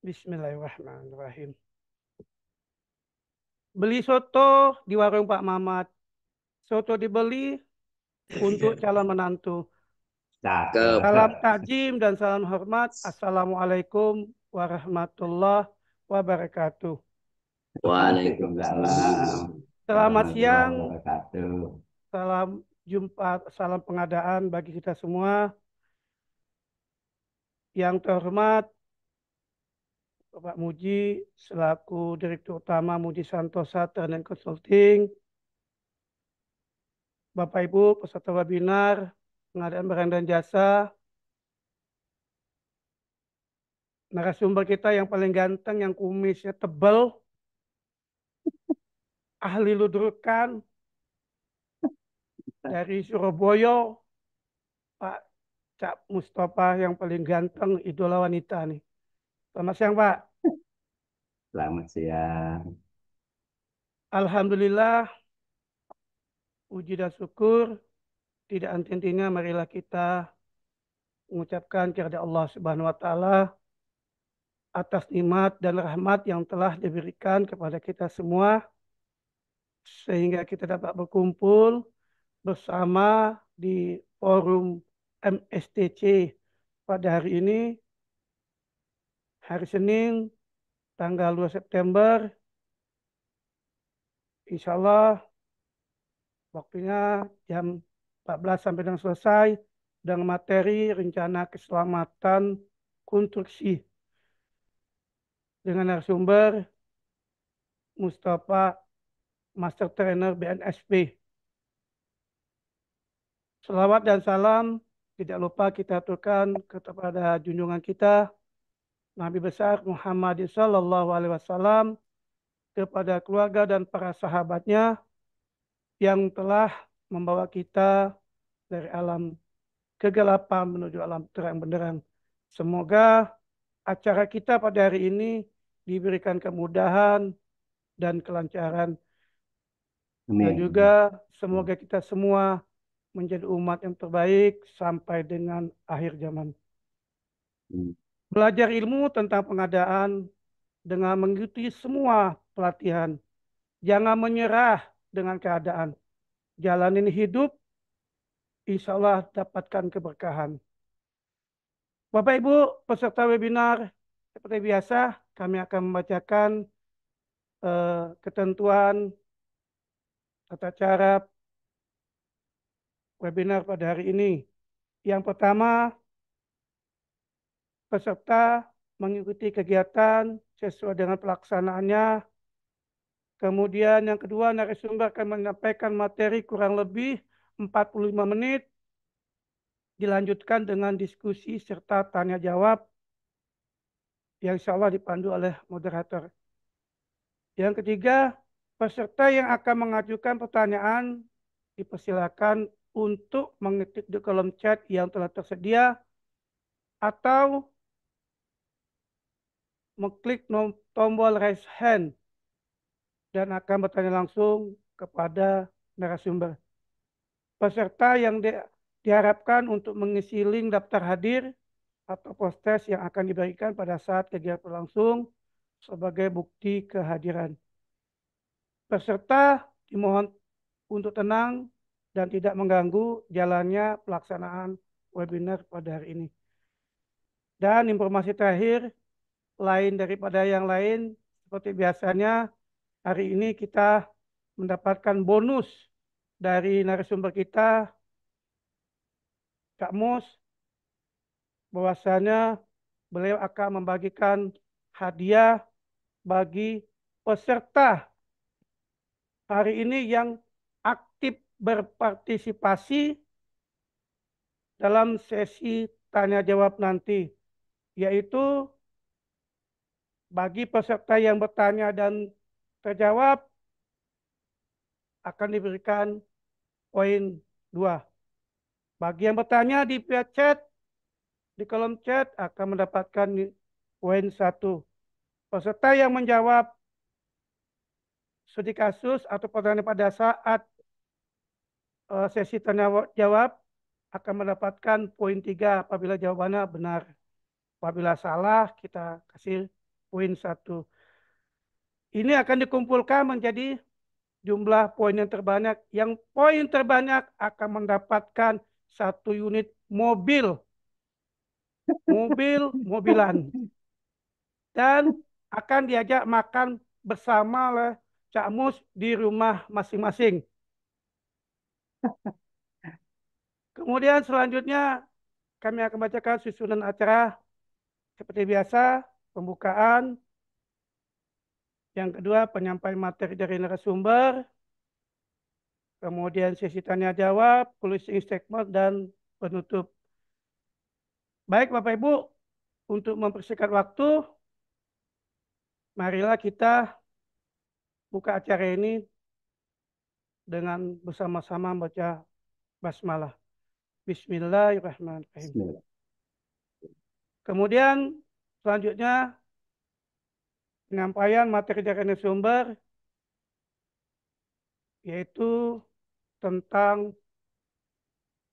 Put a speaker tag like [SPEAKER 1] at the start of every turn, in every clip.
[SPEAKER 1] Bismillahirrahmanirrahim. Beli soto di warung Pak Mamat. Soto dibeli untuk calon menantu.
[SPEAKER 2] Cakep.
[SPEAKER 1] Salam takjim dan salam hormat. Assalamualaikum warahmatullahi wabarakatuh.
[SPEAKER 2] Waalaikumsalam
[SPEAKER 1] Selamat
[SPEAKER 2] warahmatullahi
[SPEAKER 1] siang,
[SPEAKER 2] wabarakatuh.
[SPEAKER 1] salam jumpa, salam pengadaan bagi kita semua. Yang terhormat Bapak Muji selaku Direktur Utama Muji Santosa Training Consulting, Bapak Ibu peserta webinar, pengadaan barang dan jasa, narasumber kita yang paling ganteng, yang kumisnya tebal, ahli ludrukan dari Surabaya, Pak Cak Mustafa yang paling ganteng, idola wanita nih. Selamat siang Pak.
[SPEAKER 2] Selamat siang.
[SPEAKER 1] Alhamdulillah, puji dan syukur, tidak henti-hentinya marilah kita mengucapkan kepada Allah Subhanahu wa Ta'ala atas nikmat dan rahmat yang telah diberikan kepada kita semua, sehingga kita dapat berkumpul bersama di forum MSTC pada hari ini, hari Senin, tanggal 2 September. Insya Allah waktunya jam 14 sampai dengan selesai dengan materi rencana keselamatan konstruksi dengan narasumber Mustafa, Master Trainer BNSP. Selawat dan salam tidak lupa kita aturkan kepada junjungan kita Nabi besar Muhammad sallallahu alaihi wasallam, kepada keluarga dan para sahabatnya yang telah membawa kita dari alam kegelapan menuju alam terang benderang. Semoga acara kita pada hari ini diberikan kemudahan dan kelancaran, dan
[SPEAKER 2] Amin.
[SPEAKER 1] juga semoga kita semua menjadi umat yang terbaik sampai dengan akhir zaman. Belajar ilmu tentang pengadaan dengan mengikuti semua pelatihan. Jangan menyerah dengan keadaan. Jalanin hidup, insya Allah dapatkan keberkahan. Bapak Ibu peserta webinar, seperti biasa kami akan membacakan ketentuan tata cara webinar pada hari ini. Yang pertama, peserta mengikuti kegiatan sesuai dengan pelaksanaannya. Kemudian yang kedua, narasumber akan menyampaikan materi kurang lebih 45 menit, dilanjutkan dengan diskusi serta tanya jawab yang insya Allah dipandu oleh moderator. Yang ketiga, peserta yang akan mengajukan pertanyaan dipersilakan untuk mengetik di kolom chat yang telah tersedia atau mengklik tombol raise hand dan akan bertanya langsung kepada narasumber. Peserta yang diharapkan untuk mengisi link daftar hadir atau post-test yang akan diberikan pada saat kegiatan berlangsung sebagai bukti kehadiran. Peserta dimohon untuk tenang dan tidak mengganggu jalannya pelaksanaan webinar pada hari ini. Dan informasi terakhir, lain daripada yang lain, seperti biasanya, hari ini kita mendapatkan bonus dari narasumber kita, Kak Mus, bahwasanya beliau akan membagikan hadiah bagi peserta hari ini yang aktif berpartisipasi dalam sesi tanya jawab nanti, yaitu bagi peserta yang bertanya dan terjawab akan diberikan poin 2. Bagi yang bertanya di via chat, di kolom chat akan mendapatkan poin 1. Peserta yang menjawab studi kasus atau pertanyaan pada saat sesi tanya jawab akan mendapatkan poin 3 apabila jawabannya benar. Apabila salah, kita kasih poin 1. Ini akan dikumpulkan menjadi jumlah poin yang terbanyak. Yang poin terbanyak akan mendapatkan 1 unit mobil. Mobilan. Dan akan diajak makan bersama oleh Cak Mus di rumah masing-masing. Kemudian selanjutnya kami akan bacakan susunan acara seperti biasa, pembukaan, yang kedua penyampaian materi dari narasumber, kemudian sesi tanya jawab, closing statement, dan penutup. Baik Bapak Ibu, untuk mempersingkat waktu, marilah kita buka acara ini dengan bersama-sama baca basmalah. Bismillahirrahmanirrahim.
[SPEAKER 2] Bismillah.
[SPEAKER 1] Kemudian selanjutnya penyampaian materi dari narasumber, yaitu tentang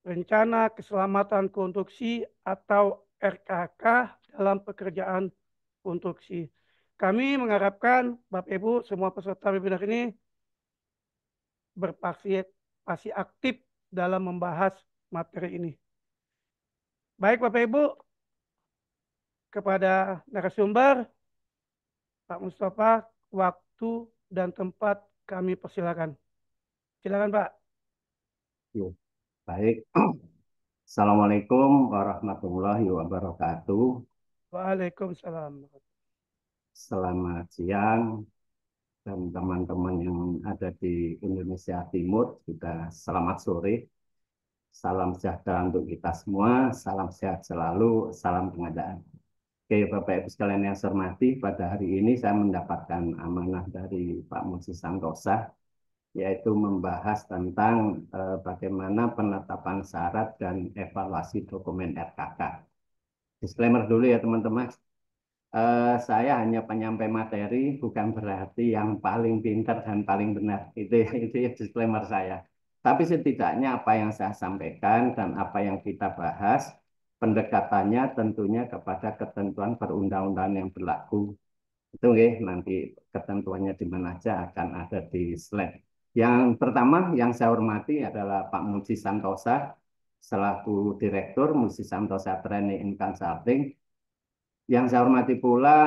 [SPEAKER 1] rencana keselamatan konstruksi atau RKK dalam pekerjaan konstruksi. Kami mengharapkan Bapak Ibu semua peserta webinar ini berpartisipasi aktif dalam membahas materi ini. Baik Bapak Ibu, kepada narasumber, Pak Mustafa, waktu dan tempat kami persilakan. Silakan Pak.
[SPEAKER 2] Baik. Assalamualaikum warahmatullahi wabarakatuh.
[SPEAKER 1] Waalaikumsalam.
[SPEAKER 2] Selamat siang dan teman-teman yang ada di Indonesia Timur juga selamat sore. Salam sejahtera untuk kita semua, salam sehat selalu, salam pengadaan. Oke, Bapak Ibu sekalian yang saya hormati, pada hari ini saya mendapatkan amanah dari Pak Musi Santosa, yaitu membahas tentang bagaimana penetapan syarat dan evaluasi dokumen RKK. Disclaimer dulu ya teman-teman, saya hanya penyampai materi, bukan berarti yang paling pintar dan paling benar. Itu ya disclaimer saya. Tapi setidaknya apa yang saya sampaikan dan apa yang kita bahas, pendekatannya tentunya kepada ketentuan perundang-undangan yang berlaku. Itu nanti ketentuannya di mana aja akan ada di slide. Yang pertama yang saya hormati adalah Pak Muji Santosa selaku Direktur Muji Santosa Training and Consulting. Yang saya hormati pula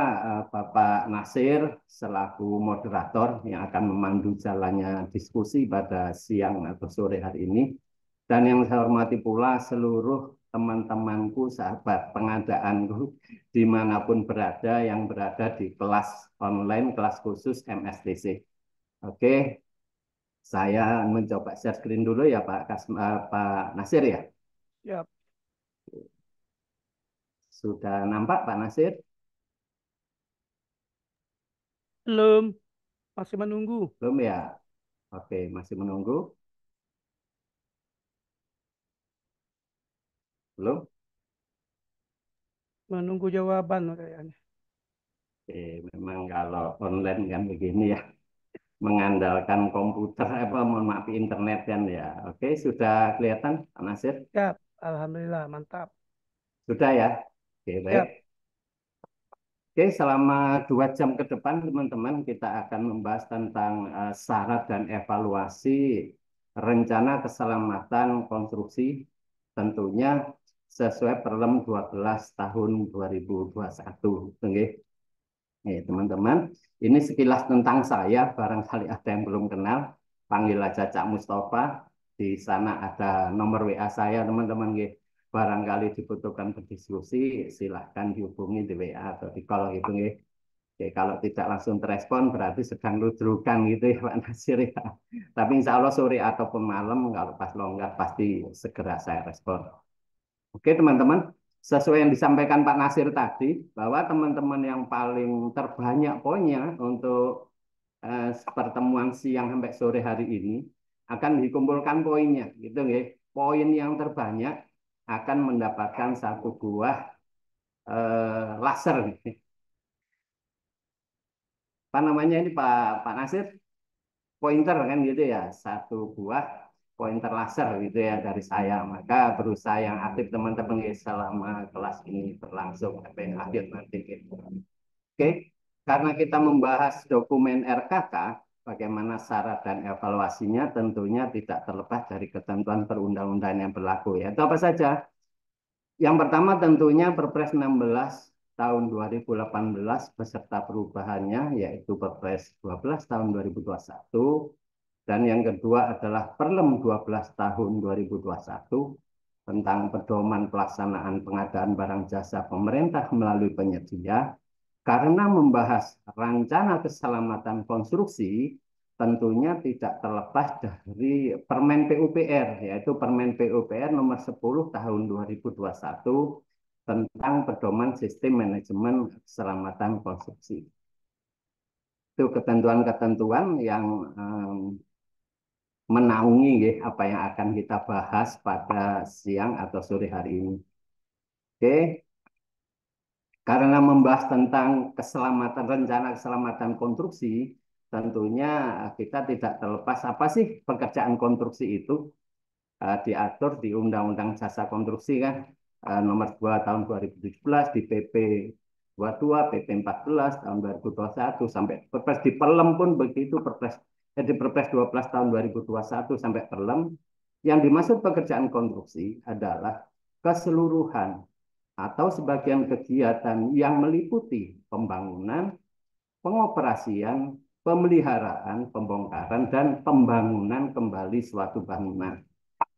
[SPEAKER 2] Bapak Nasir selaku moderator yang akan memandu jalannya diskusi pada siang atau sore hari ini. Dan yang saya hormati pula seluruh teman-temanku, sahabat pengadaanku, dimanapun berada yang berada di kelas online, kelas khusus MSTC. Oke, saya mencoba share screen dulu ya Pak Nasir ya.
[SPEAKER 1] Siap.
[SPEAKER 2] Sudah nampak Pak Nasir?
[SPEAKER 1] Belum, masih menunggu.
[SPEAKER 2] Belum ya? Oke, masih menunggu. Belum?
[SPEAKER 1] Menunggu jawaban kayaknya.
[SPEAKER 2] Oke, memang kalau online kan begini ya, mengandalkan komputer, mohon maaf internet kan ya. Oke, sudah kelihatan Pak Nasir?
[SPEAKER 1] Siap, Alhamdulillah, mantap.
[SPEAKER 2] Sudah ya? Oke, baik.
[SPEAKER 1] Siap.
[SPEAKER 2] Oke, selama 2 jam ke depan teman-teman kita akan membahas tentang syarat dan evaluasi rencana keselamatan konstruksi tentunya sesuai Perlem 12 tahun 2021. Oke. Teman-teman, ini sekilas tentang saya, barangkali ada yang belum kenal, panggil aja Cak Mustafa. Di sana ada nomor WA saya, teman-teman. Barangkali dibutuhkan berdiskusi, silahkan dihubungi di WA atau di call gitu. Oke, kalau tidak langsung terespon, berarti sedang ludrukan gitu ya Pak Nasir ya. Tapi insya Allah sore ataupun malam, kalau pas longgar pasti segera saya respon. Oke teman-teman, sesuai yang disampaikan Pak Nasir tadi, bahwa teman-teman yang paling terbanyak poinnya untuk pertemuan siang sampai sore hari ini akan dikumpulkan poinnya, gitu nggih. Poin yang terbanyak akan mendapatkan 1 buah laser. Apa namanya ini Pak Nasir? Pointer kan gitu ya, 1 buah pointer laser gitu ya dari saya. Maka berusaha yang aktif teman-teman selama kelas ini berlangsung sampai akhir nanti gitu. Oke, karena kita membahas dokumen RKK, bagaimana syarat dan evaluasinya tentunya tidak terlepas dari ketentuan perundang-undangan yang berlaku. Yaitu apa saja? Yang pertama tentunya Perpres 16 tahun 2018 beserta perubahannya, yaitu Perpres 12 tahun 2021. Dan yang kedua adalah Perlem 12 tahun 2021 tentang pedoman pelaksanaan pengadaan barang jasa pemerintah melalui penyedia. Karena membahas rencana keselamatan konstruksi, tentunya tidak terlepas dari Permen PUPR, yaitu Permen PUPR nomor 10 tahun 2021 tentang pedoman sistem manajemen keselamatan konstruksi. Itu ketentuan-ketentuan yang menaungi apa yang akan kita bahas pada siang atau sore hari ini. Oke. Karena membahas tentang keselamatan, rencana keselamatan konstruksi, tentunya kita tidak terlepas apa sih pekerjaan konstruksi itu. Diatur di Undang-Undang Jasa Konstruksi kan, nomor 2 tahun 2017, di PP 22, PP 14 tahun 2021, sampai Perpres di Perlem pun begitu, di Perpres 12 tahun 2021 sampai Perlem. Yang dimaksud pekerjaan konstruksi adalah keseluruhan atau sebagian kegiatan yang meliputi pembangunan, pengoperasian, pemeliharaan, pembongkaran, dan pembangunan kembali suatu bangunan.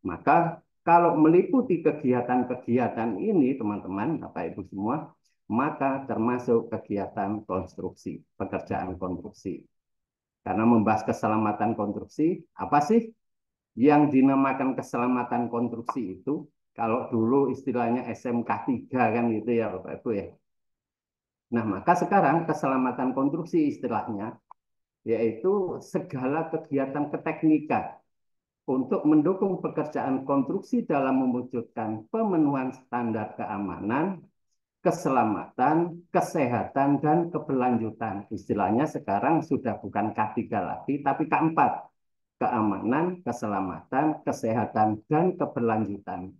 [SPEAKER 2] Maka kalau meliputi kegiatan-kegiatan ini, teman-teman, Bapak Ibu semua, maka termasuk kegiatan konstruksi, pekerjaan konstruksi. Karena membahas keselamatan konstruksi, apa sih yang dinamakan keselamatan konstruksi itu? Kalau dulu istilahnya SMK 3 kan gitu ya Bapak Ibu ya. Nah, maka sekarang keselamatan konstruksi istilahnya yaitu segala kegiatan keteknikan untuk mendukung pekerjaan konstruksi dalam mewujudkan pemenuhan standar keamanan, keselamatan, kesehatan, dan keberlanjutan. Istilahnya sekarang sudah bukan K3 lagi, tapi K4. Keamanan, keselamatan, kesehatan, dan keberlanjutan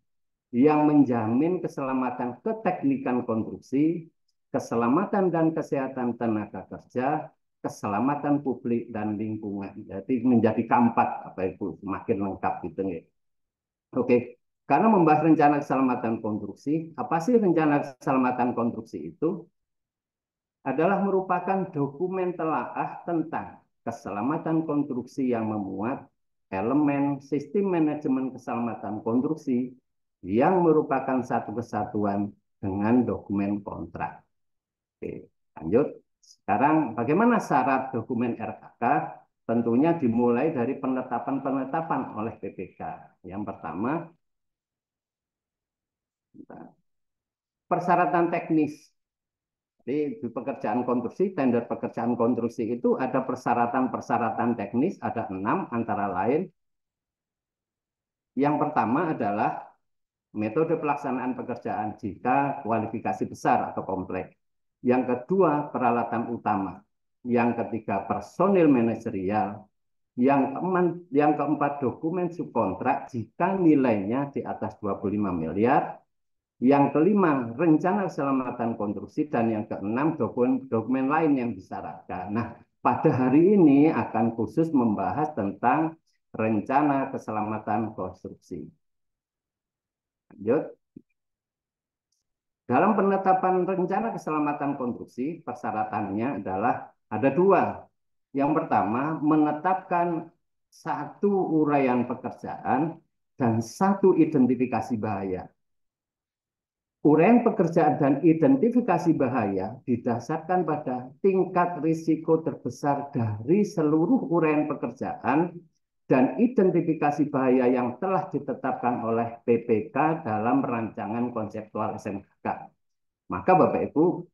[SPEAKER 2] yang menjamin keselamatan keteknikan konstruksi, keselamatan dan kesehatan tenaga kerja, keselamatan publik dan lingkungan. Jadi menjadi keempat, apa itu semakin lengkap gitu ya. Oke, karena membahas rencana keselamatan konstruksi, apa sih rencana keselamatan konstruksi itu? Adalah merupakan dokumen telaah tentang keselamatan konstruksi yang memuat elemen sistem manajemen keselamatan konstruksi yang merupakan satu kesatuan dengan dokumen kontrak. Oke, lanjut. Sekarang bagaimana syarat dokumen RKK? Tentunya dimulai dari penetapan-penetapan oleh PPK. Yang pertama, persyaratan teknis. Jadi di pekerjaan konstruksi, tender pekerjaan konstruksi itu ada persyaratan-persyaratan teknis, ada 6 antara lain. Yang pertama adalah metode pelaksanaan pekerjaan jika kualifikasi besar atau kompleks. Yang kedua, peralatan utama. Yang ketiga, personil manajerial. Yang keempat, dokumen subkontrak jika nilainya di atas 25 miliar. Yang kelima, rencana keselamatan konstruksi. Dan yang keenam, dokumen lain yang disyaratkan. Nah, pada hari ini akan khusus membahas tentang rencana keselamatan konstruksi. Lanjut. Dalam penetapan rencana keselamatan konstruksi, persyaratannya adalah ada 2. Yang pertama, menetapkan 1 uraian pekerjaan dan 1 identifikasi bahaya. Uraian pekerjaan dan identifikasi bahaya didasarkan pada tingkat risiko terbesar dari seluruh uraian pekerjaan dan identifikasi bahaya yang telah ditetapkan oleh PPK dalam rancangan konseptual SMK. Maka Bapak Ibu,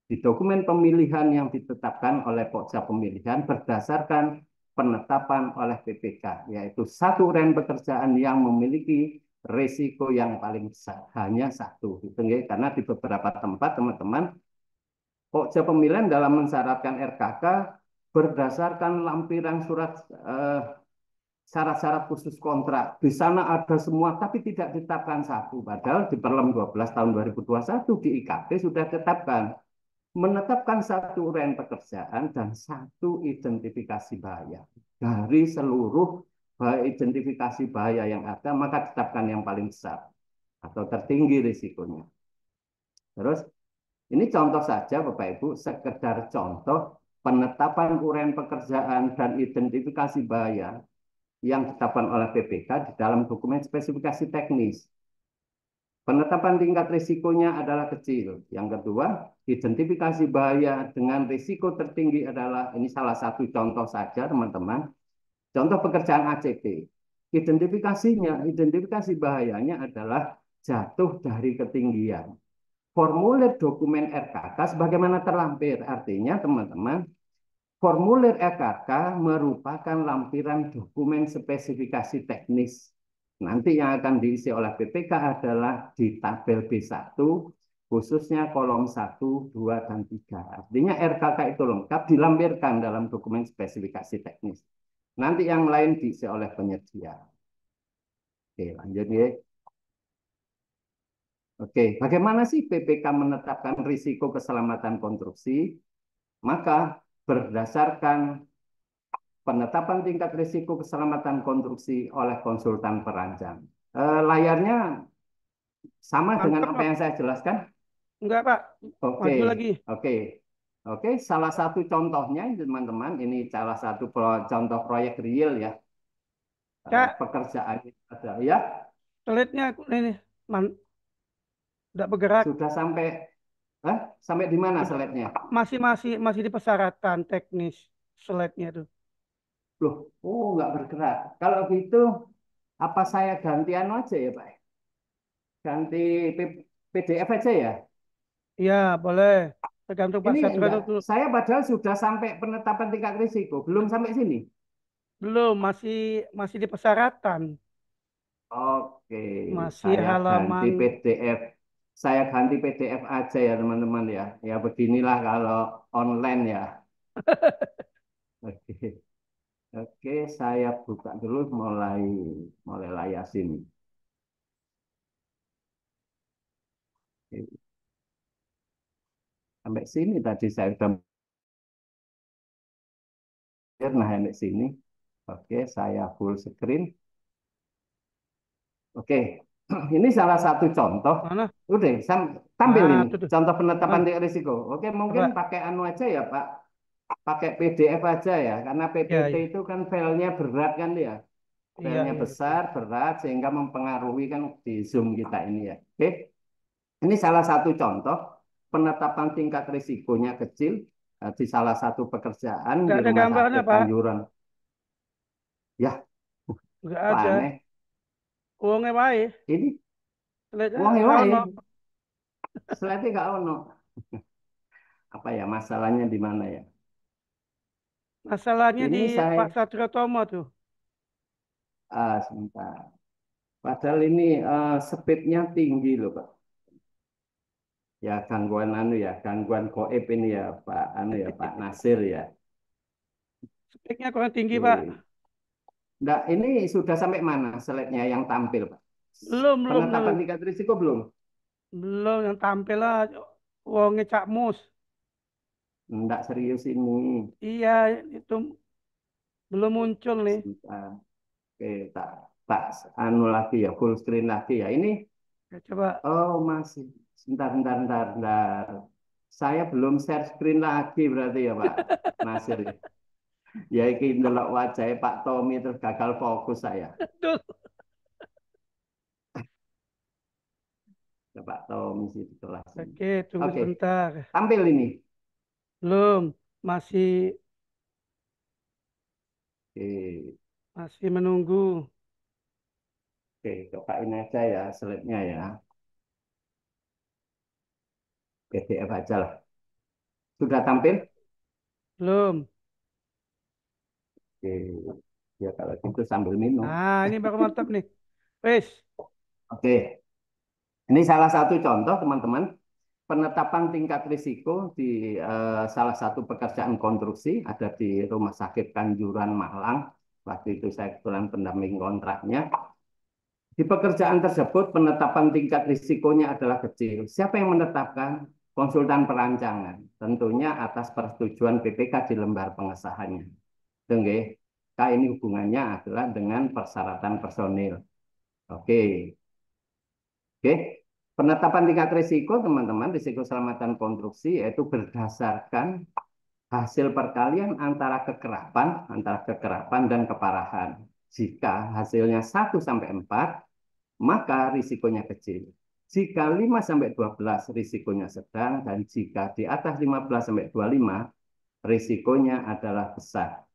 [SPEAKER 2] di dokumen pemilihan yang ditetapkan oleh Pokja Pemilihan berdasarkan penetapan oleh PPK, yaitu 1 uraian pekerjaan yang memiliki risiko yang paling besar, hanya 1. Gitu, ya. Karena di beberapa tempat, teman-teman, Pokja Pemilihan dalam mensyaratkan RKK berdasarkan lampiran surat syarat-syarat khusus kontrak. Di sana ada semua, tapi tidak ditetapkan 1. Padahal di Perlem 12 tahun 2021 di IKP sudah ditetapkan. menetapkan satu uraian pekerjaan dan satu identifikasi bahaya. Dari seluruh identifikasi bahaya yang ada, maka tetapkan yang paling besar atau tertinggi risikonya. Terus, ini contoh saja Bapak Ibu, sekedar contoh penetapan uraian pekerjaan dan identifikasi bahaya yang ditetapkan oleh PPK di dalam dokumen spesifikasi teknis. Penetapan tingkat risikonya adalah kecil. Yang kedua, identifikasi bahaya dengan risiko tertinggi adalah, ini salah satu contoh saja teman-teman, contoh pekerjaan ACT. Identifikasi bahayanya adalah jatuh dari ketinggian. Formulir dokumen RKK sebagaimana terlampir. Artinya teman-teman, formulir RKK merupakan lampiran dokumen spesifikasi teknis. Nanti yang akan diisi oleh BPK adalah di tabel B1, khususnya kolom 1, 2, dan 3. Artinya RKK itu lengkap dilampirkan dalam dokumen spesifikasi teknis. Nanti yang lain diisi oleh penyedia. Oke, lanjut ya. Oke, bagaimana sih PPK menetapkan risiko keselamatan konstruksi? Maka berdasarkan penetapan tingkat risiko keselamatan konstruksi oleh konsultan perancang. Layarnya sama dengan
[SPEAKER 1] Mantap,
[SPEAKER 2] apa
[SPEAKER 1] Pak.
[SPEAKER 2] yang saya jelaskan?
[SPEAKER 1] Enggak, Pak.
[SPEAKER 2] Oke,
[SPEAKER 1] Maju lagi.
[SPEAKER 2] oke, oke. Salah satu contohnya, teman-teman, ini salah satu contoh proyek real ya.
[SPEAKER 1] Cak,
[SPEAKER 2] Pekerjaan ada ya,
[SPEAKER 1] slide-nya ini man, tidak bergerak.
[SPEAKER 2] sudah sampai, sampai di mana
[SPEAKER 1] Sudah
[SPEAKER 2] slide-nya?
[SPEAKER 1] masih di persyaratan teknis slide-nya itu.
[SPEAKER 2] Loh, oh nggak bergerak. Kalau gitu, apa saya gantian aja ya, Pak? Ganti PDF aja ya?
[SPEAKER 1] Iya, boleh. Tergantung Pak
[SPEAKER 2] Ini
[SPEAKER 1] Satrio
[SPEAKER 2] enggak,
[SPEAKER 1] itu dulu.
[SPEAKER 2] saya padahal sudah sampai penetapan tingkat risiko, belum sampai sini.
[SPEAKER 1] Belum, masih di persyaratan.
[SPEAKER 2] Oke,
[SPEAKER 1] Masih
[SPEAKER 2] saya ganti
[SPEAKER 1] halaman
[SPEAKER 2] PDF. Saya ganti PDF aja ya teman-teman ya. Ya beginilah kalau online ya. Oke, oke, saya buka dulu mulai mulai layar sini. Oke, sampai sini tadi saya sudah nah sampai sini. Oke, saya full screen. Oke, ini salah satu contoh.
[SPEAKER 1] mana?
[SPEAKER 2] Udah, tampil
[SPEAKER 1] Nah,
[SPEAKER 2] ini
[SPEAKER 1] itu tuh.
[SPEAKER 2] contoh penetapan
[SPEAKER 1] Mana?
[SPEAKER 2] tingkat risiko. Oke, mungkin
[SPEAKER 1] Coba.
[SPEAKER 2] pakai anu aja ya, Pak. Pakai PDF aja ya, karena
[SPEAKER 1] Ya,
[SPEAKER 2] PPT
[SPEAKER 1] ya.
[SPEAKER 2] itu kan filenya berat kan ya.
[SPEAKER 1] Iya,
[SPEAKER 2] Filenya
[SPEAKER 1] iya, betul.
[SPEAKER 2] besar, berat, sehingga mempengaruhi kan di Zoom kita ini ya. Oke, ini salah satu contoh penetapan tingkat risikonya kecil di salah satu pekerjaan
[SPEAKER 1] Nggak
[SPEAKER 2] di
[SPEAKER 1] ada
[SPEAKER 2] Rumah
[SPEAKER 1] gambarnya,
[SPEAKER 2] Sakit
[SPEAKER 1] Pak.
[SPEAKER 2] Kanjuran. Ya,
[SPEAKER 1] Nggak
[SPEAKER 2] kok
[SPEAKER 1] ada.
[SPEAKER 2] aneh.
[SPEAKER 1] Uangnya baik.
[SPEAKER 2] Ini
[SPEAKER 1] Slide-nya
[SPEAKER 2] uang
[SPEAKER 1] rano.
[SPEAKER 2] wae, slide gak ono. Apa ya masalahnya di mana ya?
[SPEAKER 1] Masalahnya di
[SPEAKER 2] Ini
[SPEAKER 1] Pak
[SPEAKER 2] saya
[SPEAKER 1] Satrio Tomo tuh.
[SPEAKER 2] sebentar. Padahal ini speednya tinggi loh Pak. Ya gangguan anu ya, gangguan goib ini ya Pak anu ya Pak Nasir ya.
[SPEAKER 1] Speknya kurang tinggi, Pak.
[SPEAKER 2] Oke. Nah, ini sudah sampai mana slide-nya yang tampil Pak?
[SPEAKER 1] Belum.
[SPEAKER 2] Penetapan tingkat risiko belum?
[SPEAKER 1] Belum yang tampil lah. Uangnya Cak Mus.
[SPEAKER 2] Enggak serius ini.
[SPEAKER 1] Iya, itu belum muncul nih.
[SPEAKER 2] Sebentar. Oke, tak tak anu lagi ya, full screen lagi ya. Ini
[SPEAKER 1] Ya, coba.
[SPEAKER 2] oh masih. Sebentar. Saya belum share screen lagi berarti ya Pak Nasir ya. Ya iki ndelok wajahnya Pak Tommy terus gagal fokus saya.
[SPEAKER 1] Tuh.
[SPEAKER 2] Ya, Pak Tommy sih di kelas ini.
[SPEAKER 1] Oke, tunggu
[SPEAKER 2] Oke,
[SPEAKER 1] sebentar.
[SPEAKER 2] tampil ini.
[SPEAKER 1] Belum. Masih
[SPEAKER 2] Oke,
[SPEAKER 1] masih menunggu.
[SPEAKER 2] oke, cobain aja ya slide-nya ya. PDF aja lah. Sudah tampil?
[SPEAKER 1] Belum.
[SPEAKER 2] Oke, ya kalau gitu sambil minum.
[SPEAKER 1] Nah, ini baru mantap nih. Wes,
[SPEAKER 2] Oke, ini salah satu contoh teman-teman penetapan tingkat risiko di salah satu pekerjaan konstruksi ada di Rumah Sakit Kanjuran Malang. Waktu itu saya kebetulan pendamping kontraknya. Di pekerjaan tersebut penetapan tingkat risikonya adalah kecil. Siapa yang menetapkan? konsultan perancangan. Tentunya atas persetujuan BPK di lembar pengesahannya. Itu nggih. Ini hubungannya adalah dengan persyaratan personil. Oke. Oke. Penetapan tingkat risiko, teman-teman, risiko keselamatan konstruksi yaitu berdasarkan hasil perkalian antara kekerapan dan keparahan. Jika hasilnya 1 sampai 4, maka risikonya kecil. Jika 5 sampai 12, risikonya sedang, dan jika di atas 15 sampai 25, risikonya adalah besar.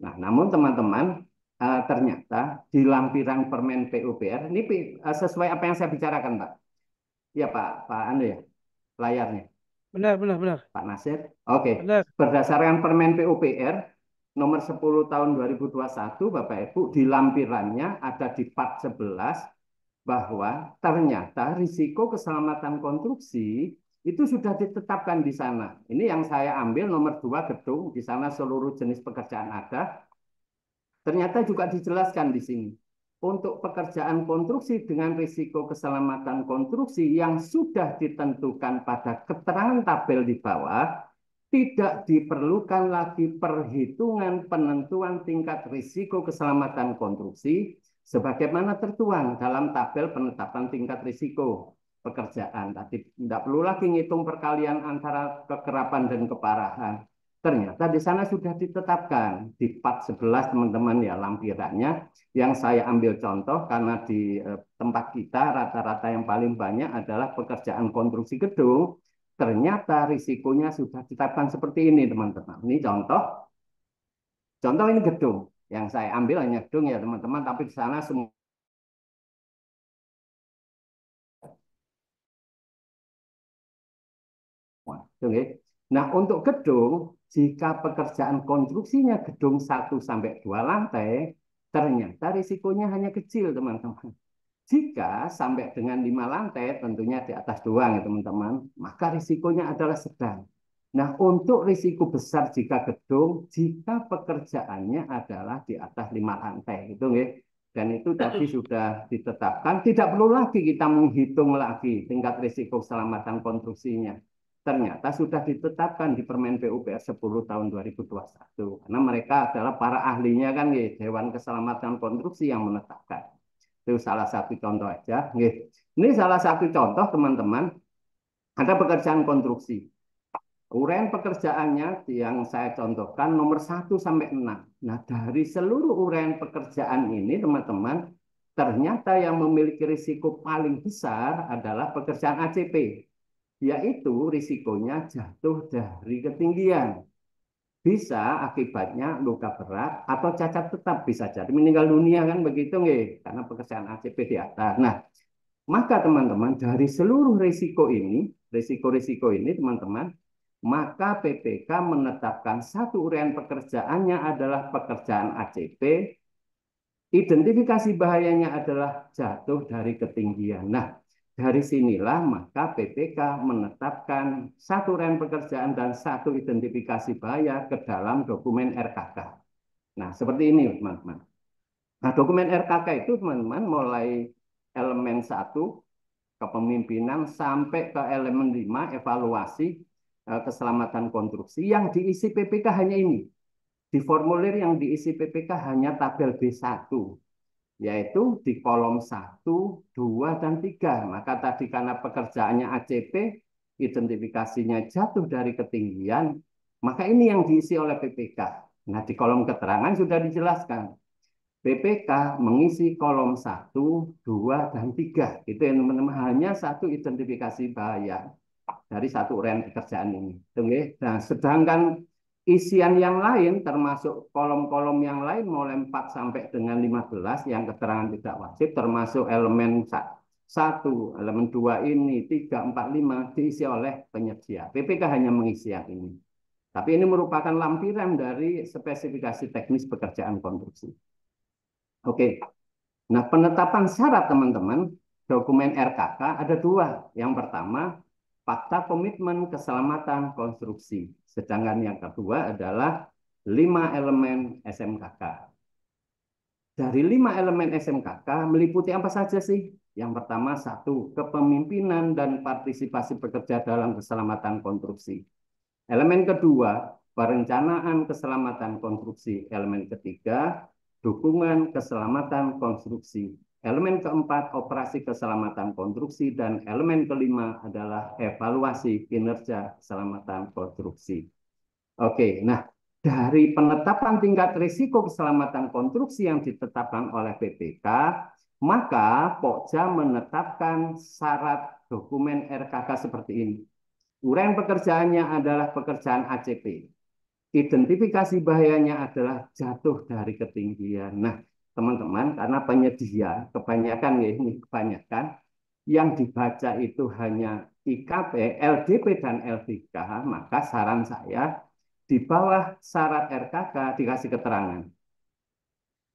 [SPEAKER 2] Nah, namun teman-teman, ternyata di lampiran Permen PUPR, ini sesuai apa yang saya bicarakan, Pak. Ya, Pak Anu ya, layarnya.
[SPEAKER 1] Benar, benar, benar.
[SPEAKER 2] Pak Nasir. Oke,
[SPEAKER 1] Benar.
[SPEAKER 2] berdasarkan Permen PUPR nomor 10 tahun 2021, Bapak Ibu, di lampirannya ada di part 11 bahwa ternyata risiko keselamatan konstruksi itu sudah ditetapkan di sana. Ini yang saya ambil nomor 2 gedung, di sana seluruh jenis pekerjaan ada. Ternyata juga dijelaskan di sini. Untuk pekerjaan konstruksi dengan risiko keselamatan konstruksi yang sudah ditentukan pada keterangan tabel di bawah, tidak diperlukan lagi perhitungan penentuan tingkat risiko keselamatan konstruksi sebagaimana tertuang dalam tabel penetapan tingkat risiko pekerjaan. Tadi tidak perlu lagi ngitung perkalian antara kekerapan dan keparahan. Ternyata di sana sudah ditetapkan di part 11, teman-teman, ya, lampirannya yang saya ambil contoh karena di tempat kita rata-rata yang paling banyak adalah pekerjaan konstruksi gedung. Ternyata risikonya sudah ditetapkan seperti ini, teman-teman. Ini contoh ini gedung. Yang saya ambil hanya gedung ya, teman-teman, tapi di sana semua. Nah, untuk gedung, jika pekerjaan konstruksinya gedung 1 sampai 2 lantai, ternyata risikonya hanya kecil, teman-teman. Jika sampai dengan 5 lantai, tentunya di atas doang ya, teman-teman, maka risikonya adalah sedang. Nah, untuk risiko besar jika gedung, jika pekerjaannya adalah di atas 5 lantai, gitu ya. Dan itu tadi sudah ditetapkan, tidak perlu lagi kita menghitung lagi tingkat risiko keselamatan konstruksinya. Ternyata sudah ditetapkan di Permen PUPR 10 tahun 2021. Karena mereka adalah para ahlinya kan, ya, Dewan Keselamatan Konstruksi yang menetapkan. Itu salah satu contoh aja. Ini salah satu contoh, teman-teman. Ada pekerjaan konstruksi. Uraian pekerjaannya yang saya contohkan nomor 1 sampai 6. Nah, dari seluruh uraian pekerjaan ini, teman-teman, ternyata yang memiliki risiko paling besar adalah pekerjaan ACP, yaitu risikonya jatuh dari ketinggian. Bisa akibatnya luka berat atau cacat tetap, bisa jadi meninggal dunia kan begitu nggih, karena pekerjaan ACP di atas. Nah, maka teman-teman dari seluruh risiko-risiko ini teman-teman, maka PPK menetapkan satu uraian pekerjaannya adalah pekerjaan ACP, identifikasi bahayanya adalah jatuh dari ketinggian. Nah, dari sinilah maka PPK menetapkan satu uraian pekerjaan dan satu identifikasi bahaya ke dalam dokumen RKK. Nah, seperti ini, teman-teman. Nah, dokumen RKK itu, teman-teman, mulai elemen 1 kepemimpinan sampai ke elemen 5 evaluasi keselamatan konstruksi. Yang diisi PPK hanya ini. Di formulir yang diisi PPK hanya tabel B1, yaitu di kolom 1, 2, dan 3. Maka tadi karena pekerjaannya ACP, identifikasinya jatuh dari ketinggian, maka ini yang diisi oleh PPK. Nah, di kolom keterangan sudah dijelaskan. PPK mengisi kolom 1, 2, dan 3. Itu yang teman-teman, hanya satu identifikasi bahaya dari satu uraian pekerjaan ini. Nah, sedangkan isian yang lain termasuk kolom-kolom yang lain mulai 4 sampai dengan 15 yang keterangan tidak wajib, termasuk elemen 1, elemen 2 ini, 3, 4, 5 diisi oleh penyedia. PPK hanya mengisi yang ini. Tapi ini merupakan lampiran dari spesifikasi teknis pekerjaan konstruksi. Oke. Nah, penetapan syarat, teman-teman, dokumen RKK ada 2. Yang pertama, fakta komitmen keselamatan konstruksi. Sedangkan yang kedua adalah 5 elemen SMKK. Dari 5 elemen SMKK meliputi apa saja sih? Yang pertama, satu, kepemimpinan dan partisipasi pekerja dalam keselamatan konstruksi. Elemen kedua, perencanaan keselamatan konstruksi. Elemen ketiga, dukungan keselamatan konstruksi. Elemen keempat, operasi keselamatan konstruksi. Dan elemen kelima adalah evaluasi kinerja keselamatan konstruksi. Oke, nah dari penetapan tingkat risiko keselamatan konstruksi yang ditetapkan oleh PPK, maka Pokja menetapkan syarat dokumen RKK seperti ini. Uraian pekerjaannya adalah pekerjaan ACP. Identifikasi bahayanya adalah jatuh dari ketinggian. Nah, teman-teman, karena penyedia kebanyakan ya ini kebanyakan yang dibaca itu hanya IKP, LDP dan LDK, maka saran saya di bawah syarat RKK dikasih keterangan.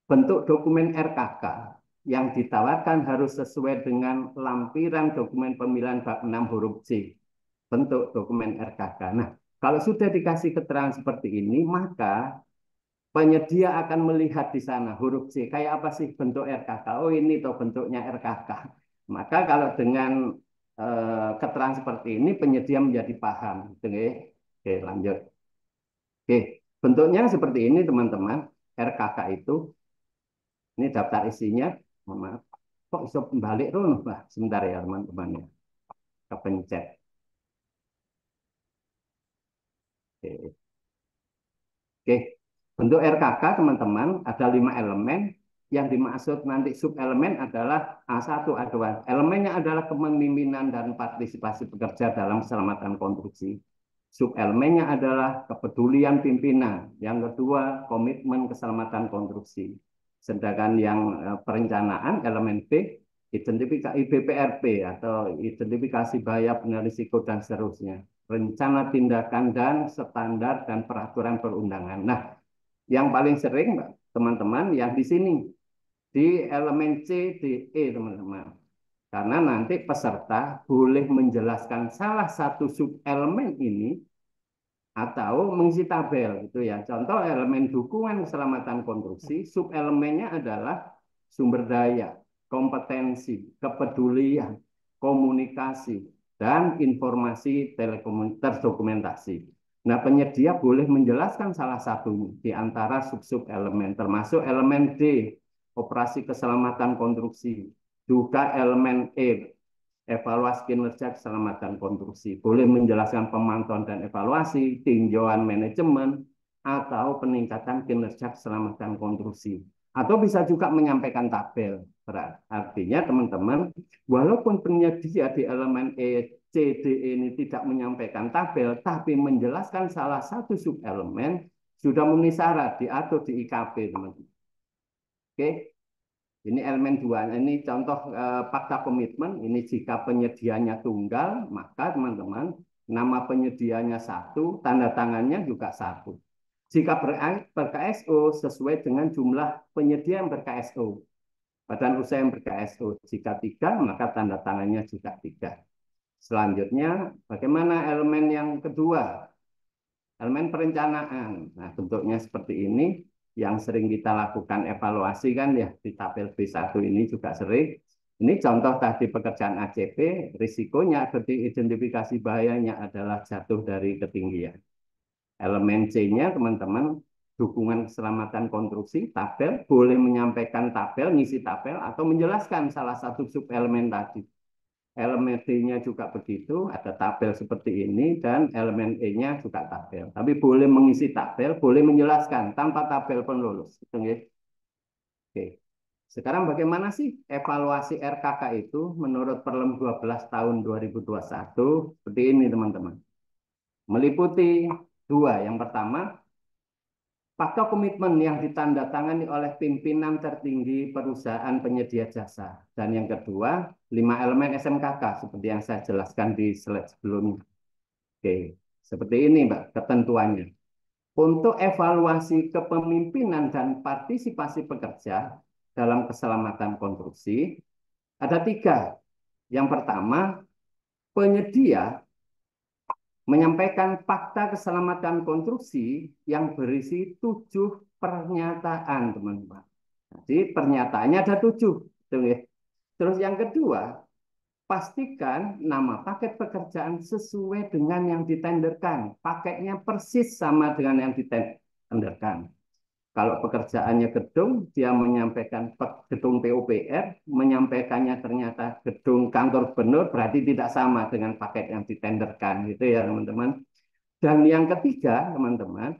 [SPEAKER 2] Bentuk dokumen RKK yang ditawarkan harus sesuai dengan lampiran dokumen pemilihan bab 6 huruf C. Bentuk dokumen RKK. Nah, kalau sudah dikasih keterangan seperti ini, maka penyedia akan melihat di sana huruf C. Kayak apa sih bentuk RKK? Oh, ini tuh bentuknya RKK. Maka kalau dengan keterangan seperti ini, penyedia menjadi paham. Oke, lanjut. Oke, bentuknya seperti ini, teman-teman. RKK itu, ini daftar isinya. Mohon maaf. Kok bisa balik dulu, Mbak? Sebentar ya, teman-teman. Kepencet. Oke. Oke, bentuk RKK teman-teman ada 5 elemen. Yang dimaksud nanti subelemen adalah A1, A2. Elemennya adalah kepemimpinan dan partisipasi pekerja dalam keselamatan konstruksi. Subelemennya adalah kepedulian pimpinan. Yang kedua, komitmen keselamatan konstruksi. Sedangkan yang perencanaan elemen B, identifikasi BPRP atau identifikasi bahaya benar risiko dan seterusnya. Rencana tindakan dan standar dan peraturan perundangan. Nah, yang paling sering, teman-teman, yang di sini di elemen C, D, E, teman-teman. Karena nanti peserta boleh menjelaskan salah satu subelemen ini atau mengisi tabel gitu ya. Contoh elemen dukungan keselamatan konstruksi, subelemennya adalah sumber daya, kompetensi, kepedulian, komunikasi, dan informasi terdokumentasi. Nah, penyedia boleh menjelaskan salah satu di antara sub-sub elemen, termasuk elemen D, operasi keselamatan konstruksi, juga elemen E, evaluasi kinerja keselamatan konstruksi. Boleh menjelaskan pemantauan dan evaluasi, tinjauan manajemen, atau peningkatan kinerja keselamatan konstruksi. Atau bisa juga menyampaikan tabel. Artinya teman-teman, walaupun penyedia di elemen E, C, D ini tidak menyampaikan tabel, tapi menjelaskan salah satu subelemen, sudah memenuhi syarat diatur di IKP, teman-teman. Oke, ini elemen 2. Ini contoh fakta komitmen. Ini jika penyedianya tunggal, maka teman-teman, nama penyedianya 1, tanda tangannya juga 1. Jika ber-KSO sesuai dengan jumlah penyedia yang ber-KSO. Badan usaha yang ber-KSO. Jika 3, maka tanda tangannya juga 3. Selanjutnya, bagaimana elemen yang kedua? Elemen perencanaan. Nah, bentuknya seperti ini. Yang sering kita lakukan evaluasi kan ya di tabel B1 ini juga sering. Ini contoh tadi pekerjaan ACP, risikonya identifikasi bahayanya adalah jatuh dari ketinggian. Elemen C-nya teman-teman, dukungan keselamatan konstruksi, tabel, boleh menyampaikan tabel, ngisi tabel, atau menjelaskan salah satu subelemen tadi. Elemen D-nya juga begitu, ada tabel seperti ini, dan elemen E-nya juga tabel. Tapi boleh mengisi tabel, boleh menjelaskan, tanpa tabel pun lulus. Oke. Sekarang bagaimana sih evaluasi RKK itu menurut Perlem 12 tahun 2021? Seperti ini teman-teman. Meliputi 2. Yang pertama, fakta komitmen yang ditandatangani oleh pimpinan tertinggi perusahaan penyedia jasa. Dan yang kedua, 5 elemen SMKK, seperti yang saya jelaskan di slide sebelumnya. Oke, seperti ini Mbak, ketentuannya. Untuk evaluasi kepemimpinan dan partisipasi pekerja dalam keselamatan konstruksi, ada 3. Yang pertama, penyedia menyampaikan fakta keselamatan konstruksi yang berisi 7 pernyataan, teman-teman. Jadi pernyataannya ada 7. Terus yang kedua, pastikan nama paket pekerjaan sesuai dengan yang ditenderkan. Paketnya persis sama dengan yang ditenderkan. Kalau pekerjaannya gedung, dia menyampaikan gedung PUPR, menyampaikannya ternyata gedung kantor gubernur, berarti tidak sama dengan paket yang ditenderkan, gitu ya teman-teman. Dan yang ketiga, teman-teman,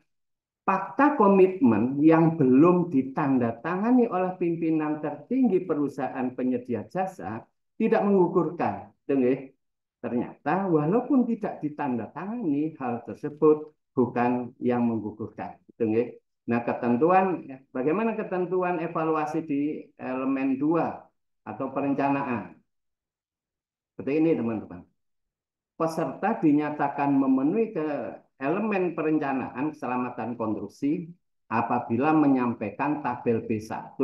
[SPEAKER 2] fakta komitmen yang belum ditandatangani oleh pimpinan tertinggi perusahaan penyedia jasa tidak mengukurkan. Ternyata walaupun tidak ditandatangani, hal tersebut bukan yang menggugurkan. Nah, bagaimana ketentuan evaluasi di elemen 2 atau perencanaan? Seperti ini, teman-teman. Peserta dinyatakan memenuhi ke elemen perencanaan keselamatan konstruksi apabila menyampaikan tabel B1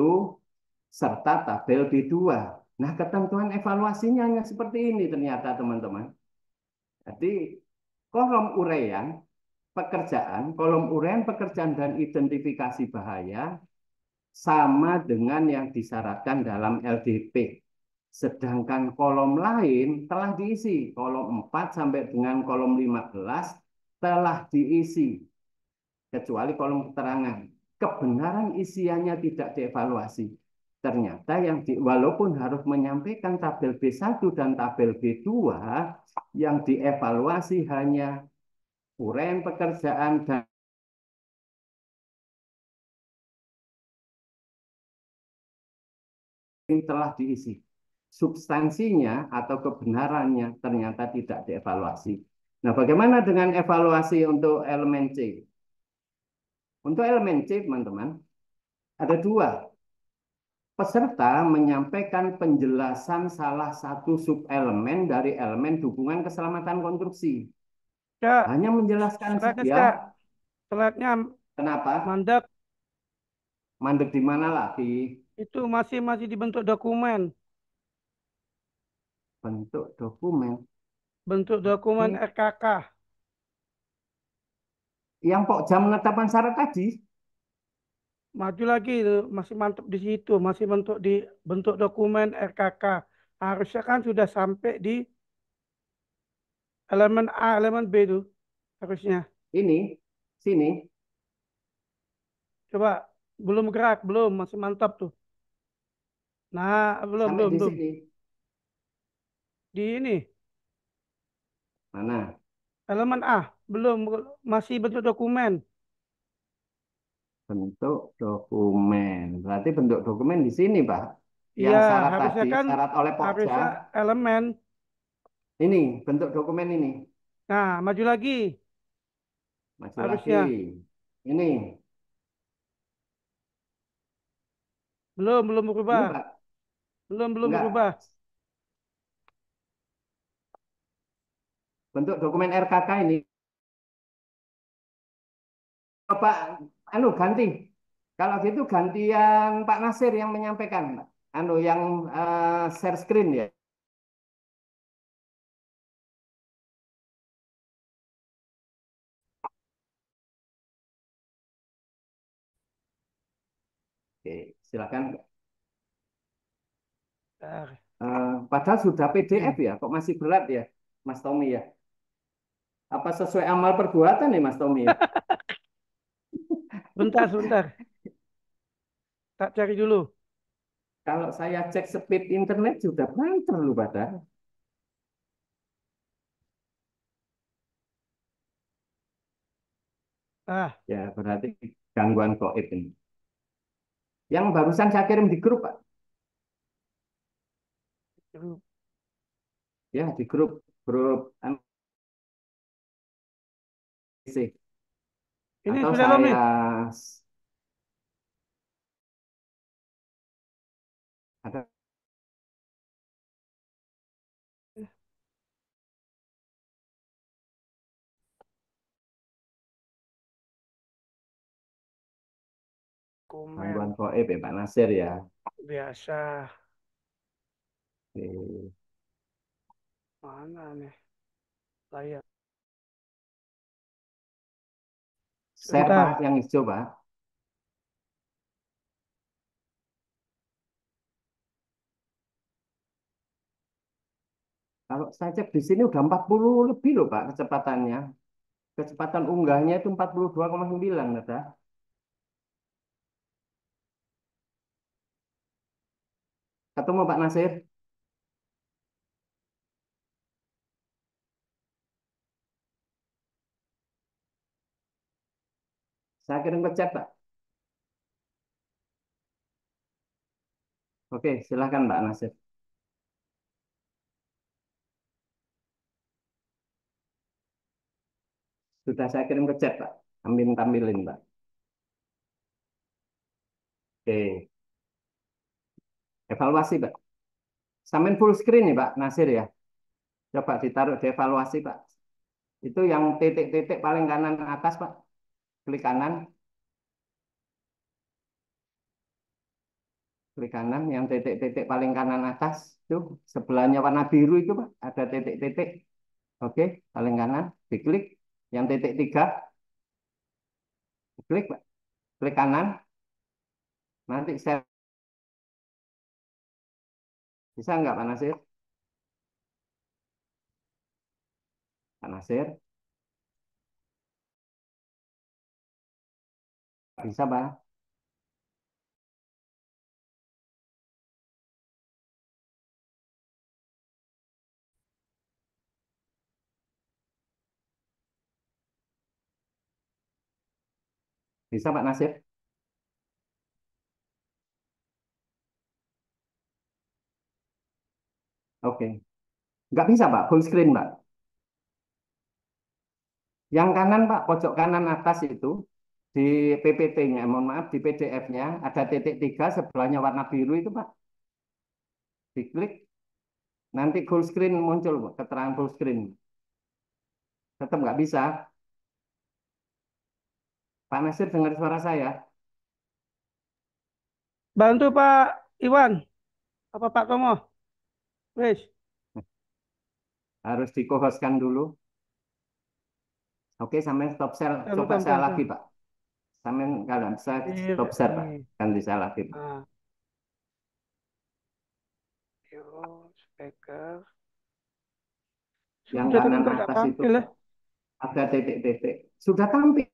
[SPEAKER 2] serta tabel B2. Nah, ketentuan evaluasinya hanya seperti ini ternyata, teman-teman. Jadi, kolom uraian pekerjaan dan identifikasi bahaya sama dengan yang disyaratkan dalam LDP. Sedangkan kolom lain telah diisi. Kolom 4 sampai dengan kolom 15 telah diisi. Kecuali kolom keterangan. Kebenaran isiannya tidak dievaluasi. Ternyata walaupun harus menyampaikan tabel B1 dan tabel B2, yang dievaluasi hanya uraian pekerjaan dan telah diisi. Substansinya atau kebenarannya ternyata tidak dievaluasi. Nah, bagaimana dengan evaluasi untuk elemen C? Untuk elemen C, teman-teman, ada dua. Peserta menyampaikan penjelasan salah satu subelemen dari elemen dukungan keselamatan konstruksi.
[SPEAKER 1] Cak,
[SPEAKER 2] Hanya menjelaskan
[SPEAKER 1] slide-nya, Cak.
[SPEAKER 2] saja.
[SPEAKER 1] Slide-nya
[SPEAKER 2] Kenapa?
[SPEAKER 1] mandek.
[SPEAKER 2] Mandek di mana lagi?
[SPEAKER 1] Itu masih dibentuk dokumen.
[SPEAKER 2] Bentuk dokumen.
[SPEAKER 1] Bentuk dokumen
[SPEAKER 2] Oke.
[SPEAKER 1] RKK.
[SPEAKER 2] Yang pok jam penetapan syarat tadi,
[SPEAKER 1] Maju lagi, masih mantap di situ. Masih bentuk dokumen RKK. Harusnya kan sudah sampai di elemen A, elemen B itu. Harusnya.
[SPEAKER 2] ini, sini,
[SPEAKER 1] Coba, belum gerak, belum. Masih mantap tuh. Nah, belum,
[SPEAKER 2] sampai
[SPEAKER 1] belum,
[SPEAKER 2] di
[SPEAKER 1] belum.
[SPEAKER 2] sini.
[SPEAKER 1] Di ini,
[SPEAKER 2] Mana?
[SPEAKER 1] elemen A. Belum, masih bentuk dokumen.
[SPEAKER 2] Bentuk dokumen. Berarti bentuk dokumen di sini, Pak.
[SPEAKER 1] Iya,
[SPEAKER 2] Yang syarat
[SPEAKER 1] harusnya
[SPEAKER 2] tadi,
[SPEAKER 1] kan,
[SPEAKER 2] syarat oleh Pokja.
[SPEAKER 1] harusnya elemen.
[SPEAKER 2] Ini, bentuk dokumen ini.
[SPEAKER 1] Nah, maju lagi.
[SPEAKER 2] Maju lagi.
[SPEAKER 1] Harusnya.
[SPEAKER 2] Ini,
[SPEAKER 1] Belum
[SPEAKER 2] ini
[SPEAKER 1] berubah.
[SPEAKER 2] Pak.
[SPEAKER 1] Belum berubah.
[SPEAKER 2] Enggak. Bentuk dokumen RKK ini. Pak, ganti. Kalau gitu gantian Pak Nasir yang menyampaikan. Yang share screen ya. Oke, silakan. Padahal sudah PDF
[SPEAKER 1] Oke.
[SPEAKER 2] ya, kok masih berat ya, Mas Tommy ya? Apa sesuai amal perbuatan nih, Mas Tommy ya?
[SPEAKER 1] Bentar, sebentar. Tak cari dulu.
[SPEAKER 2] Kalau saya cek speed internet sudah banter lu pada.
[SPEAKER 1] Ah,
[SPEAKER 2] Ya, berarti gangguan gaib ini. Yang barusan saya kirim di grup, Pak. Ya, di grup MPC.
[SPEAKER 1] ini
[SPEAKER 2] Atau
[SPEAKER 1] sudah belum
[SPEAKER 2] saya
[SPEAKER 1] nih?
[SPEAKER 2] ada gangguan
[SPEAKER 1] Komen.
[SPEAKER 2] gaib ya, Pak Nasir ya.
[SPEAKER 1] Biasa.
[SPEAKER 2] Oke.
[SPEAKER 1] Mana nih? Layar.
[SPEAKER 2] Share Pak,
[SPEAKER 1] Sebentar.
[SPEAKER 2] yang hijau Pak. Kalau saya cek di sini udah 40 lebih loh Pak kecepatannya. Kecepatan unggahnya itu 42,9 Nada. Ketemu Pak Nasir? Saya kirim ke chat Pak. Oke, silahkan Pak Nasir. Sudah saya kirim ke chat Pak. Ambil tampilin Pak. Oke, evaluasi Pak. Sampai full screen nih Pak Nasir ya. Coba ditaruh di evaluasi Pak. Itu yang titik-titik paling kanan atas Pak. Klik kanan, klik kanan, yang titik-titik paling kanan atas itu sebelahnya warna biru itu Pak. Ada titik-titik. Oke, paling kanan, diklik. Yang titik tiga, klik Pak. Klik kanan, nanti saya bisa nggak Pak Nasir? Pak Nasir, bisa Pak? Bisa Pak Nasir? Oke, nggak bisa Pak, full screen Pak. Yang kanan Pak, pojok kanan atas itu di PPT-nya, mohon maaf di PDF-nya ada titik tiga sebelahnya warna biru itu Pak. Diklik, nanti full screen muncul Pak, keterangan full screen. Tetap nggak bisa. Pak Nasir dengar suara saya?
[SPEAKER 1] Bantu Pak Iwan, apa Pak Tomo? Wes,
[SPEAKER 2] Harus di-co-hostkan dulu. Oke, sampai stop share.
[SPEAKER 1] bentar,
[SPEAKER 2] Coba
[SPEAKER 1] bentar,
[SPEAKER 2] saya
[SPEAKER 1] bentar,
[SPEAKER 2] lagi
[SPEAKER 1] bentar.
[SPEAKER 2] Pak. Sampai kalau bisa stop share Pak.
[SPEAKER 1] Ini,
[SPEAKER 2] Ganti saya lagi Pak.
[SPEAKER 1] ah, yo, speaker.
[SPEAKER 2] Yang
[SPEAKER 1] Sudah tapi
[SPEAKER 2] kanan
[SPEAKER 1] kok nggak
[SPEAKER 2] atas itu
[SPEAKER 1] tampil ya?
[SPEAKER 2] Pak, ada titik-titik. Sudah tampilnya.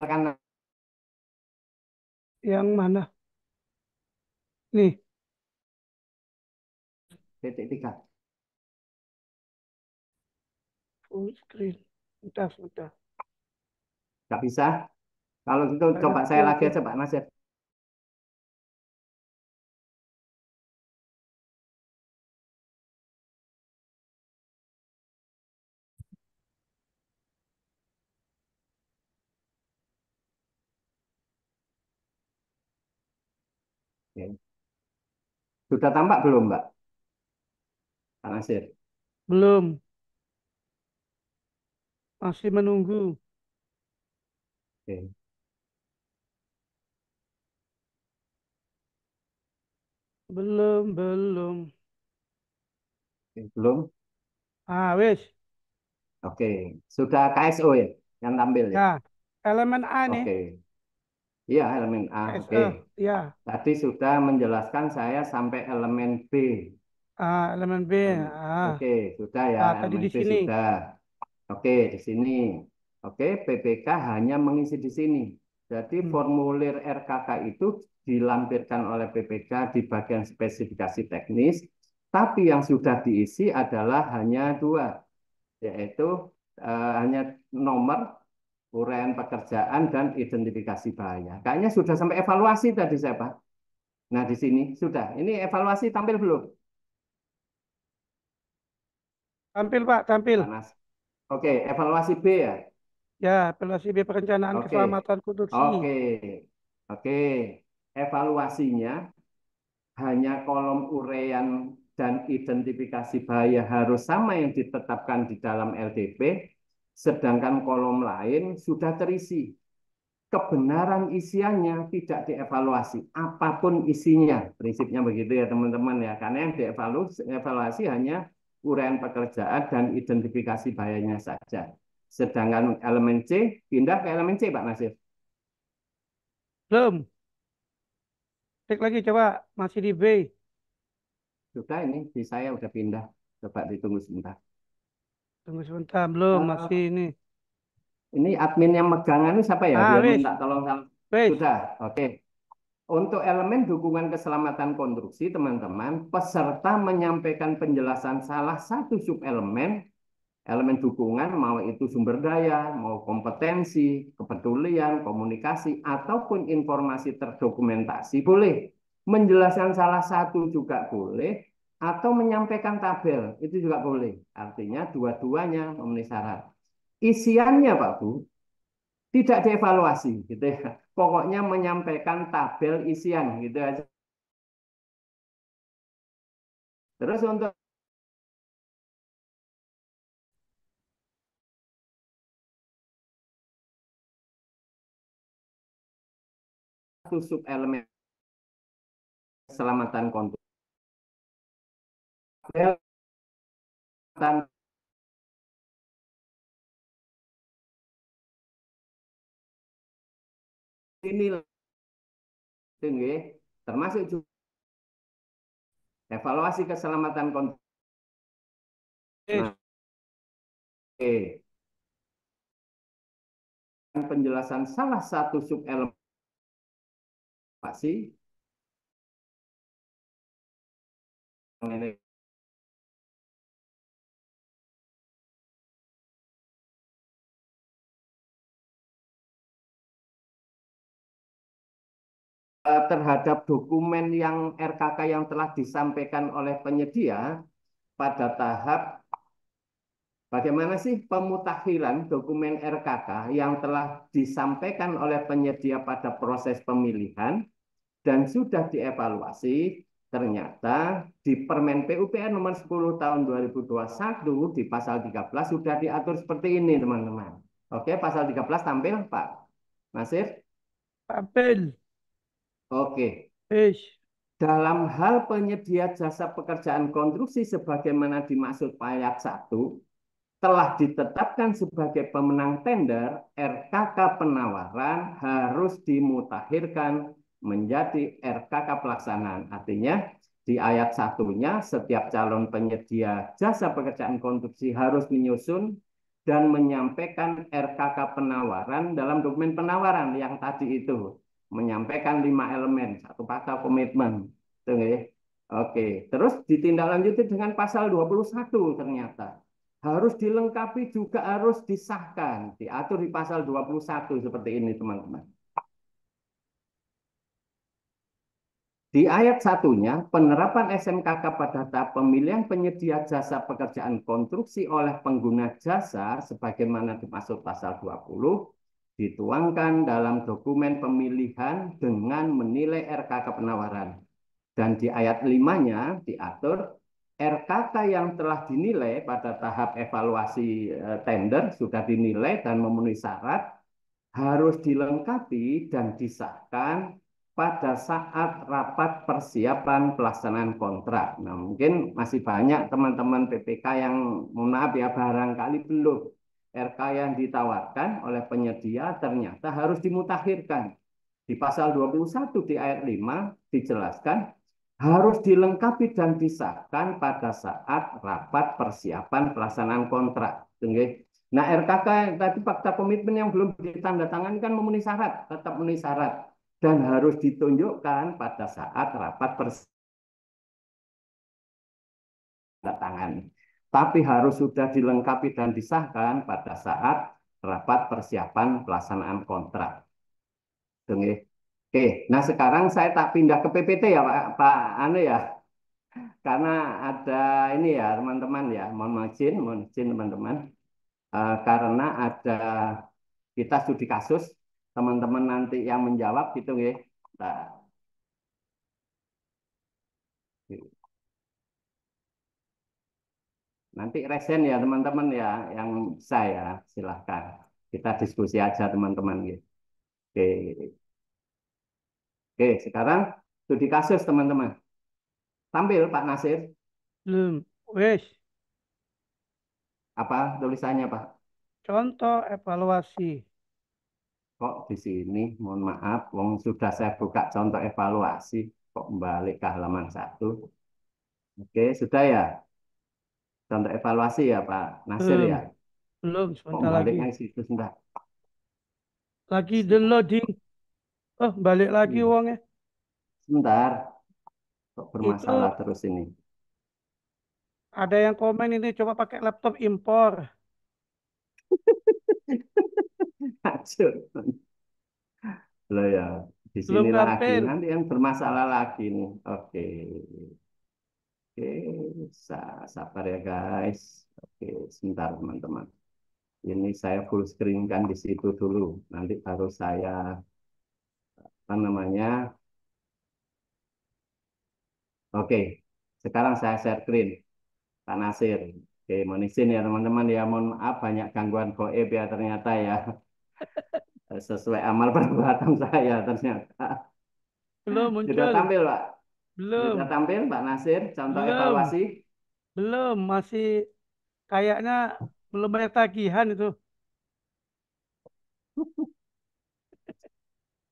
[SPEAKER 2] Kanan
[SPEAKER 1] Yang mana? Nih,
[SPEAKER 2] titik tiga.
[SPEAKER 1] full screen. Bentar, bentar.
[SPEAKER 2] Nggak bisa. Kalau gitu
[SPEAKER 1] Nggak
[SPEAKER 2] coba
[SPEAKER 1] ngerti
[SPEAKER 2] saya lagi
[SPEAKER 1] aku.
[SPEAKER 2] aja Pak Nasir. Oke. Sudah tampak belum Mbak? Pak Nasir.
[SPEAKER 1] Belum, masih menunggu.
[SPEAKER 2] Oke.
[SPEAKER 1] Belum, belum.
[SPEAKER 2] Oke. Belum?
[SPEAKER 1] Ah, wes.
[SPEAKER 2] Oke. Sudah KSO ya? Yang tampil ya?
[SPEAKER 1] Ya, elemen A nih.
[SPEAKER 2] Oke. Iya, elemen A. Oke.
[SPEAKER 1] KSE. Ya,
[SPEAKER 2] Tadi sudah menjelaskan saya sampai elemen B.
[SPEAKER 1] ah, elemen B.
[SPEAKER 2] Oke,
[SPEAKER 1] Ah,
[SPEAKER 2] sudah ya,
[SPEAKER 1] ah, tadi
[SPEAKER 2] elemen
[SPEAKER 1] di
[SPEAKER 2] B
[SPEAKER 1] sini.
[SPEAKER 2] sudah. Oke, di sini. Oke, PPK hanya mengisi di sini. Jadi
[SPEAKER 1] Hmm.
[SPEAKER 2] formulir RKK itu dilampirkan oleh PPK di bagian spesifikasi teknis, tapi yang sudah diisi adalah hanya dua, yaitu hanya nomor, uraian pekerjaan, dan identifikasi bahaya. Kayaknya sudah sampai evaluasi tadi saya, Pak. Nah, di sini sudah. Ini evaluasi tampil belum,
[SPEAKER 1] Tampil, Pak, tampil.
[SPEAKER 2] Pak Nas? Oke, evaluasi B ya.
[SPEAKER 1] Ya, apelasi B perencanaan
[SPEAKER 2] Oke,
[SPEAKER 1] keselamatan produksi.
[SPEAKER 2] oke, oke. Evaluasinya hanya kolom uraian dan identifikasi bahaya harus sama yang ditetapkan di dalam LDP, sedangkan kolom lain sudah terisi. kebenaran isiannya tidak dievaluasi, apapun isinya. Prinsipnya begitu ya teman-teman ya. Karena yang dievaluasi hanya uraian pekerjaan dan identifikasi bahayanya saja. Sedangkan elemen C pindah ke elemen C, Pak Nasir.
[SPEAKER 1] Belum. Cek lagi coba. Masih di B.
[SPEAKER 2] Sudah ini di saya udah pindah. Coba ditunggu sebentar.
[SPEAKER 1] Tunggu sebentar. Belum. Masih
[SPEAKER 2] Eh,
[SPEAKER 1] ini.
[SPEAKER 2] ini admin yang megangan ini siapa ya?
[SPEAKER 1] Ah,
[SPEAKER 2] Biar
[SPEAKER 1] wes.
[SPEAKER 2] minta tolong.
[SPEAKER 1] Wes.
[SPEAKER 2] Sudah, oke. Untuk elemen dukungan keselamatan konstruksi, teman-teman, peserta menyampaikan penjelasan salah satu subelemen, elemen dukungan, mau itu sumber daya, mau kompetensi, kepedulian, komunikasi, ataupun informasi terdokumentasi, boleh. Menjelaskan salah satu juga boleh, atau menyampaikan tabel, itu juga boleh. Artinya dua-duanya memenuhi syarat. Isiannya, Pak Bu, tidak dievaluasi gitu ya. Pokoknya menyampaikan tabel isian gitu aja. Terus untuk sub elemen keselamatan kontur ini tinggi termasuk juga evaluasi keselamatan kontur.
[SPEAKER 1] Wes.
[SPEAKER 2] Nah, oke. Penjelasan salah satu sub elemen pasti ini terhadap dokumen yang RKK yang telah disampaikan oleh penyedia pada tahap bagaimana sih pemutakhiran dokumen RKK yang telah disampaikan oleh penyedia pada proses pemilihan dan sudah dievaluasi, ternyata di Permen PUPR nomor 10 tahun 2021 di pasal 13 sudah diatur seperti ini, teman-teman. Oke, pasal 13 tampil, Pak Nasir?
[SPEAKER 1] Tampil.
[SPEAKER 2] Oke.
[SPEAKER 1] Wes.
[SPEAKER 2] Dalam hal penyedia jasa pekerjaan konstruksi sebagaimana dimaksud ayat 1, telah ditetapkan sebagai pemenang tender, RKK penawaran harus dimutakhirkan menjadi RKK pelaksanaan. Artinya di ayat satunya setiap calon penyedia jasa pekerjaan konstruksi harus menyusun dan menyampaikan RKK penawaran dalam dokumen penawaran yang tadi itu. Menyampaikan 5 elemen, satu pasal komitmen. Oke, terus ditindaklanjuti dengan pasal 21 ternyata harus dilengkapi juga harus disahkan. Diatur di pasal 21 seperti ini, teman-teman. Di ayat satunya, penerapan SMKK pada tahap pemilihan penyedia jasa pekerjaan konstruksi oleh pengguna jasa sebagaimana dimaksud pasal 20 dituangkan dalam dokumen pemilihan dengan menilai RKK penawaran. Dan di ayat 5-nya diatur RKK yang telah dinilai pada tahap evaluasi tender sudah dinilai dan memenuhi syarat harus dilengkapi dan disahkan pada saat rapat persiapan pelaksanaan kontrak. Nah, mungkin masih banyak teman-teman PPK yang mohon maaf ya barangkali belum RK yang ditawarkan oleh penyedia ternyata harus dimutakhirkan. Di pasal 21 di ayat 5 dijelaskan harus dilengkapi dan disahkan pada saat rapat persiapan pelaksanaan kontrak. Nah, RKK tadi fakta komitmen yang belum ditandatangani kan memenuhi syarat, tetap memenuhi syarat dan harus ditunjukkan pada saat rapat persiapan. Tapi harus sudah dilengkapi dan disahkan pada saat rapat persiapan pelaksanaan kontrak. Oke, nah sekarang saya tak pindah ke PPT ya Pak Anu ya, karena ada ini ya teman-teman ya, mohon izin teman-teman. Karena ada kita studi kasus, teman-teman nanti yang menjawab gitu ya. Nah, nanti resen ya teman-teman ya, yang bisa ya silahkan. Kita diskusi aja teman-teman gitu. Oke, oke. Sekarang studi kasus teman-teman. Tampil Pak Nasir.
[SPEAKER 1] Belum. Wes.
[SPEAKER 2] Apa tulisannya Pak?
[SPEAKER 1] Contoh evaluasi.
[SPEAKER 2] Kok di sini, mohon maaf, wong sudah saya buka contoh evaluasi, kok balik ke halaman 1. Oke, sudah ya. Contoh evaluasi ya Pak Nasir
[SPEAKER 1] Belum.
[SPEAKER 2] ya.
[SPEAKER 1] Belum.
[SPEAKER 2] Kok
[SPEAKER 1] Sebentar lagi.
[SPEAKER 2] baliknya ke situ sudah.
[SPEAKER 1] Lagi downloading. Oh, balik lagi uangnya.
[SPEAKER 2] Sebentar, kok bermasalah
[SPEAKER 1] Itu
[SPEAKER 2] terus ini.
[SPEAKER 1] ada yang komen ini coba pakai laptop impor.
[SPEAKER 2] Hancur. Loh ya, di
[SPEAKER 1] Belum
[SPEAKER 2] sini lagi,
[SPEAKER 1] tampil.
[SPEAKER 2] nanti yang bermasalah lagi nih. Oke, oke, sabar ya guys. Oke, sebentar teman-teman. Ini saya full screen kan di situ dulu. Nanti baru saya apa namanya? Oke, sekarang saya share screen, Pak Nasir. Oke, mohon izin ya teman-teman ya. Mohon maaf banyak gangguan goib ya ternyata ya. Sesuai amal perbuatan saya ternyata.
[SPEAKER 1] Belum
[SPEAKER 2] Sudah
[SPEAKER 1] muncul.
[SPEAKER 2] tampil Pak? Sudah
[SPEAKER 1] Belum.
[SPEAKER 2] tampil Pak Nasir, contoh
[SPEAKER 1] Belum.
[SPEAKER 2] evaluasi.
[SPEAKER 1] Belum. Masih kayaknya belum banyak tagihan itu.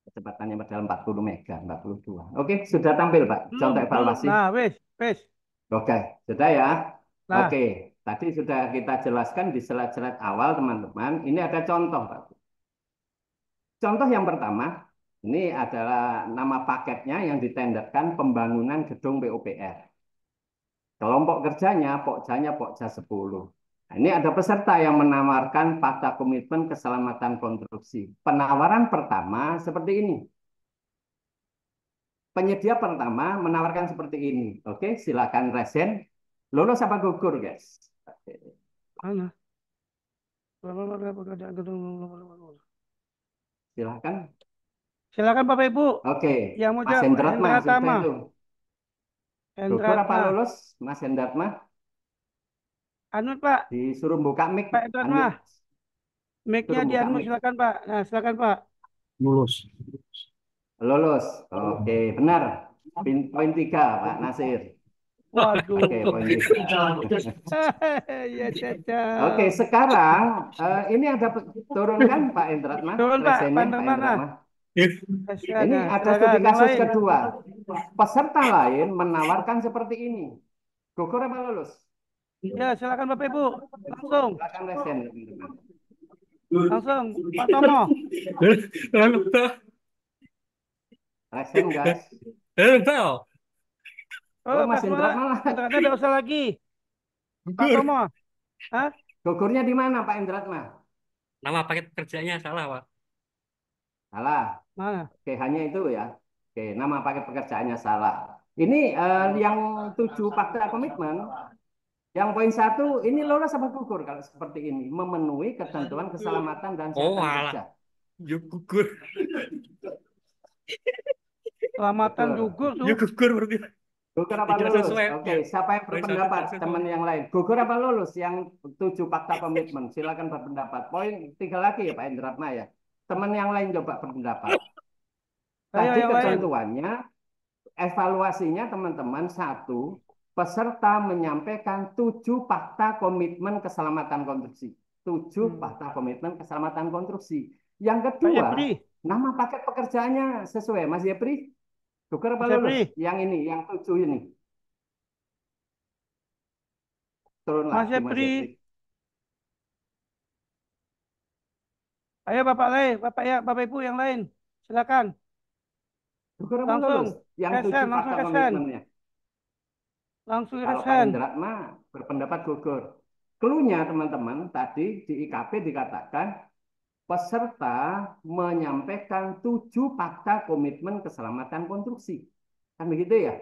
[SPEAKER 2] Kecepatannya padahal 40 mega, 42. Oke, sudah tampil Pak,
[SPEAKER 1] Belum.
[SPEAKER 2] contoh
[SPEAKER 1] Belum.
[SPEAKER 2] evaluasi.
[SPEAKER 1] Nah, wes. Wes.
[SPEAKER 2] Oke, sudah ya.
[SPEAKER 1] Nah.
[SPEAKER 2] Oke, tadi sudah kita jelaskan di slide-slide awal teman-teman. Ini ada contoh Pak. Contoh yang pertama, ini adalah nama paketnya yang ditenderkan pembangunan gedung PUPR. Kelompok kerjanya, Pokjanya, Pokja 10. Nah, ini ada peserta yang menawarkan fakta komitmen keselamatan konstruksi. Penawaran pertama seperti ini. Penyedia pertama menawarkan seperti ini. Oke, silakan resen. Lulus apa gugur, guys? Oke,
[SPEAKER 1] Mana?
[SPEAKER 2] silakan.
[SPEAKER 1] Silakan Bapak Ibu.
[SPEAKER 2] Oke,
[SPEAKER 1] Yang mau
[SPEAKER 2] Mas
[SPEAKER 1] jawab
[SPEAKER 2] Hendratma
[SPEAKER 1] Hendra
[SPEAKER 2] sudah
[SPEAKER 1] Tama.
[SPEAKER 2] itu. Gugur apa
[SPEAKER 1] Hendratma.
[SPEAKER 2] lulus, Mas Hendratma?
[SPEAKER 1] Anut Pak.
[SPEAKER 2] Disuruh buka mic,
[SPEAKER 1] Pak
[SPEAKER 2] unmute.
[SPEAKER 1] Hendratma. Mic-nya
[SPEAKER 2] Suruh
[SPEAKER 1] di
[SPEAKER 2] buka
[SPEAKER 1] unmute
[SPEAKER 2] mic.
[SPEAKER 1] silakan Pak. Nah, silakan Pak.
[SPEAKER 3] Lulus.
[SPEAKER 2] Lulus. Oke, benar. Poin 3, Pak Nasir. Oke,
[SPEAKER 1] Waduh.
[SPEAKER 2] poin 3.
[SPEAKER 1] Ya
[SPEAKER 2] Oke,
[SPEAKER 1] cacau.
[SPEAKER 2] sekarang ini ada turunkan Pak Endratma,
[SPEAKER 1] Turun Pak.
[SPEAKER 2] resennya Pak
[SPEAKER 1] Panderman nah.
[SPEAKER 2] Endratma.
[SPEAKER 1] Kasihan
[SPEAKER 2] Ini
[SPEAKER 1] nah.
[SPEAKER 2] ada
[SPEAKER 1] Silakan.
[SPEAKER 2] studi
[SPEAKER 1] Yang
[SPEAKER 2] kasus
[SPEAKER 1] lain.
[SPEAKER 2] kedua. Peserta lain menawarkan seperti ini. Gugur apa lulus?
[SPEAKER 1] Ya, silakan Bapak Ibu. Langsung.
[SPEAKER 2] Silakan resen, teman-teman.
[SPEAKER 1] Langsung. Pak Tomo.
[SPEAKER 2] Resen, guys.
[SPEAKER 1] Oh,
[SPEAKER 2] Oh, Mas
[SPEAKER 1] Kasma.
[SPEAKER 2] Endrat malah.
[SPEAKER 1] Hendratnya ada usaha lagi. Pak
[SPEAKER 3] Gugur.
[SPEAKER 1] Tomo. Hah?
[SPEAKER 2] Gugurnya di mana Pak Endratma?
[SPEAKER 3] Nama paket kerjanya salah, Pak.
[SPEAKER 2] Salah.
[SPEAKER 1] Mana?
[SPEAKER 2] Oke, hanya itu ya. Oke, nama paket pekerjaannya salah. Ini yang 7 fakta komitmen. Yang poin 1, ini lolos apa gugur kalau seperti ini? Memenuhi ketentuan keselamatan dan
[SPEAKER 3] Oh,
[SPEAKER 2] kesehatan
[SPEAKER 3] alah.
[SPEAKER 2] kerja.
[SPEAKER 3] Yuk gugur.
[SPEAKER 1] Selamatan
[SPEAKER 2] Betul.
[SPEAKER 1] gugur tuh.
[SPEAKER 3] Yuk gugur berarti.
[SPEAKER 2] Gugur apa
[SPEAKER 3] Tidak
[SPEAKER 2] lulus?
[SPEAKER 3] sesuai.
[SPEAKER 2] Oke, siapa yang
[SPEAKER 3] Poin satu
[SPEAKER 2] berpendapat?
[SPEAKER 3] tidak sesuai.
[SPEAKER 2] Teman yang lain. Gugur apa lulus? Yang 7 fakta komitmen. Silakan berpendapat. Poin 3 lagi ya Pak Indratma ya. Teman yang lain coba berpendapat.
[SPEAKER 1] Ayo
[SPEAKER 2] Tadi
[SPEAKER 1] yang lain.
[SPEAKER 2] ketentuannya, evaluasinya teman-teman, 1, peserta menyampaikan 7 fakta komitmen keselamatan konstruksi. 7 fakta komitmen keselamatan konstruksi. Yang
[SPEAKER 1] Pak
[SPEAKER 2] kedua,
[SPEAKER 1] Yepri.
[SPEAKER 2] nama paket pekerjaannya sesuai. Mas Yepri, gugur apa
[SPEAKER 1] Mas
[SPEAKER 2] lulus?
[SPEAKER 1] Yepri.
[SPEAKER 2] Yang ini, yang 7 ini. Turun
[SPEAKER 1] Mas
[SPEAKER 2] lagi Mas Yepri.
[SPEAKER 1] Yepri. Ayo Bapak lain. Bapak ya, Bapak Ibu yang lain. Silakan.
[SPEAKER 2] Gugur apa
[SPEAKER 1] Langsung.
[SPEAKER 2] lulus? Yang 7
[SPEAKER 1] Resen. Langsung
[SPEAKER 2] fakta
[SPEAKER 1] resen.
[SPEAKER 2] komitmennya.
[SPEAKER 1] Langsung
[SPEAKER 2] Kalau Pak
[SPEAKER 1] resen.
[SPEAKER 2] Indra mah berpendapat gugur. Klunya teman-teman, tadi di IKP dikatakan peserta menyampaikan 7 fakta komitmen keselamatan konstruksi. Kan begitu ya?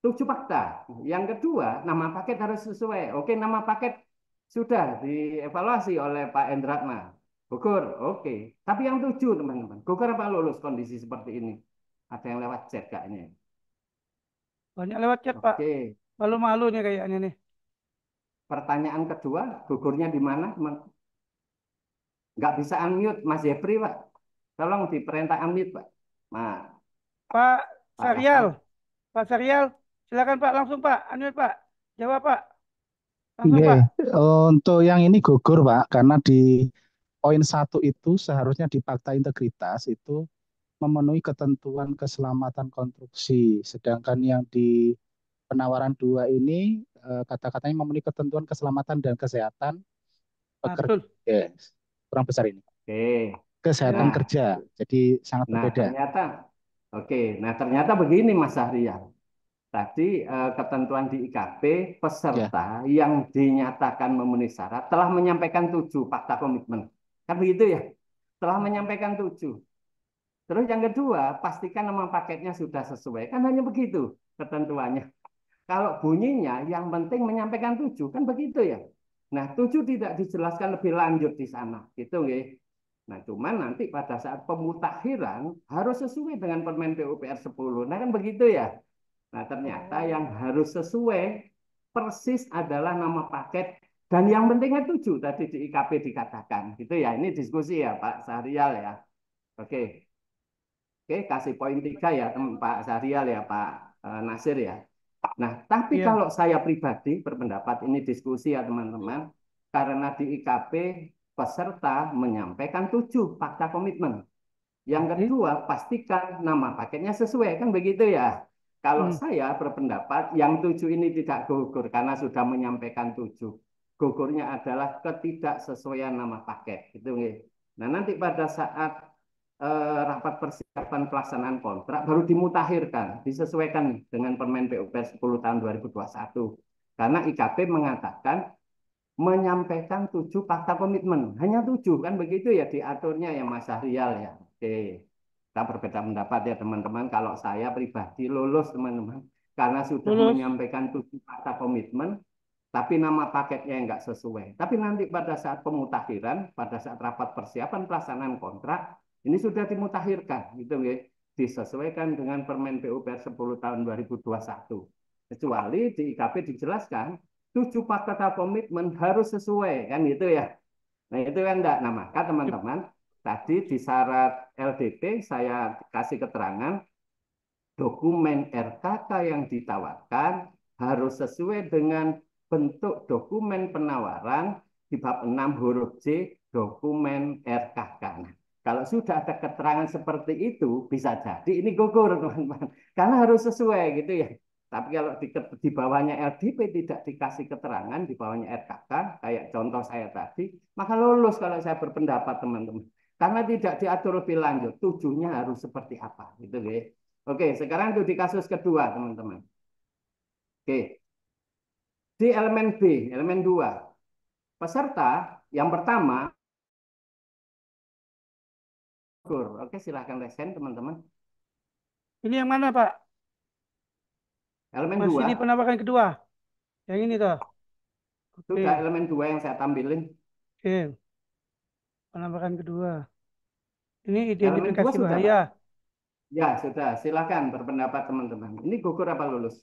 [SPEAKER 2] 7 fakta. Yang kedua, nama paket harus sesuai. Oke, nama paket sudah dievaluasi oleh Pak Endratma. Gugur, oke. Tapi yang 7 teman-teman, gugur apa lulus kondisi seperti ini? Ada yang lewat chat kayaknya.
[SPEAKER 1] Banyak lewat chat Pak.
[SPEAKER 2] Oke,
[SPEAKER 1] Malu-malu nih kayaknya nih.
[SPEAKER 2] pertanyaan kedua, gugurnya di mana? Nggak bisa unmute Mas Jepri, Pak. Tolong diperintah unmute, Pak. Nah,
[SPEAKER 1] Pak
[SPEAKER 2] Pak
[SPEAKER 1] Saryal,
[SPEAKER 2] Rahmat.
[SPEAKER 1] Pak Saryal, silakan Pak, langsung Pak, Anwar Pak, jawab Pak, langsung
[SPEAKER 4] Oke,
[SPEAKER 1] Pak.
[SPEAKER 4] untuk yang ini gugur Pak, karena di poin 1 itu seharusnya di fakta integritas itu memenuhi ketentuan keselamatan konstruksi, sedangkan yang di penawaran 2 ini kata-katanya memenuhi ketentuan keselamatan dan kesehatan pekerja.
[SPEAKER 1] Betul.
[SPEAKER 4] Yes, kurang besar ini.
[SPEAKER 2] Oke.
[SPEAKER 4] Kesehatan
[SPEAKER 2] Nah,
[SPEAKER 4] kerja, jadi sangat
[SPEAKER 2] nah
[SPEAKER 4] berbeda.
[SPEAKER 2] ternyata, oke. Nah ternyata begini Mas Sahrial. Tadi ketentuan di IKP
[SPEAKER 4] Ya,
[SPEAKER 2] peserta yang dinyatakan memenuhi syarat telah menyampaikan 7 fakta komitmen. Kan begitu ya? Telah menyampaikan 7. Terus yang kedua, pastikan nama paketnya sudah sesuai. Kan hanya begitu ketentuannya. Kalau bunyinya yang penting menyampaikan 7, kan begitu ya. Nah, 7 tidak dijelaskan lebih lanjut di sana, gitu nggih. Nah, cuman nanti pada saat pemutakhiran harus sesuai dengan Permen PUPR 10. Nah, kan begitu ya. Nah, ternyata yang harus sesuai persis adalah nama paket dan yang pentingnya 7 tadi di IKP dikatakan. Gitu ya. Ini diskusi ya, Pak Sahrial ya. Oke. Oke, kasih poin 3 ya, Pak Sahrial ya, Pak Nasir ya. Nah, tapi
[SPEAKER 1] Iya,
[SPEAKER 2] kalau saya pribadi berpendapat ini diskusi ya teman-teman, karena di IKP peserta menyampaikan 7 fakta komitmen. Yang
[SPEAKER 1] oke.
[SPEAKER 2] kedua, pastikan nama paketnya sesuai, kan begitu ya. Kalau
[SPEAKER 1] Hmm.
[SPEAKER 2] saya berpendapat yang 7 ini tidak gugur karena sudah menyampaikan 7. Gugurnya adalah ketidaksesuaian nama paket, gitu. Nah, nanti pada saat rapat persiapan pelaksanaan kontrak baru dimutakhirkan, disesuaikan dengan Permen PUPR 10 tahun 2021. Karena IKP mengatakan menyampaikan 7 fakta komitmen, hanya 7 kan begitu ya diaturnya ya Mas Sahrial ya. Oke, kita berbeda pendapat ya teman-teman. Kalau saya pribadi lulus teman-teman, karena sudah
[SPEAKER 1] Lulus.
[SPEAKER 2] menyampaikan 7 fakta komitmen, tapi nama paketnya nggak sesuai. Tapi nanti pada saat pemutakhiran, pada saat rapat persiapan pelaksanaan kontrak, ini sudah dimutakhirkan, gitu ya, disesuaikan dengan Permen PUPR 10 tahun 2021. Kecuali di IKP dijelaskan 7 fakta komitmen harus sesuai, kan gitu ya. Nah itu kan enggak. Nah maka teman-teman, tadi di syarat LDP saya kasih keterangan dokumen RKK yang ditawarkan harus sesuai dengan bentuk dokumen penawaran di bab 6 huruf C dokumen RKK. Nah, kalau sudah ada keterangan seperti itu, bisa jadi ini gugur, teman-teman. Karena harus sesuai gitu ya. Tapi kalau di bawahnya LDP tidak dikasih keterangan, di bawahnya RKK, kayak contoh saya tadi, maka lulus kalau saya berpendapat, teman-teman. Karena tidak diatur lebih lanjut, tujuhnya harus seperti apa, gitu ya. Oke, sekarang itu di kasus kedua, teman-teman. Oke, di elemen B, elemen 2. Peserta yang pertama, oke silahkan resen, teman-teman.
[SPEAKER 1] Ini yang mana Pak?
[SPEAKER 2] Elemen
[SPEAKER 1] Masih
[SPEAKER 2] 2,
[SPEAKER 1] di penawaran kedua. Yang ini toh.
[SPEAKER 2] sudah
[SPEAKER 1] Oke,
[SPEAKER 2] elemen 2 yang saya tampilin.
[SPEAKER 1] oke. Penawaran kedua. Ini
[SPEAKER 2] Elemen 2
[SPEAKER 1] identifikasi
[SPEAKER 2] sudah, Pak.
[SPEAKER 1] bahaya.
[SPEAKER 2] Ya, sudah. Silahkan berpendapat, teman-teman. Ini gugur apa lulus?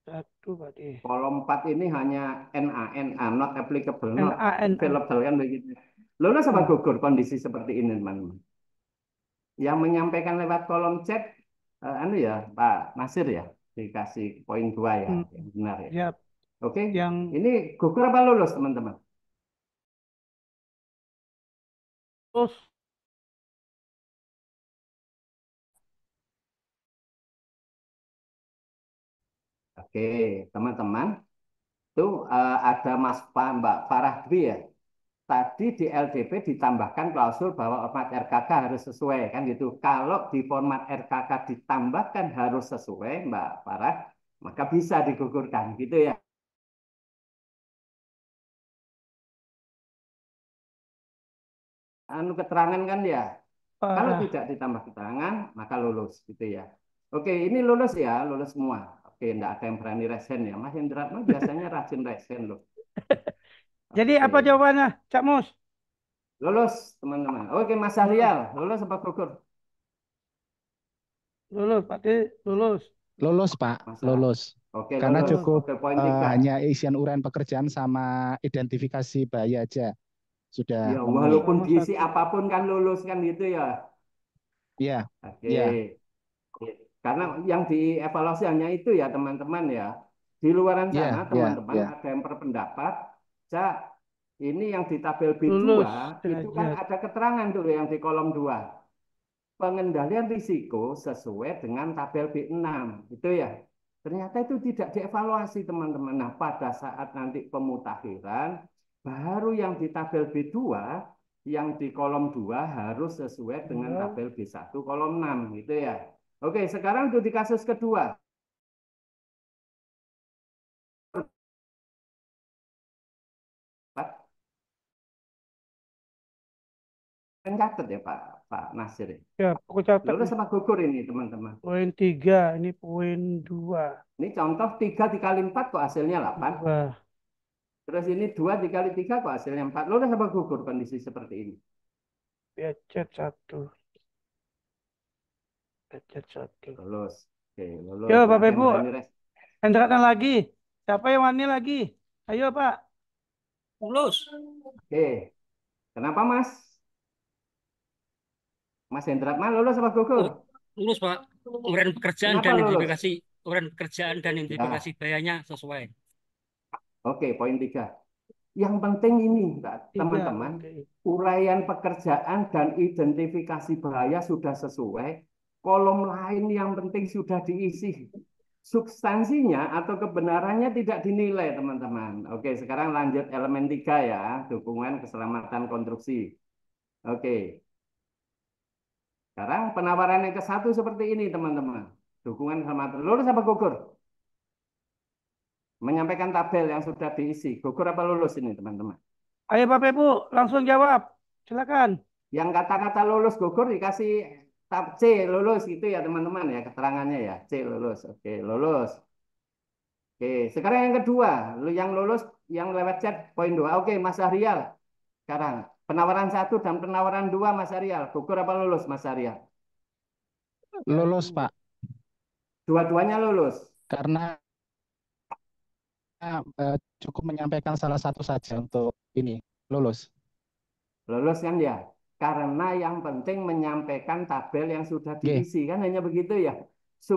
[SPEAKER 1] Satu berarti.
[SPEAKER 2] Kolom 4 ini hanya NA, NA, not applicable, not
[SPEAKER 1] NANA.
[SPEAKER 2] available, kan begitu. Lulus apa
[SPEAKER 1] Hmm.
[SPEAKER 2] gugur kondisi seperti ini, teman-teman? Yang menyampaikan lewat kolom chat, anu ya, Pak Nasir ya, dikasih poin 2 ya,
[SPEAKER 1] Hmm.
[SPEAKER 2] yang benar ya.
[SPEAKER 1] Siap.
[SPEAKER 2] Oke,
[SPEAKER 1] Yang
[SPEAKER 2] ini gugur apa lulus, teman-teman?
[SPEAKER 1] terus
[SPEAKER 2] Oke, teman-teman, itu ada Mbak Farah Dwi ya. Tadi di LDP ditambahkan klausul bahwa format RKK harus sesuai kan gitu. Kalau di format RKK ditambahkan harus sesuai, Mbak Farah, maka bisa digugurkan gitu ya. Anu keterangan kan ya. Kalau
[SPEAKER 1] parah.
[SPEAKER 2] tidak ditambah keterangan, maka lulus gitu ya. Oke, ini lulus ya, lulus semua. Oke, enggak ada yang berani resen ya. Mas Hendra mah biasanya rajin resen loh.
[SPEAKER 1] Jadi apa
[SPEAKER 2] Oke,
[SPEAKER 1] jawabannya, Cak Mus?
[SPEAKER 2] lulus teman-teman. Oke, Mas
[SPEAKER 1] Lulus.
[SPEAKER 2] Sahrial, lulus apa gugur?
[SPEAKER 1] Lulus, berarti lulus.
[SPEAKER 4] lulus Pak,
[SPEAKER 2] Masalah.
[SPEAKER 4] lulus.
[SPEAKER 2] Oke,
[SPEAKER 4] Karena
[SPEAKER 2] lulus.
[SPEAKER 4] cukup
[SPEAKER 2] Oke, poin 3.
[SPEAKER 4] hanya isian uraian pekerjaan sama identifikasi bahaya aja. sudah
[SPEAKER 2] Ya,
[SPEAKER 4] memenuhi.
[SPEAKER 2] walaupun
[SPEAKER 1] Sama
[SPEAKER 2] diisi
[SPEAKER 1] satu.
[SPEAKER 2] apapun kan lulus kan gitu ya.
[SPEAKER 4] Iya,
[SPEAKER 2] Oke.
[SPEAKER 4] iya,
[SPEAKER 2] Karena yang dievaluasi hanya itu ya teman-teman ya. Di luaran
[SPEAKER 4] iya,
[SPEAKER 2] sana
[SPEAKER 4] iya,
[SPEAKER 2] teman-teman
[SPEAKER 4] iya.
[SPEAKER 2] ada yang berpendapat, Cak, ini yang di tabel B2
[SPEAKER 1] Lulus
[SPEAKER 2] itu kan
[SPEAKER 1] derajat.
[SPEAKER 2] ada keterangan dulu yang di kolom 2. Pengendalian risiko sesuai dengan tabel B6. Itu ya. Ternyata itu tidak dievaluasi teman-teman. Nah, pada saat nanti pemutakhiran, baru yang di tabel B2, yang di kolom 2 harus sesuai dengan
[SPEAKER 1] Dua.
[SPEAKER 2] tabel B1 kolom 6. Gitu ya. Oke, sekarang untuk di kasus kedua. Pak, kan catat ya Pak Nasir.
[SPEAKER 1] Ya, aku catat
[SPEAKER 2] Lulus
[SPEAKER 1] nih.
[SPEAKER 2] sama gugur ini teman-teman.
[SPEAKER 1] Poin 3, ini poin 2.
[SPEAKER 2] Ini contoh 3 dikali 4 kok hasilnya 8.
[SPEAKER 1] 2.
[SPEAKER 2] Terus ini 2 dikali 3 kok hasilnya 4. Lulus sama gugur kondisi seperti ini.
[SPEAKER 1] Derajat 1. Derajat 1.
[SPEAKER 2] Lulus. Oke,
[SPEAKER 1] Yo,
[SPEAKER 2] lulus. Nggak
[SPEAKER 1] Bapak
[SPEAKER 2] ada yang
[SPEAKER 1] Ibu,
[SPEAKER 2] berani res.
[SPEAKER 1] hendaknya lagi. Siapa yang wani lagi? Ayo, Pak.
[SPEAKER 3] Lulus.
[SPEAKER 2] Oke. Kenapa Mas? Mas Hendra mah lulus sama gugur?
[SPEAKER 3] Oh, lulus Pak. Uraian pekerjaan
[SPEAKER 2] Kenapa
[SPEAKER 3] dan
[SPEAKER 2] lulus?
[SPEAKER 3] identifikasi uraian pekerjaan dan identifikasi
[SPEAKER 2] Ya,
[SPEAKER 3] biayanya sesuai.
[SPEAKER 2] oke, poin 3. Yang penting ini,
[SPEAKER 1] 3,
[SPEAKER 2] teman-teman,
[SPEAKER 1] oke.
[SPEAKER 2] uraian pekerjaan dan identifikasi bahaya sudah sesuai. Kolom lain yang penting sudah diisi. Substansinya atau kebenarannya tidak dinilai, teman-teman. Oke, sekarang lanjut elemen 3 ya, dukungan keselamatan konstruksi. Oke, sekarang penawaran yang ke-1 seperti ini, teman-teman. Dukungan keselamatan. Lulus apa gugur? Menyampaikan tabel yang sudah diisi. Gugur apa lulus ini, teman-teman?
[SPEAKER 1] Ayo, Bapak Ibu, langsung jawab. Silakan.
[SPEAKER 2] Yang kata-kata lulus gugur dikasih tab C lulus gitu ya teman-teman ya keterangannya ya C lulus. Oke, lulus. Oke, sekarang yang kedua, yang lulus yang lewat chat poin 2. Oke, Mas Arial. Sekarang penawaran 1 dan penawaran 2 Mas Arial. Gugur apa lulus Mas Arial?
[SPEAKER 4] Lulus,
[SPEAKER 1] Ayo.
[SPEAKER 4] Pak.
[SPEAKER 2] Dua-duanya lulus.
[SPEAKER 4] Karena cukup menyampaikan salah satu saja untuk ini, lulus.
[SPEAKER 2] Lulus kan ya? Karena yang penting menyampaikan tabel yang sudah
[SPEAKER 4] Oke,
[SPEAKER 2] diisi kan hanya begitu ya.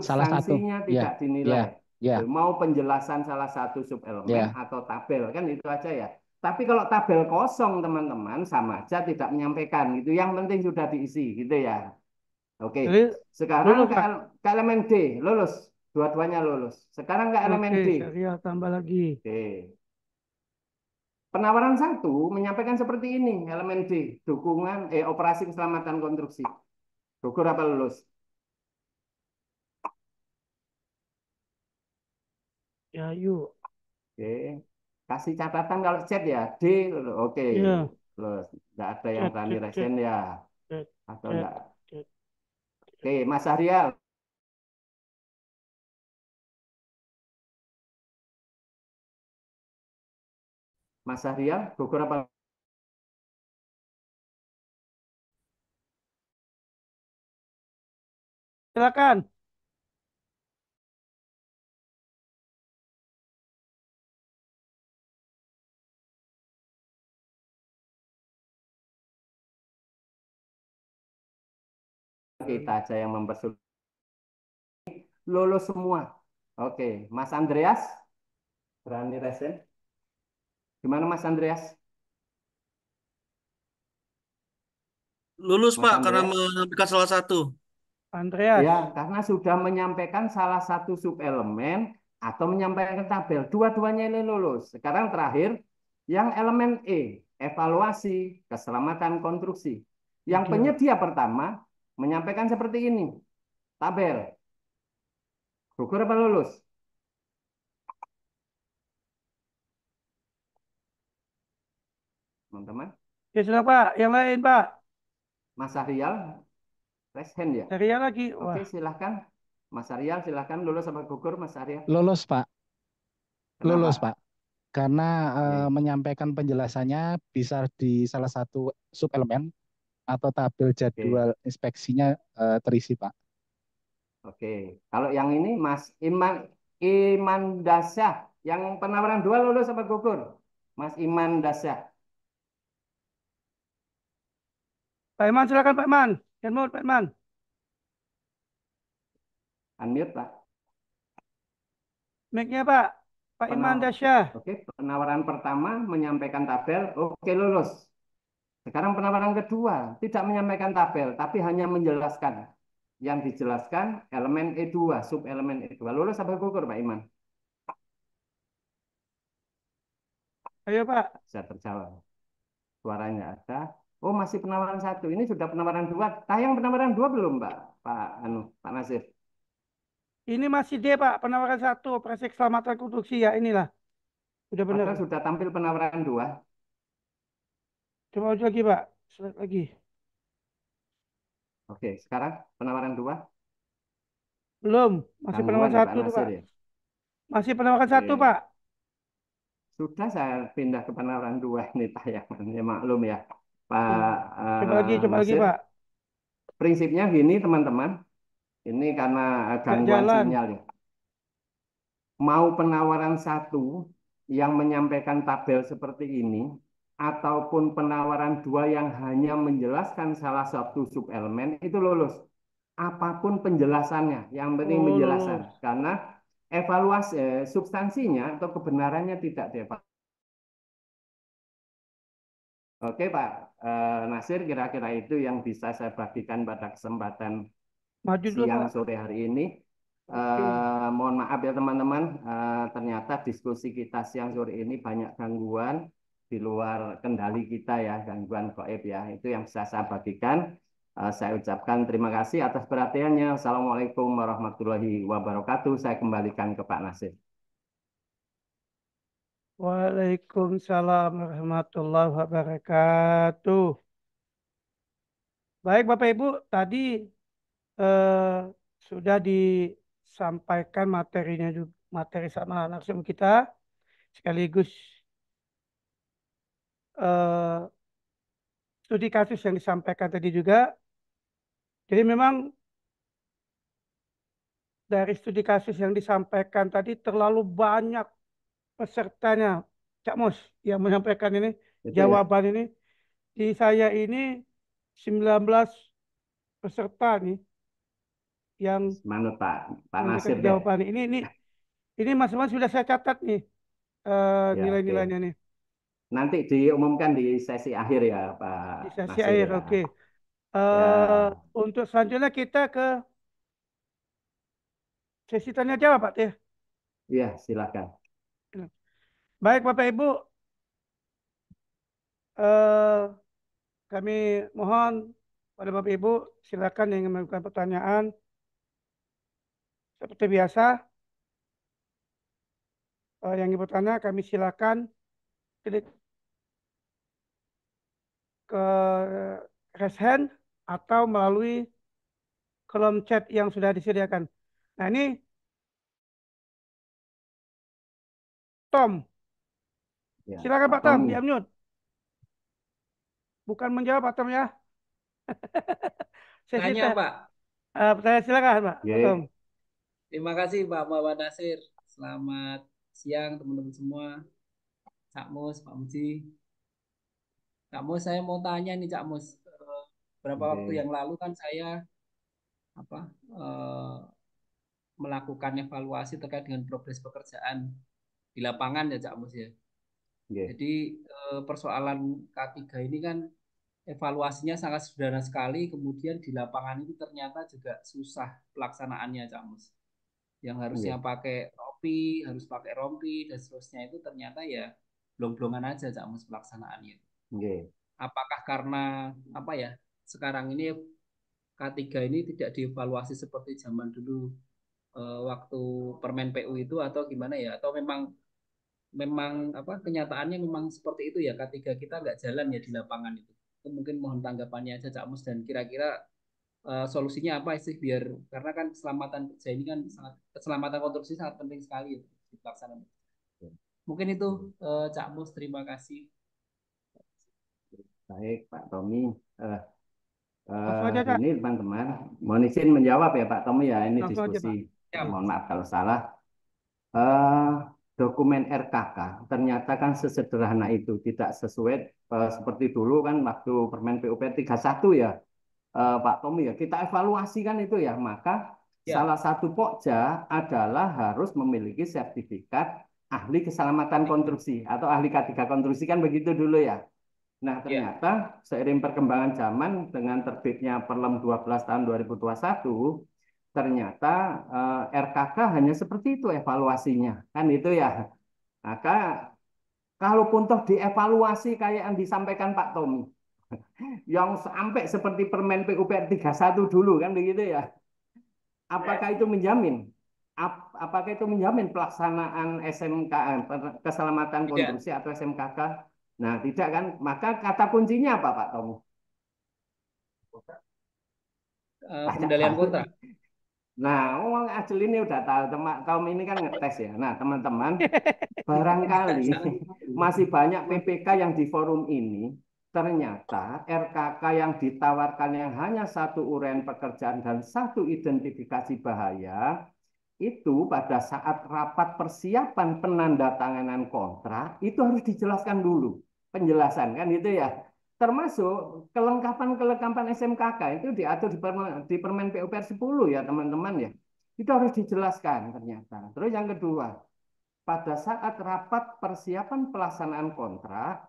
[SPEAKER 4] salah satu.
[SPEAKER 2] Substansinya
[SPEAKER 4] Ya,
[SPEAKER 2] tidak
[SPEAKER 4] ya,
[SPEAKER 2] dinilai.
[SPEAKER 4] ya,
[SPEAKER 2] Mau penjelasan salah satu subelemen
[SPEAKER 4] ya.
[SPEAKER 2] atau tabel kan itu aja ya. Tapi kalau tabel kosong teman-teman sama aja tidak menyampaikan gitu. Yang penting sudah diisi gitu ya. Oke.
[SPEAKER 1] Jadi,
[SPEAKER 2] Sekarang
[SPEAKER 1] lulus,
[SPEAKER 2] ke,
[SPEAKER 1] Pak.
[SPEAKER 2] ke elemen D, lulus. Dua-duanya lulus. Sekarang ke elemen
[SPEAKER 1] Oke,
[SPEAKER 2] D.
[SPEAKER 1] serial tambah lagi.
[SPEAKER 2] Oke. Penawaran 1 menyampaikan seperti ini, elemen D, dukungan operasi keselamatan konstruksi. Gugur apa lulus?
[SPEAKER 1] Ya, yuk.
[SPEAKER 2] Oke. Kasih catatan kalau chat ya, D, oke.
[SPEAKER 1] Ya,
[SPEAKER 2] Lulus. Nggak ada yang
[SPEAKER 1] cek,
[SPEAKER 2] berani
[SPEAKER 1] cek, cek,
[SPEAKER 2] resen ya,
[SPEAKER 1] cek,
[SPEAKER 2] atau
[SPEAKER 1] cek,
[SPEAKER 2] enggak?
[SPEAKER 1] cek.
[SPEAKER 2] Oke, Mas Arial. Mas Arial, gugur apa?
[SPEAKER 1] Silakan.
[SPEAKER 2] Kita aja yang mempersulit. Lulus semua. Oke, Mas Andreas, berani resen? Gimana Mas Andreas?
[SPEAKER 5] Lulus
[SPEAKER 2] Mas
[SPEAKER 5] Pak karena
[SPEAKER 2] Andreas?
[SPEAKER 5] menyampaikan salah satu.
[SPEAKER 1] Andreas.
[SPEAKER 2] Ya, karena sudah menyampaikan salah satu subelemen atau menyampaikan tabel. Dua-duanya ini lulus. Sekarang terakhir, yang elemen E, evaluasi keselamatan konstruksi. Yang
[SPEAKER 1] 3.
[SPEAKER 2] penyedia pertama menyampaikan seperti ini, tabel. Gugur apa lulus? Teman-teman,
[SPEAKER 1] Ya, silakan, Pak. Yang lain, Pak.
[SPEAKER 2] Mas Arial, raise hand ya.
[SPEAKER 1] Serial lagi.
[SPEAKER 2] Oke,
[SPEAKER 1] Wah,
[SPEAKER 2] silahkan. Mas Arial, silahkan lulus apa gugur, Mas Arial.
[SPEAKER 4] Lulus, Pak. Lulus,
[SPEAKER 2] Kenapa?
[SPEAKER 4] Pak. Karena
[SPEAKER 2] Oke.
[SPEAKER 4] menyampaikan penjelasannya bisa di salah satu subelemen atau tabel
[SPEAKER 2] Oke.
[SPEAKER 4] jadwal inspeksinya terisi, Pak.
[SPEAKER 2] Oke, kalau yang ini Mas Iman Dasyah, yang penawaran 2 lulus apa gugur? Mas Iman Dasyah.
[SPEAKER 1] Pak Iman silakan Pak Iman. Jangan Pak Iman.
[SPEAKER 2] Unmute, Pak.
[SPEAKER 1] Mic-nya Pak. Pak Iman
[SPEAKER 2] Penaw-
[SPEAKER 1] Dasyah.
[SPEAKER 2] Oke, penawaran pertama menyampaikan tabel, oke lulus. Sekarang penawaran kedua tidak menyampaikan tabel, tapi hanya menjelaskan. Yang dijelaskan elemen E2, sub elemen E2. Lulus apa gugur, Pak Iman?
[SPEAKER 1] Ayo Pak.
[SPEAKER 2] Bisa terjawab. Suaranya ada. Oh, masih penawaran satu. Ini sudah penawaran dua. Tayang penawaran dua belum, Pak Nasir?
[SPEAKER 1] Ini masih D Pak. Penawaran 1. Operasi keselamatan konstruksi ya inilah. Udah benar.
[SPEAKER 2] Padahal sudah tampil penawaran dua.
[SPEAKER 1] Coba uji lagi Pak. Select lagi.
[SPEAKER 2] Oke, sekarang penawaran dua.
[SPEAKER 1] Belum. Masih
[SPEAKER 2] Gangguan
[SPEAKER 1] penawaran
[SPEAKER 2] ya, Pak
[SPEAKER 1] 1 tuh Pak.
[SPEAKER 2] Nasir ya?
[SPEAKER 1] Masih penawaran 1
[SPEAKER 2] Oke.
[SPEAKER 1] Pak.
[SPEAKER 2] Sudah saya pindah ke penawaran dua ini tayangan. Ya maklum ya, Pak
[SPEAKER 1] Coba lagi
[SPEAKER 2] Nasir.
[SPEAKER 1] Pak.
[SPEAKER 2] Prinsipnya gini, teman-teman. Ini karena
[SPEAKER 1] Gak
[SPEAKER 2] gangguan
[SPEAKER 1] jalan.
[SPEAKER 2] sinyal ya. Mau penawaran satu yang menyampaikan tabel seperti ini, ataupun penawaran dua yang hanya menjelaskan salah satu subelemen, itu lulus. Apapun penjelasannya, yang penting
[SPEAKER 1] Oh
[SPEAKER 2] penjelasan.
[SPEAKER 1] lulus.
[SPEAKER 2] Karena evaluasi substansinya atau kebenarannya tidak dievaluasi. Oke Pak Nasir, kira-kira itu yang bisa saya bagikan pada kesempatan
[SPEAKER 1] Maju dulu
[SPEAKER 2] siang
[SPEAKER 1] Pak.
[SPEAKER 2] sore hari ini.
[SPEAKER 1] Oke.
[SPEAKER 2] Mohon maaf ya teman-teman, ternyata diskusi kita siang sore ini banyak gangguan di luar kendali kita ya, gangguan gaib ya. Itu yang bisa saya bagikan. Saya ucapkan terima kasih atas perhatiannya. Assalamualaikum warahmatullahi wabarakatuh. Saya kembalikan ke Pak Nasir.
[SPEAKER 1] Waalaikumsalam warahmatullahi wabarakatuh. Baik Bapak Ibu, tadi eh, sudah disampaikan materinya juga, materi sama langsung kita sekaligus eh, studi kasus yang disampaikan tadi juga. Jadi memang dari studi kasus yang disampaikan tadi terlalu banyak pesertanya, Cak Mus, yang menyampaikan ini
[SPEAKER 2] Itu ya.
[SPEAKER 1] jawaban ini. Di saya ini 19 peserta nih yang
[SPEAKER 2] Manut Pak
[SPEAKER 1] menyampaikan
[SPEAKER 2] Nasir deh.
[SPEAKER 1] jawaban ini masing-masing sudah saya catat nih
[SPEAKER 2] Ya,
[SPEAKER 1] nilai-nilainya
[SPEAKER 2] oke.
[SPEAKER 1] nih
[SPEAKER 2] Nanti diumumkan di sesi akhir ya Pak
[SPEAKER 1] di sesi
[SPEAKER 2] Nasir
[SPEAKER 1] akhir.
[SPEAKER 2] ya.
[SPEAKER 1] Oke.
[SPEAKER 2] Ya,
[SPEAKER 1] Untuk selanjutnya kita ke sesi tanya jawab Pak Teh.
[SPEAKER 2] iya silakan.
[SPEAKER 1] Baik Bapak Ibu, eh, kami mohon pada Bapak Ibu silakan yang ingin mengajukan pertanyaan seperti biasa. Yang ingin bertanya kami silakan klik ke raise hand atau melalui kolom chat yang sudah disediakan. Nah ini Tom,
[SPEAKER 2] Ya,
[SPEAKER 1] silakan
[SPEAKER 2] Pak
[SPEAKER 1] Pak Tom,
[SPEAKER 2] Tommy.
[SPEAKER 1] di unmute. Bukan menjawab Pak Tom ya. Sesi
[SPEAKER 3] Tanya, Pak.
[SPEAKER 1] pertanyaan silakan Pak Tom.
[SPEAKER 2] Ya,
[SPEAKER 3] Terima kasih Pak Muhammad Nasir. Selamat siang teman-teman semua. Cak Mus, Pak Muji. Cak Mus, saya mau tanya nih Cak Mus. Berapa waktu
[SPEAKER 2] oke,
[SPEAKER 3] yang lalu kan saya apa eh, melakukan evaluasi terkait dengan progres pekerjaan di lapangan ya Cak Mus ya.
[SPEAKER 2] oke,
[SPEAKER 3] Jadi persoalan K3 ini kan evaluasinya sangat sederhana sekali, kemudian di lapangan itu ternyata juga susah pelaksanaannya Cak Mus. Yang harusnya
[SPEAKER 2] oke,
[SPEAKER 3] pakai topi, harus pakai rompi dan seterusnya itu ternyata ya blong-blongan aja Cak Mus pelaksanaannya.
[SPEAKER 2] oke.
[SPEAKER 3] Apakah karena apa ya? Sekarang ini K3 ini tidak dievaluasi seperti zaman dulu waktu Permen PU itu atau gimana ya? Atau memang memang apa kenyataannya memang seperti itu ya K3 kita nggak jalan ya di lapangan itu. Itu mungkin mohon tanggapannya aja Cak Mus dan kira-kira solusinya apa sih biar karena kan keselamatan kerja ini kan sangat keselamatan konstruksi sangat penting sekali ya, di pelaksanaan. Mungkin itu Cak Mus, terima kasih.
[SPEAKER 2] Baik, Pak Tommy. Eh,
[SPEAKER 1] Langsung aja Cak,
[SPEAKER 2] ini teman-teman, mohon izin menjawab ya Pak Tommy ya. Ini
[SPEAKER 1] langsung aja
[SPEAKER 2] diskusi.
[SPEAKER 1] Pak.
[SPEAKER 3] Ya,
[SPEAKER 2] Mohon maaf kalau salah. Eh, dokumen RKK ternyata kan sesederhana itu, tidak sesuai seperti dulu kan waktu Permen PUPR 31 ya, Pak Tommy ya, kita evaluasi kan itu ya, maka
[SPEAKER 3] Ya,
[SPEAKER 2] salah satu pokja adalah harus memiliki sertifikat ahli keselamatan
[SPEAKER 3] tiga.
[SPEAKER 2] konstruksi atau ahli K3 konstruksi kan begitu dulu ya. Nah,
[SPEAKER 3] Ya,
[SPEAKER 2] ternyata seiring perkembangan zaman dengan terbitnya Perlem 12 tahun 2021, ternyata RKK hanya seperti itu evaluasinya. Kan itu ya. Maka kalaupun toh dievaluasi kayak yang disampaikan Pak Tommy, yang sampai seperti Permen PUPR 31 dulu kan begitu ya. Apakah itu menjamin? Apakah itu menjamin pelaksanaan SMK, keselamatan
[SPEAKER 3] tidak.
[SPEAKER 2] konstruksi atau SMKK? Nah, tidak kan? Maka kata kuncinya apa, Pak Tommy? Banyak
[SPEAKER 3] Pengendalian
[SPEAKER 2] hal.
[SPEAKER 3] kontrak.
[SPEAKER 2] Nah, Wong Ajel ini udah tahu, Tom ini kan ngetes ya. Nah, teman-teman, barangkali masih banyak PPK yang di forum ini, ternyata RKK yang ditawarkan yang hanya satu uraian pekerjaan dan satu identifikasi bahaya, itu pada saat rapat persiapan penandatanganan kontrak, itu harus dijelaskan dulu. Penjelasan kan itu ya. Termasuk kelengkapan-kelengkapan SMKK itu diatur di Permen PUPR 10 ya teman-teman ya. Itu harus dijelaskan ternyata. Terus yang kedua, pada saat rapat persiapan pelaksanaan kontrak,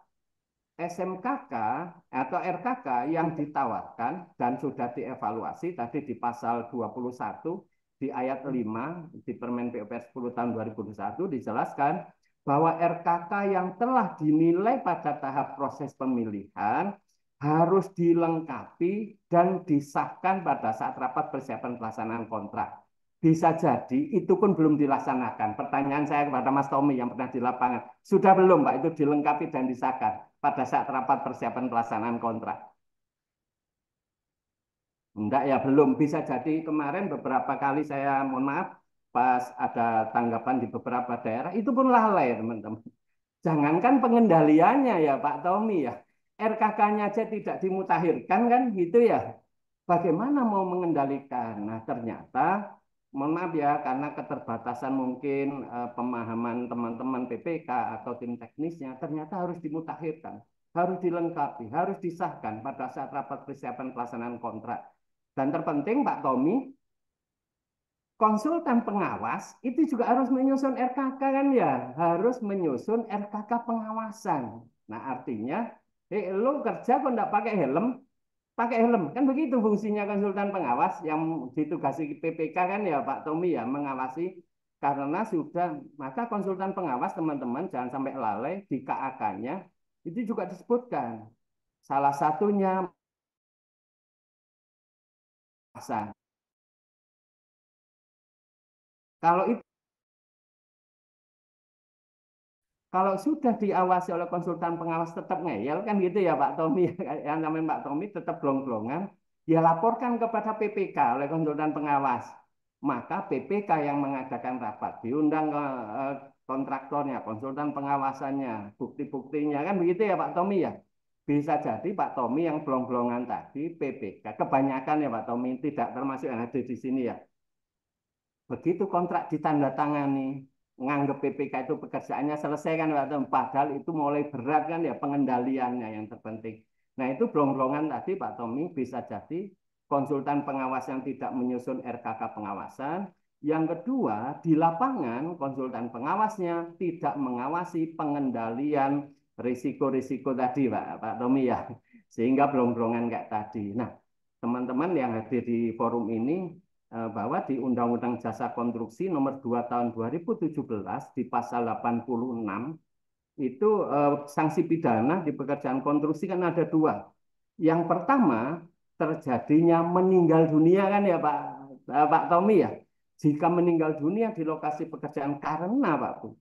[SPEAKER 2] SMKK atau RKK yang ditawarkan dan sudah dievaluasi tadi di pasal 21 di ayat 5 di Permen PUPR 10 tahun 2021 dijelaskan bahwa RKK yang telah dinilai pada tahap proses pemilihan harus dilengkapi dan disahkan pada saat rapat persiapan pelaksanaan kontrak. Bisa jadi itu pun belum dilaksanakan. Pertanyaan saya kepada Mas Tommy yang pernah di lapangan, sudah belum Pak itu dilengkapi dan disahkan pada saat rapat persiapan pelaksanaan kontrak? Enggak ya, belum. Bisa jadi kemarin beberapa kali saya, mohon maaf, pas ada tanggapan di beberapa daerah, itu pun lalai teman-teman. Jangankan pengendaliannya ya Pak Tommy ya, RKK-nya aja tidak dimutakhirkan kan gitu ya. Bagaimana mau mengendalikan? Nah ternyata, mohon maaf ya, karena keterbatasan mungkin pemahaman teman-teman PPK atau tim teknisnya, ternyata harus dimutakhirkan, harus dilengkapi, harus disahkan pada saat rapat persiapan pelaksanaan kontrak. Dan terpenting Pak Tommy, konsultan pengawas itu juga harus menyusun RKK kan ya, harus menyusun RKK pengawasan. Nah artinya, lo kerja kok nggak pakai helm kan begitu fungsinya konsultan pengawas yang ditugasi PPK kan ya Pak Tommy ya, mengawasi. Karena sudah, maka konsultan pengawas teman-teman jangan sampai lalai di KAK-nya itu juga disebutkan salah satunya pengawasan. Kalau itu, kalau sudah diawasi oleh konsultan pengawas tetap ngeyel kan gitu ya Pak Tommy, yang namanya Pak Tommy tetap blong-blongan, ya laporkan kepada PPK oleh konsultan pengawas. Maka PPK yang mengadakan rapat diundang ke kontraktornya, konsultan pengawasannya, bukti-buktinya kan begitu ya Pak Tommy ya. Bisa jadi Pak Tommy yang blong-blongan tadi PPK, kebanyakan ya Pak Tommy, tidak termasuk yang ada di sini ya. Begitu kontrak ditandatangani, nganggep PPK itu pekerjaannya selesai kan Pak Tom. Padahal itu mulai berat kan ya pengendaliannya yang terpenting. Nah itu blong-blongan tadi Pak Tommy bisa jadi konsultan pengawas yang tidak menyusun RKK pengawasan. Yang kedua, di lapangan konsultan pengawasnya tidak mengawasi pengendalian risiko-risiko tadi Pak Tommy ya. Sehingga blong-blongan kayak tadi. Nah, teman-teman yang hadir di forum ini bahwa di Undang-Undang Jasa Konstruksi nomor 2 tahun 2017 di pasal 86 itu sanksi pidana di pekerjaan konstruksi kan ada dua. Yang pertama terjadinya meninggal dunia kan ya Pak Tommy ya. Jika meninggal dunia di lokasi pekerjaan karena Pak Bu,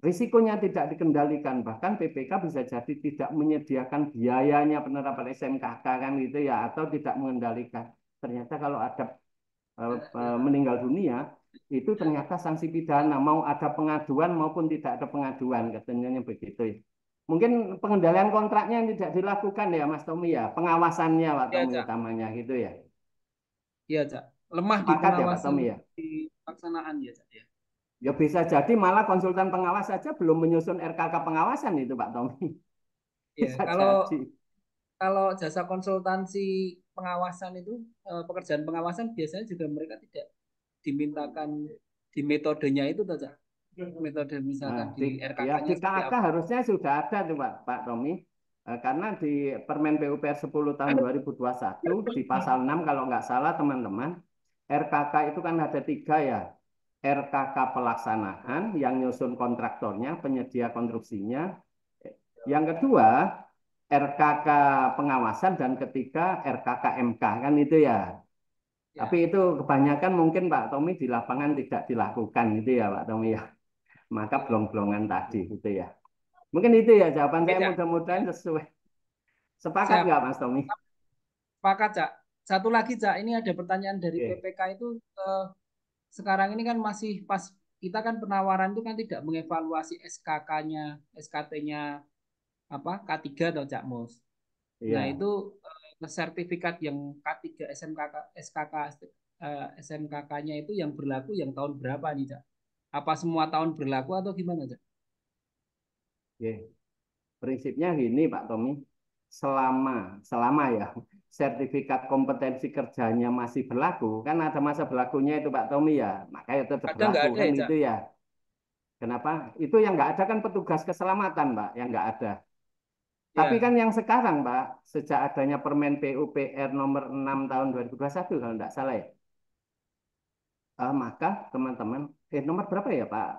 [SPEAKER 2] risikonya tidak dikendalikan, bahkan PPK bisa jadi tidak menyediakan biayanya penerapan SMKK kan gitu ya, atau tidak mengendalikan. Ternyata kalau ada meninggal dunia itu ternyata sanksi pidana, mau ada pengaduan maupun tidak ada pengaduan katanya begitu ya. Mungkin pengendalian kontraknya yang tidak dilakukan ya Mas Tommy ya, pengawasannya Pak
[SPEAKER 3] Ya,
[SPEAKER 2] Tommy
[SPEAKER 3] Cak.
[SPEAKER 2] utamanya gitu ya.
[SPEAKER 3] Iya, Cak. Lemah di
[SPEAKER 2] Sepakat ya Pak
[SPEAKER 3] pengawasan
[SPEAKER 2] Tommy ya.
[SPEAKER 3] di pelaksanaan ya, Cak ya.
[SPEAKER 2] Ya bisa jadi malah konsultan pengawas saja belum menyusun RKK pengawasan itu Pak Tommy.
[SPEAKER 3] Ya,
[SPEAKER 2] Bisa
[SPEAKER 3] kalau
[SPEAKER 2] jadi.
[SPEAKER 3] kalau jasa konsultansi pengawasan itu pekerjaan pengawasan biasanya juga mereka tidak dimintakan di metodenya itu tuh, Cak. Metode
[SPEAKER 2] Nah,
[SPEAKER 3] misalkan di
[SPEAKER 2] ya
[SPEAKER 3] RKK-nya
[SPEAKER 2] di
[SPEAKER 3] seperti
[SPEAKER 2] KAK
[SPEAKER 3] apa?
[SPEAKER 2] harusnya sudah ada tuh Pak Tommy. Karena di Permen PUPR 10 tahun 2021 di pasal 6 kalau nggak salah teman-teman, RKK itu kan ada tiga ya. RKK pelaksanaan yang nyusun kontraktornya, penyedia konstruksinya. Yang kedua, RKK pengawasan dan ketiga RKK MK kan itu ya. Tapi
[SPEAKER 3] Ya,
[SPEAKER 2] itu kebanyakan mungkin Pak Tommy di lapangan tidak dilakukan gitu ya Pak Tommy ya. Maka blong-blongan tadi gitu ya. Mungkin itu ya jawaban
[SPEAKER 3] oke,
[SPEAKER 2] saya
[SPEAKER 3] Cak.
[SPEAKER 2] mudah-mudahan
[SPEAKER 3] Ya,
[SPEAKER 2] sesuai. Sepakat
[SPEAKER 3] siap.
[SPEAKER 2] nggak Mas Tommy?
[SPEAKER 3] Sepakat, Cak. Satu lagi, Cak. Ini ada pertanyaan dari
[SPEAKER 2] Oke.
[SPEAKER 3] PPK itu sekarang ini kan masih pas kita kan penawaran itu kan tidak mengevaluasi SKK-nya, SKT-nya apa K3 atau Cak Mus. Nah,
[SPEAKER 2] Iya.
[SPEAKER 3] itu sertifikat yang K3 SMKK SKK SMKK-nya itu yang berlaku yang tahun berapa nih, Cak? Apa semua tahun berlaku atau gimana, Cak?
[SPEAKER 2] Oke. Prinsipnya gini Pak Tommy. Selama selama ya sertifikat kompetensi kerjanya masih berlaku, kan ada masa berlakunya itu Pak Tommy ya. Makanya tetap
[SPEAKER 3] Kadang
[SPEAKER 2] berlaku
[SPEAKER 3] nggak ada
[SPEAKER 2] kan
[SPEAKER 3] ya, Cak?
[SPEAKER 2] gitu ya. Kenapa? Itu yang nggak ada kan petugas keselamatan, Pak, yang nggak ada. Tapi kan
[SPEAKER 3] Ya,
[SPEAKER 2] yang sekarang, Pak, sejak adanya Permen PUPR nomor 6 tahun 2021 kalau nggak salah ya, maka teman-teman, nomor berapa ya Pak?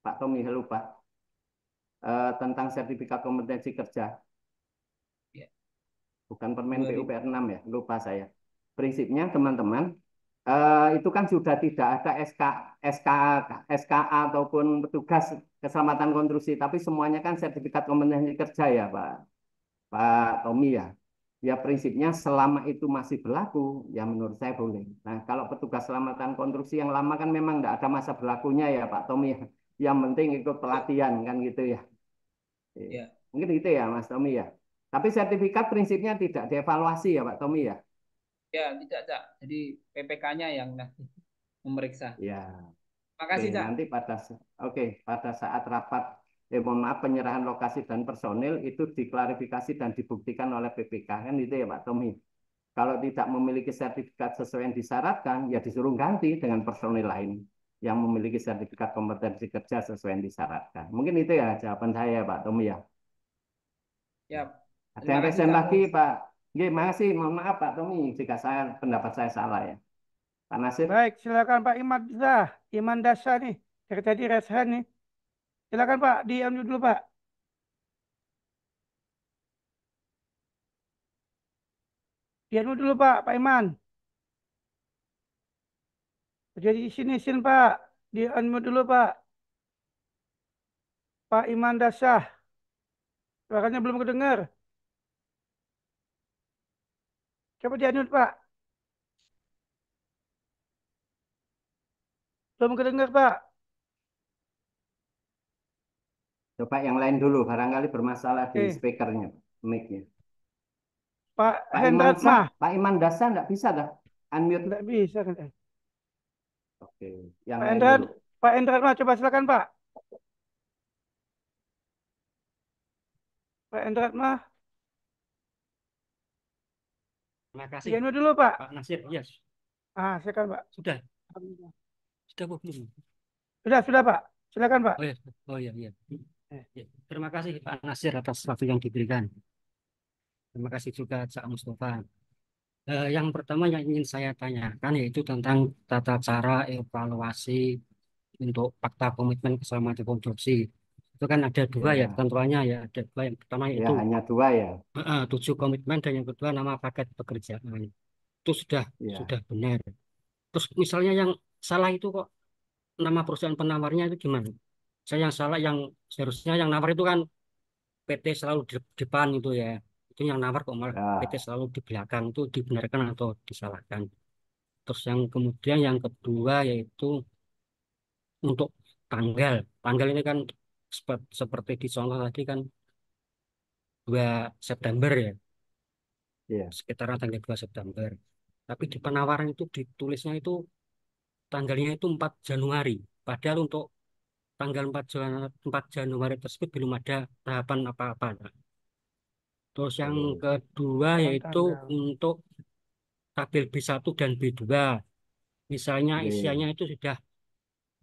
[SPEAKER 2] Pak Tommy lupa. Tentang sertifikat kompetensi kerja,
[SPEAKER 3] ya.
[SPEAKER 2] bukan Permen
[SPEAKER 3] 2000.
[SPEAKER 2] PUPR 6 ya, lupa saya. Prinsipnya teman-teman, itu kan sudah tidak ada SKA ataupun petugas keselamatan konstruksi, tapi semuanya kan sertifikat kompetensi kerja ya Pak Tommy ya. Ya prinsipnya selama itu masih berlaku, ya menurut saya boleh. Nah kalau petugas selamatan konstruksi yang lama kan memang tidak ada masa berlakunya ya Pak Tommy ya. Yang penting ikut
[SPEAKER 3] Ya,
[SPEAKER 2] pelatihan kan gitu ya.
[SPEAKER 3] ya.
[SPEAKER 2] Mungkin gitu ya Mas Tommy ya. Tapi sertifikat prinsipnya tidak dievaluasi ya Pak Tommy ya.
[SPEAKER 3] Ya, tidak, Cak. Jadi PPK-nya yang nanti memeriksa.
[SPEAKER 2] Ya, oke.
[SPEAKER 3] Makasih, Cak.
[SPEAKER 2] Nanti pada saat rapat, mohon maaf penyerahan lokasi dan personil itu diklarifikasi dan dibuktikan oleh PPK kan itu ya Pak Tommy. Kalau tidak memiliki sertifikat sesuai yang disyaratkan, ya disuruh ganti dengan personil lain yang memiliki sertifikat kompetensi kerja sesuai yang disyaratkan. Mungkin itu ya jawaban saya, Pak Tommy ya.
[SPEAKER 3] Ya.
[SPEAKER 2] Ada
[SPEAKER 3] Terima
[SPEAKER 2] yang
[SPEAKER 3] kasih,
[SPEAKER 2] resen
[SPEAKER 3] Cak
[SPEAKER 2] lagi,
[SPEAKER 3] Mus.
[SPEAKER 2] Pak? Oke, makasih. Mohon maaf, Pak Tommy, jika pendapat saya salah ya. Pak Nasir,
[SPEAKER 1] Baik, silakan Pak Iman Dasa nih. Dari tadi raise hand nih. Silakan Pak, di unmute dulu Pak. Di unmute dulu Pak, Pak Iman. Jadi di sini sin Pak. Di unmute dulu Pak. Pak Iman Dasa. Suaranya belum kedengar. Coba di unmute Pak. Belum kedengar Pak.
[SPEAKER 2] coba yang lain dulu. Barangkali bermasalah di
[SPEAKER 1] Oke.
[SPEAKER 2] speakernya, mic-nya.
[SPEAKER 1] Pak
[SPEAKER 2] Pak Iman
[SPEAKER 1] Hendrat
[SPEAKER 2] Sah,
[SPEAKER 1] mah.
[SPEAKER 2] Pak Iman Dasa nggak bisa dah. Unmute.
[SPEAKER 1] Nggak bisa kan.
[SPEAKER 2] Oke, yang
[SPEAKER 1] Pak
[SPEAKER 2] lain
[SPEAKER 1] Hendrat.
[SPEAKER 2] dulu.
[SPEAKER 1] Pak Hendrat mah. Coba silakan Pak. Pak Hendrat mah.
[SPEAKER 5] Terima
[SPEAKER 1] Di
[SPEAKER 5] kasih,
[SPEAKER 1] unmute dulu Pak.
[SPEAKER 5] Pak Nasir. Yes,
[SPEAKER 1] Silakan Pak.
[SPEAKER 5] sudah, sudah Bu, belum?
[SPEAKER 1] Sudah Pak. Silakan Pak.
[SPEAKER 5] Oh ya, oh ya, iya.
[SPEAKER 1] Eh,
[SPEAKER 5] Ya. Terima kasih Pak Nasir atas waktu yang diberikan. Terima kasih juga Cak Mustafa. Yang pertama yang ingin saya tanyakan yaitu tentang tata cara evaluasi untuk fakta komitmen keselamatan konstruksi. Itu kan ada dua ya
[SPEAKER 2] Ya,
[SPEAKER 5] ketentuannya ya. Ada dua. Yang pertama
[SPEAKER 2] ya
[SPEAKER 5] yaitu
[SPEAKER 2] hanya dua ya.
[SPEAKER 5] 7 komitmen dan yang kedua nama paket pekerjaan. Itu
[SPEAKER 2] Ya,
[SPEAKER 5] sudah benar. Terus misalnya yang salah itu kok nama perusahaan penawarnya itu gimana? Saya yang salah yang seharusnya yang nawar itu kan PT selalu di depan itu ya. Itu yang nawar kok malah PT
[SPEAKER 2] ya,
[SPEAKER 5] selalu di belakang itu dibenarkan atau disalahkan. Terus yang kemudian yang kedua yaitu untuk tanggal. Tanggal ini kan seperti di contoh tadi kan 2 September ya,
[SPEAKER 2] ya,
[SPEAKER 5] sekitaran tanggal 2 September. Tapi di penawaran itu ditulisnya itu tanggalnya itu 4 Januari. Padahal untuk tanggal 4 Januari tersebut belum ada tahapan apa-apa. Terus yang kedua
[SPEAKER 1] Tahapan
[SPEAKER 5] yaitu
[SPEAKER 1] tanggal.
[SPEAKER 5] untuk tabel B1 dan B2. Misalnya isiannya
[SPEAKER 2] Oke.
[SPEAKER 5] itu sudah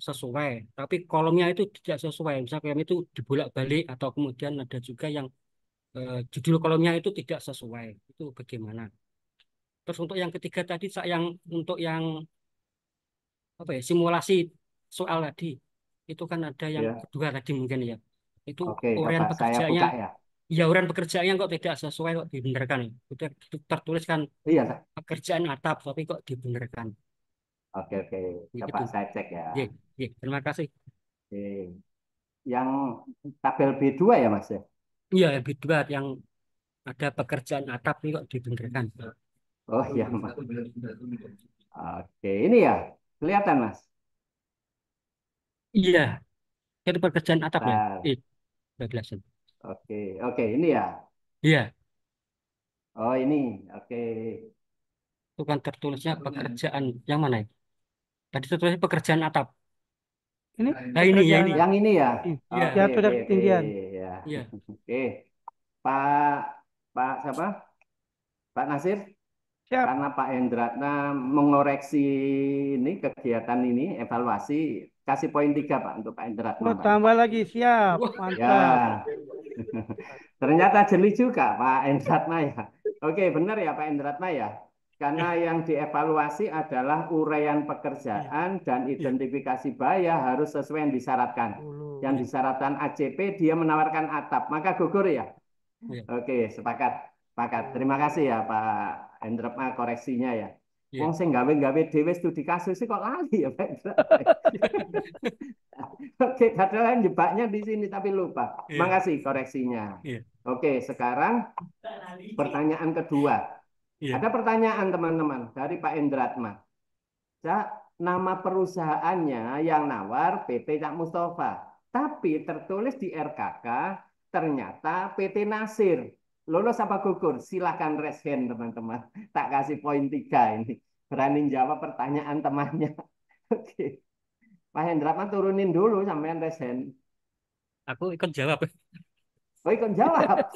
[SPEAKER 5] sesuai, tapi kolomnya itu tidak sesuai. Misalnya kolom itu dibolak-balik atau kemudian ada juga yang judul kolomnya itu tidak sesuai. Itu bagaimana? Terus untuk yang ketiga tadi, yang untuk yang apa ya, simulasi soal tadi, itu kan ada yang
[SPEAKER 2] Ya.
[SPEAKER 5] kedua tadi mungkin ya. Itu
[SPEAKER 2] Oke,
[SPEAKER 5] uraian
[SPEAKER 2] coba saya
[SPEAKER 5] pekerjaannya,
[SPEAKER 2] buka ya.
[SPEAKER 5] ya uraian pekerjaannya kok tidak sesuai kok dibenarkan. Itu tertulis kan
[SPEAKER 2] Iya, Kak.
[SPEAKER 5] pekerjaan atap, tapi kok dibenarkan.
[SPEAKER 2] Oke. Coba
[SPEAKER 5] Gitu.
[SPEAKER 2] saya cek ya.
[SPEAKER 5] Ya, ya, terima kasih.
[SPEAKER 2] Oke. Yang tabel B2 ya, Mas ya?
[SPEAKER 5] Iya, kedua yang ada pekerjaan atap ini kok dibenarkan.
[SPEAKER 2] Oh iya, Mas. Oke, ini ya. Kelihatan, Mas.
[SPEAKER 5] Iya, itu pekerjaan atap ya.
[SPEAKER 2] Bentar.
[SPEAKER 5] Udah jelasin.
[SPEAKER 2] Oke, ini ya.
[SPEAKER 5] Iya,
[SPEAKER 2] Oh, ini. Oke.
[SPEAKER 5] itu kan tertulisnya pekerjaan yang mana ya? Tadi tertulisnya pekerjaan atap.
[SPEAKER 1] Ini
[SPEAKER 5] Nah
[SPEAKER 1] pekerjaan
[SPEAKER 5] ini.
[SPEAKER 2] Yang ini ya.
[SPEAKER 1] ini,
[SPEAKER 5] Iya,
[SPEAKER 1] diatur dari
[SPEAKER 2] Oke.
[SPEAKER 1] ketinggian.
[SPEAKER 2] Ya.
[SPEAKER 5] iya.
[SPEAKER 2] Oke. Pak Pak siapa? Pak Nasir,
[SPEAKER 1] Siap.
[SPEAKER 2] karena Pak Hendratna mengoreksi ini kegiatan ini evaluasi, kasih poin 3 Pak untuk Pak Hendratna
[SPEAKER 1] Oh,
[SPEAKER 2] Pak.
[SPEAKER 1] tambah lagi. Siap.
[SPEAKER 5] Wah,
[SPEAKER 1] Mantap.
[SPEAKER 2] Ya. Ternyata jeli juga Pak Hendratna ya. Oke, benar ya Pak Hendratna ya. Karena yang dievaluasi adalah uraian pekerjaan dan identifikasi bahaya harus sesuai yang disyaratkan. Yang disyaratkan ACP dia menawarkan atap, maka gugur ya.
[SPEAKER 5] iya.
[SPEAKER 2] Oke, sepakat. Sepakat. Terima kasih ya Pak Hendratna koreksinya ya.
[SPEAKER 5] Iya.
[SPEAKER 2] Wong sing gawe-gawe dhewe studi kasus sih kok lali ya Pak Hendrat. Oke, padahal jebaknya di sini tapi lupa.
[SPEAKER 5] Iya.
[SPEAKER 2] Makasih koreksinya.
[SPEAKER 5] Iya.
[SPEAKER 2] Oke, sekarang pertanyaan kedua.
[SPEAKER 5] Iya.
[SPEAKER 2] Ada pertanyaan teman-teman dari Pak Endratma. Nama perusahaannya yang nawar PT Cak Mustafa. Tapi tertulis di RKK ternyata PT Nasir. Lolos apa gugur? Silahkan raise hand teman-teman. Tak kasih poin 3 ini. Berani jawab pertanyaan temannya. Oke. Pak Hendratma turunin dulu sampean raise hand.
[SPEAKER 5] Aku ikut jawab.
[SPEAKER 2] Oh, ikut jawab.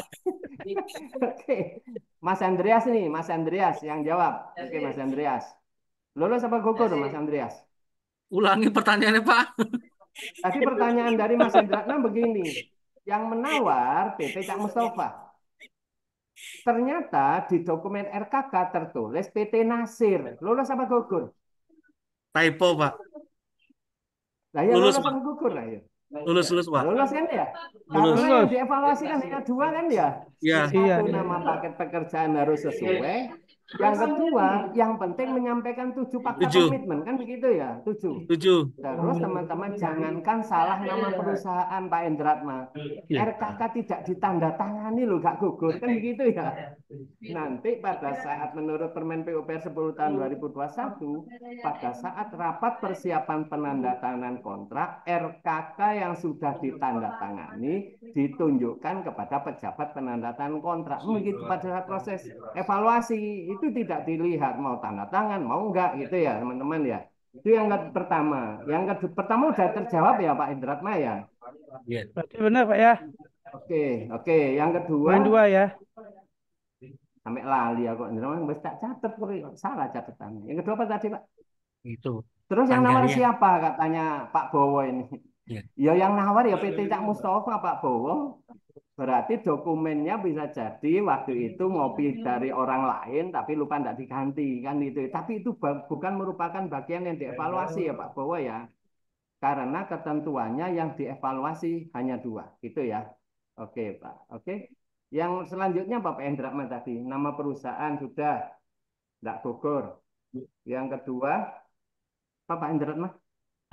[SPEAKER 2] Oke. Mas Andreas nih, Mas Andreas yang jawab. Oke, Mas Andreas. Lolos apa gugur, Mas Andreas?
[SPEAKER 3] Ulangi pertanyaannya, Pak.
[SPEAKER 2] Tadi pertanyaan dari Mas Hendratna begini. Yang menawar PT Cak Mustafa. Ternyata di dokumen RKK tertulis PT Nasir. Lolos apa gugur?
[SPEAKER 3] Typo, Pak.
[SPEAKER 2] Lah ya
[SPEAKER 3] Lulus,
[SPEAKER 2] lolos
[SPEAKER 3] Pak.
[SPEAKER 2] apa gugur lah ya?
[SPEAKER 3] Lulus, Pak.
[SPEAKER 2] Lolos kan ya?
[SPEAKER 3] Lulus.
[SPEAKER 2] Karena yang
[SPEAKER 1] Lulus.
[SPEAKER 2] dievaluasi kan hanya 2 kan ya?
[SPEAKER 3] Ya.
[SPEAKER 2] Satu,
[SPEAKER 1] Iya.
[SPEAKER 2] nama paket pekerjaan harus sesuai. Yang kedua, yang penting menyampaikan 7 fakta
[SPEAKER 3] 7.
[SPEAKER 2] komitmen. Kan begitu ya? 7.
[SPEAKER 3] 7.
[SPEAKER 2] Terus teman-teman jangankan salah nama perusahaan Pak Endratma. RKK tidak ditandatangani loh, gak gugur. Kan begitu ya? Nanti pada saat menurut Permen PUPR 10 tahun 2021, pada saat rapat persiapan penandatanganan kontrak, RKK yang sudah ditandatangani ditunjukkan kepada pejabat penandatanganan kontrak. Begitu pada saat proses evaluasi itu tidak dilihat mau tanda tangan mau enggak gitu ya teman-teman ya. Itu yang pertama. Yang pertama udah terjawab ya Pak Indratma ya.
[SPEAKER 1] Berarti benar Pak ya.
[SPEAKER 2] Oke. Yang kedua.
[SPEAKER 1] Poin 2 ya.
[SPEAKER 2] Sampai lali aku Indratma wis tak catet salah catatannya. Yang kedua apa tadi Pak?
[SPEAKER 5] Itu.
[SPEAKER 2] Terus yang nawar
[SPEAKER 5] Tanggalnya.
[SPEAKER 2] siapa katanya Pak Bowo ini? Ya yang nawar ya PT Cak Mustafa Pak Bowo. Berarti dokumennya bisa jadi waktu itu ngopi dari orang lain tapi lupa tidak diganti kan itu. Tapi itu bukan merupakan bagian yang dievaluasi ya Pak Bowo ya. Karena ketentuannya yang dievaluasi hanya 2 gitu ya. Oke Pak. Oke. Yang selanjutnya Pak Endrakman tadi nama perusahaan sudah tidak gugur. Yang kedua Pak Endrakman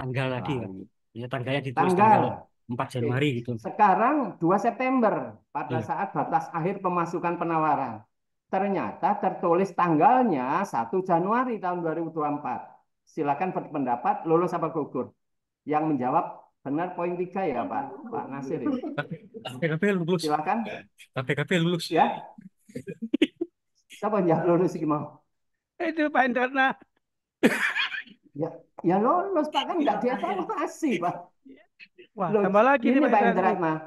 [SPEAKER 5] Tanggal tadi Pak. Ya, tanggalnya ditulis
[SPEAKER 2] tanggal
[SPEAKER 5] 4 Januari gitu.
[SPEAKER 2] Sekarang 2 September pada saat batas akhir pemasukan penawaran. Ternyata tertulis tanggalnya 1 Januari tahun 2024. Silakan berpendapat lulus apa gugur. Yang menjawab benar poin 3 ya Pak Nasir.
[SPEAKER 5] KPKP lulus.
[SPEAKER 2] Silakan.
[SPEAKER 5] KPKP lulus.
[SPEAKER 2] Ya. Siapa yang jawab lulus gimana?
[SPEAKER 1] Itu Pak Indratna.
[SPEAKER 2] Ya, ya lolos Pak, kan nggak dievaluasi Pak.
[SPEAKER 1] Wah,
[SPEAKER 2] Loh,
[SPEAKER 1] tambah lagi nih
[SPEAKER 2] gini
[SPEAKER 1] Pak
[SPEAKER 2] Pak
[SPEAKER 1] Indra
[SPEAKER 2] Indra
[SPEAKER 1] nih.
[SPEAKER 2] mah.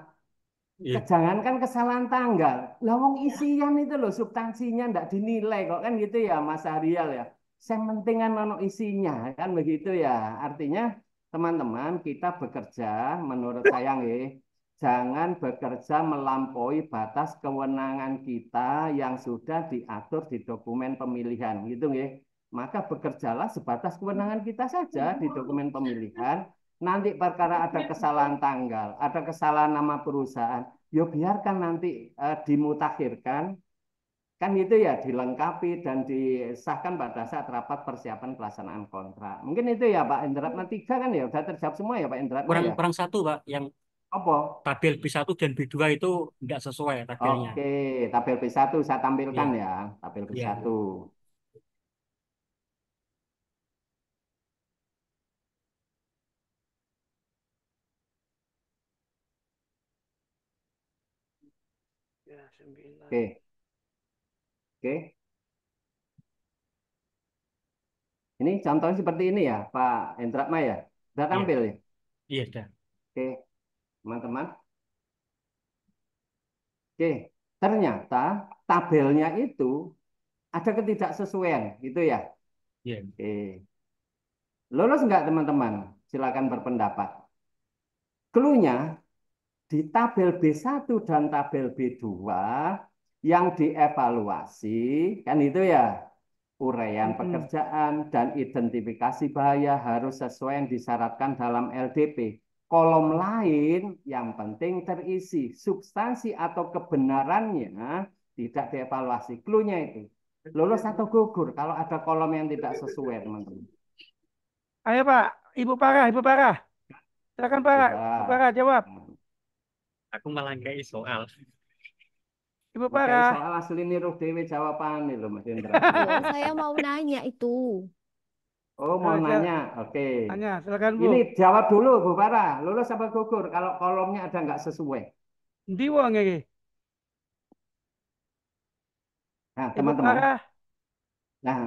[SPEAKER 5] Iya.
[SPEAKER 2] Jangankan kesalahan tanggal, lawang isian itu loh substansinya ndak dinilai kok kan gitu ya Mas Ariel ya. Yang penting kan ono isinya kan begitu ya. Artinya teman-teman kita bekerja menurut saya nggih, jangan bekerja melampaui batas kewenangan kita yang sudah diatur di dokumen pemilihan gitu nggih. Maka bekerjalah sebatas kewenangan kita saja di dokumen pemilihan. Nanti perkara ada kesalahan tanggal, ada kesalahan nama perusahaan, ya biarkan nanti dimutakhirkan kan itu ya dilengkapi dan disahkan pada saat rapat persiapan pelaksanaan kontrak. Mungkin itu ya Pak Indratma 3 kan ya udah terjawab semua ya Pak Indratma
[SPEAKER 5] Kurang
[SPEAKER 2] ya.
[SPEAKER 5] kurang satu, Pak, yang
[SPEAKER 2] Apa?
[SPEAKER 5] tabel B1 dan B2 itu nggak sesuai tabelnya.
[SPEAKER 2] Oke, tabel B1 saya tampilkan
[SPEAKER 5] Iya,
[SPEAKER 2] ya, tabel
[SPEAKER 5] iya.
[SPEAKER 2] B1.
[SPEAKER 1] Ya, 9.
[SPEAKER 2] Oke, oke. Ini contohnya seperti ini ya Pak Indratma ya. Sudah
[SPEAKER 5] Iya,
[SPEAKER 2] tampil ya.
[SPEAKER 5] iya dah.
[SPEAKER 2] Oke, teman-teman. Oke, ternyata tabelnya itu ada ketidaksesuaian, gitu ya.
[SPEAKER 5] Iya.
[SPEAKER 2] Oke, lolos nggak teman-teman? Silakan berpendapat. Cluenya di tabel B1 dan tabel B2 yang dievaluasi, kan itu ya, uraian pekerjaan dan identifikasi bahaya harus sesuai yang disyaratkan dalam LDP. Kolom lain yang penting terisi, substansi atau kebenarannya tidak dievaluasi. Cluenya itu. Lolos atau gugur kalau ada kolom yang tidak sesuai, teman-teman.
[SPEAKER 1] Ayo Pak, Ibu Parah, Ibu Parah. Silakan Pak, Ibu
[SPEAKER 2] Coba.
[SPEAKER 1] Parah jawab.
[SPEAKER 5] Aku malah nggak soal.
[SPEAKER 1] Ibu
[SPEAKER 2] Kayak
[SPEAKER 1] Parah.
[SPEAKER 2] soal asli niruh dewe jawaban nih loh Mas Indra.
[SPEAKER 6] Loh, saya mau nanya itu.
[SPEAKER 2] Oh mau nanya, oke.
[SPEAKER 1] Tanya, silakan Bu.
[SPEAKER 2] Ini jawab dulu Bu Farah, lulus apa gugur? Kalau kolomnya ada nggak sesuai.
[SPEAKER 1] Ndi wong iki?
[SPEAKER 2] Nah
[SPEAKER 1] Ibu
[SPEAKER 2] teman-teman,
[SPEAKER 1] Parah.
[SPEAKER 2] nah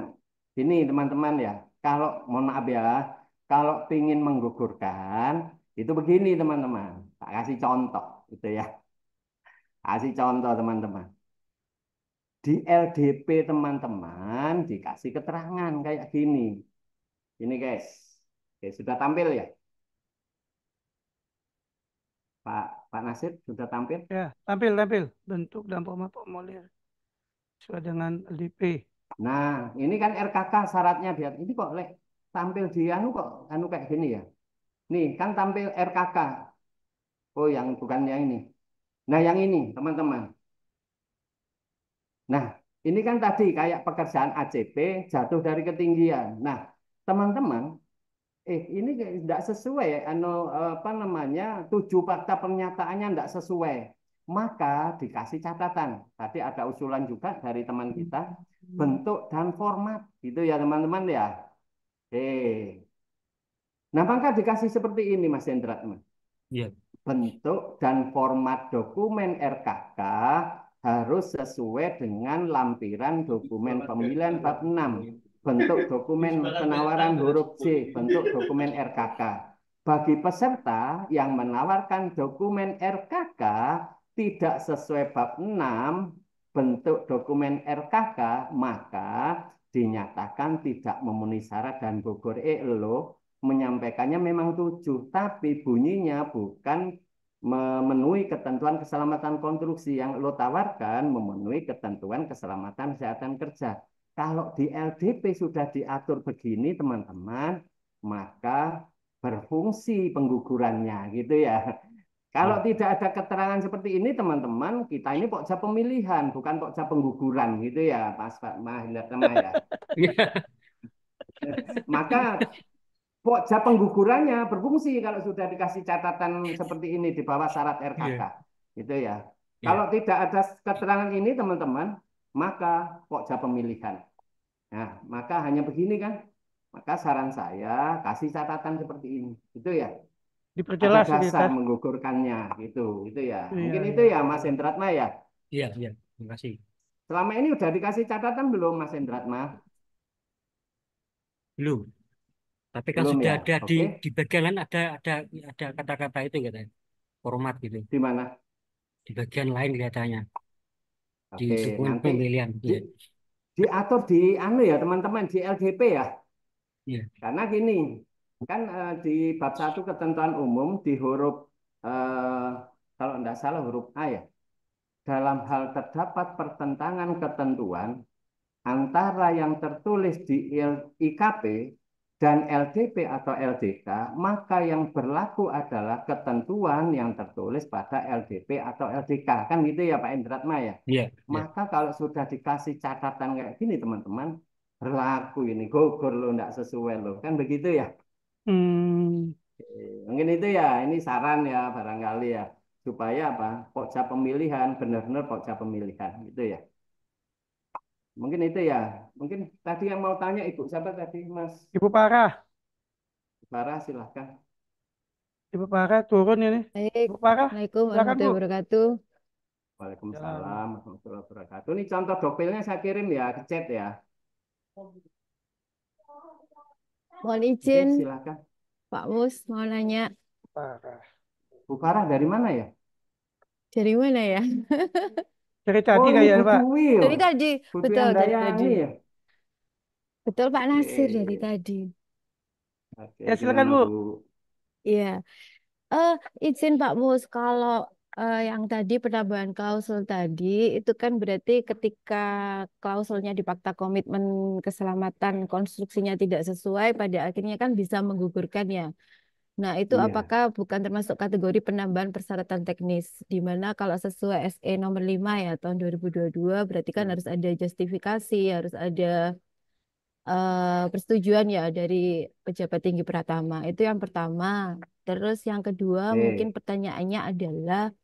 [SPEAKER 2] ini teman-teman ya, kalau mohon maaf ya, kalau ingin menggugurkan itu begini teman-teman. Tak kasih contoh itu ya, kasih contoh teman-teman. Di LDP teman-teman dikasih keterangan kayak gini. Ini guys, oke, sudah tampil ya? Pak Nasir sudah tampil?
[SPEAKER 1] Ya, tampil, tampil. Bentuk dan format formulir sesuai dengan LDP.
[SPEAKER 2] Nah, ini kan RKK syaratnya biar ini kok tampil di kok kayak gini ya. Nih, kan tampil RKK. Oh, yang bukan yang ini. Nah, yang ini, teman-teman. Nah, ini kan tadi kayak pekerjaan ACP jatuh dari ketinggian. Nah, teman-teman, ini tidak sesuai apa namanya 7 fakta pernyataannya tidak sesuai, maka dikasih catatan. Tadi ada usulan juga dari teman kita, bentuk dan format gitu ya teman-teman ya. Nah maka dikasih seperti ini Mas Hendra.
[SPEAKER 5] Iya.
[SPEAKER 2] Bentuk dan format dokumen RKK harus sesuai dengan lampiran dokumen pemilihan bab 6. Bentuk dokumen penawaran huruf C, bentuk dokumen RKK. Bagi peserta yang menawarkan dokumen RKK tidak sesuai bab 6, bentuk dokumen RKK, maka dinyatakan tidak memenuhi syarat dan gugur. Lo menyampaikannya memang 7, tapi bunyinya bukan memenuhi ketentuan keselamatan konstruksi yang lo tawarkan memenuhi ketentuan keselamatan kesehatan kerja. Kalau di LDP sudah diatur begini teman-teman, maka berfungsi penggugurannya gitu ya. Kalau tidak ada keterangan seperti ini teman-teman, kita ini pokja pemilihan, bukan pokja pengguguran gitu ya, Mas Pak Mahilatama ya. Maka pokja penggugurannya berfungsi kalau sudah dikasih catatan seperti ini di bawah syarat RKK. Gitu ya. Kalau tidak ada keterangan ini teman-teman, maka pokja pemilihan. Nah, maka hanya begini kan? Maka saran saya kasih catatan seperti ini. Itu ya.
[SPEAKER 1] Diperjelas
[SPEAKER 2] Ada
[SPEAKER 1] ini,
[SPEAKER 2] dasar
[SPEAKER 1] Tah.
[SPEAKER 2] menggugurkannya gitu. Itu ya.
[SPEAKER 1] Iya,
[SPEAKER 2] Mungkin
[SPEAKER 1] iya,
[SPEAKER 2] itu ya
[SPEAKER 1] iya.
[SPEAKER 2] Mas Hendratma ya.
[SPEAKER 5] Iya, iya. Terima kasih.
[SPEAKER 2] Selama ini udah dikasih catatan belum Mas Hendratma?
[SPEAKER 5] Belum. Tapi kan
[SPEAKER 2] Belum
[SPEAKER 5] sudah
[SPEAKER 2] ya?
[SPEAKER 5] ada
[SPEAKER 2] Oke.
[SPEAKER 5] di bagian lain ada kata-kata itu katanya. Format gitu.
[SPEAKER 2] Di mana?
[SPEAKER 5] Di bagian lain kelihatannya. Di
[SPEAKER 2] Oke,
[SPEAKER 5] dokumen
[SPEAKER 2] nanti
[SPEAKER 5] pemilihan.
[SPEAKER 2] di,
[SPEAKER 5] Ya.
[SPEAKER 2] diatur di anu ya teman-teman di LDP ya.
[SPEAKER 5] Iya.
[SPEAKER 2] Karena gini, kan di bab 1 ketentuan umum di huruf kalau tidak salah huruf A ya. Dalam hal terdapat pertentangan ketentuan antara yang tertulis di IKP dan LDP atau LDK, maka yang berlaku adalah ketentuan yang tertulis pada LDP atau LDK. Kan gitu ya Pak Indratma ya.
[SPEAKER 5] Iya. Iya.
[SPEAKER 2] Maka kalau sudah dikasih catatan kayak gini teman-teman, berlaku ini, gugur lo, tidak sesuai lo. Kan begitu ya.
[SPEAKER 1] Hmm,
[SPEAKER 2] Mungkin itu ya, ini saran ya barangkali ya. Supaya apa? Pokja pemilihan, benar-benar pokja pemilihan. Gitu ya. Mungkin itu ya. Mungkin tadi yang mau tanya Ibu siapa tadi Mas
[SPEAKER 1] Ibu Parah,
[SPEAKER 2] Farah silahkan.
[SPEAKER 1] Ibu Parah turun ini.
[SPEAKER 6] Baik.
[SPEAKER 1] Ibu Parah,
[SPEAKER 6] Assalamualaikum
[SPEAKER 1] silakan Bu.
[SPEAKER 6] warahmatullahi wabarakatuh.
[SPEAKER 1] Jalan.
[SPEAKER 2] Waalaikumsalam warahmatullahi wabarakatuh. Ini contoh dopilnya saya kirim ya ke chat ya.
[SPEAKER 6] Mohon
[SPEAKER 2] Oke,
[SPEAKER 6] izin,
[SPEAKER 2] silahkan.
[SPEAKER 6] Pak Mus, mau nanya
[SPEAKER 1] Parah.
[SPEAKER 2] Bu Farah dari mana ya?
[SPEAKER 6] dari mana ya?
[SPEAKER 1] Dari
[SPEAKER 2] Oh
[SPEAKER 1] tadi
[SPEAKER 2] ini
[SPEAKER 1] kayaknya
[SPEAKER 2] Bu
[SPEAKER 1] Pak.
[SPEAKER 2] Dwi yo.
[SPEAKER 6] Dari tadi,
[SPEAKER 2] Bu Dwi
[SPEAKER 6] betul, dari tadi.
[SPEAKER 2] Handayani ya.
[SPEAKER 6] Betul Pak Nasir dari
[SPEAKER 2] Oke,
[SPEAKER 6] tadi.
[SPEAKER 2] oke
[SPEAKER 1] Ya silakan
[SPEAKER 2] gimana
[SPEAKER 1] Bu.
[SPEAKER 2] Bu?
[SPEAKER 6] Iya. Eh, izin Pak Mus, kalau yang tadi penambahan klausul tadi, itu kan berarti ketika klausulnya di Fakta Komitmen Keselamatan Konstruksinya tidak sesuai, pada akhirnya kan bisa menggugurkannya. Nah, itu
[SPEAKER 2] Iya.
[SPEAKER 6] apakah bukan termasuk kategori penambahan persyaratan teknis? Di mana kalau sesuai SE nomor 5 ya tahun 2022 berarti kan harus ada justifikasi, harus ada persetujuan ya dari pejabat tinggi Pratama. Itu yang pertama. Terus yang kedua mungkin
[SPEAKER 2] Oke.
[SPEAKER 6] pertanyaannya adalah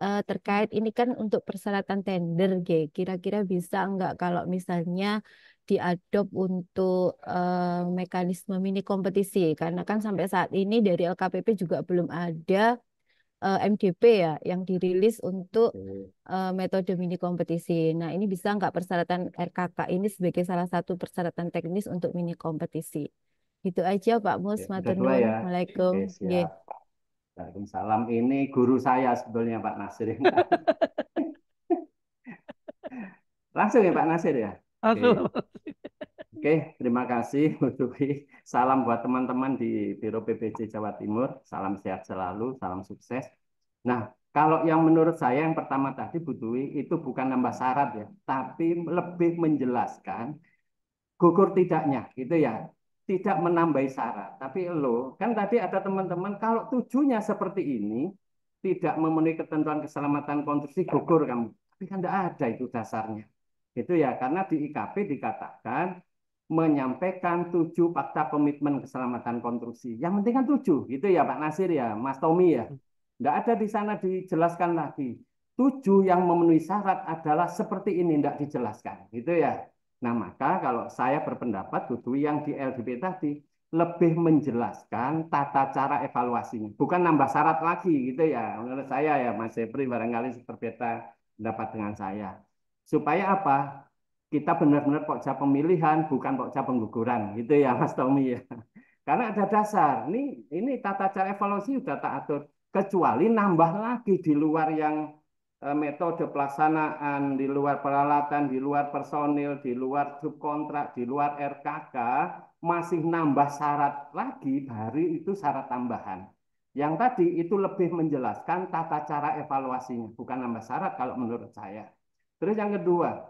[SPEAKER 6] terkait ini kan untuk persyaratan tender, G. Kira-kira bisa enggak kalau misalnya diadop untuk mekanisme mini kompetisi? Karena kan sampai saat ini dari LKPP juga belum ada MDP ya yang dirilis untuk
[SPEAKER 2] Oke.
[SPEAKER 6] metode mini kompetisi. Nah, ini bisa nggak persyaratan RKK ini sebagai salah satu persyaratan teknis untuk mini kompetisi? Itu aja Pak Mus,
[SPEAKER 2] Oke. Udah
[SPEAKER 6] matur
[SPEAKER 2] dua
[SPEAKER 6] nuwun.
[SPEAKER 2] ya.
[SPEAKER 6] Waalaikum.
[SPEAKER 2] Oke,
[SPEAKER 6] Nggih.
[SPEAKER 2] siap. Waalaikumsalam. Ini guru saya sebetulnya Pak Nasir yang tadi. Langsung ya Pak Nasir ya. Oke.
[SPEAKER 1] Langsung.
[SPEAKER 2] Oke, terima kasih Bu Dwi. Salam buat teman-teman di Biro PPJ Jawa Timur. Salam sehat selalu, salam sukses. Nah, kalau yang menurut saya yang pertama tadi Bu Dwi itu bukan nambah syarat ya, tapi lebih menjelaskan gugur tidaknya, gitu ya. Tidak menambah syarat, tapi lo kan tadi ada teman-teman kalau tujuannya seperti ini tidak memenuhi ketentuan keselamatan konstruksi gugur kamu. Tapi kan tidak ada itu dasarnya. Itu ya, karena di IKP dikatakan menyampaikan 7 fakta komitmen keselamatan konstruksi. Yang penting kan 7, gitu ya Pak Nasir ya, Mas Tommy ya. Tidak ada di sana dijelaskan lagi. 7 yang memenuhi syarat adalah seperti ini, tidak dijelaskan. Gitu ya. Nah, maka kalau saya berpendapat, Dudu yang di LDP tadi lebih menjelaskan tata cara evaluasinya. Bukan nambah syarat lagi, gitu ya. Menurut saya ya, Mas Sepri barangkali berbeda pendapat dengan saya. Supaya apa? Kita benar-benar pokja pemilihan, bukan pokja pengguguran, gitu ya Mas Tommy ya. Karena ada dasar. Ini tata cara evaluasi sudah tak atur. Kecuali nambah lagi di luar yang metode pelaksanaan, di luar peralatan, di luar personil, di luar subkontrak, di luar RKK, masih nambah syarat lagi, baru itu syarat tambahan. Yang tadi itu lebih menjelaskan tata cara evaluasinya, bukan nambah syarat kalau menurut saya. Terus yang kedua,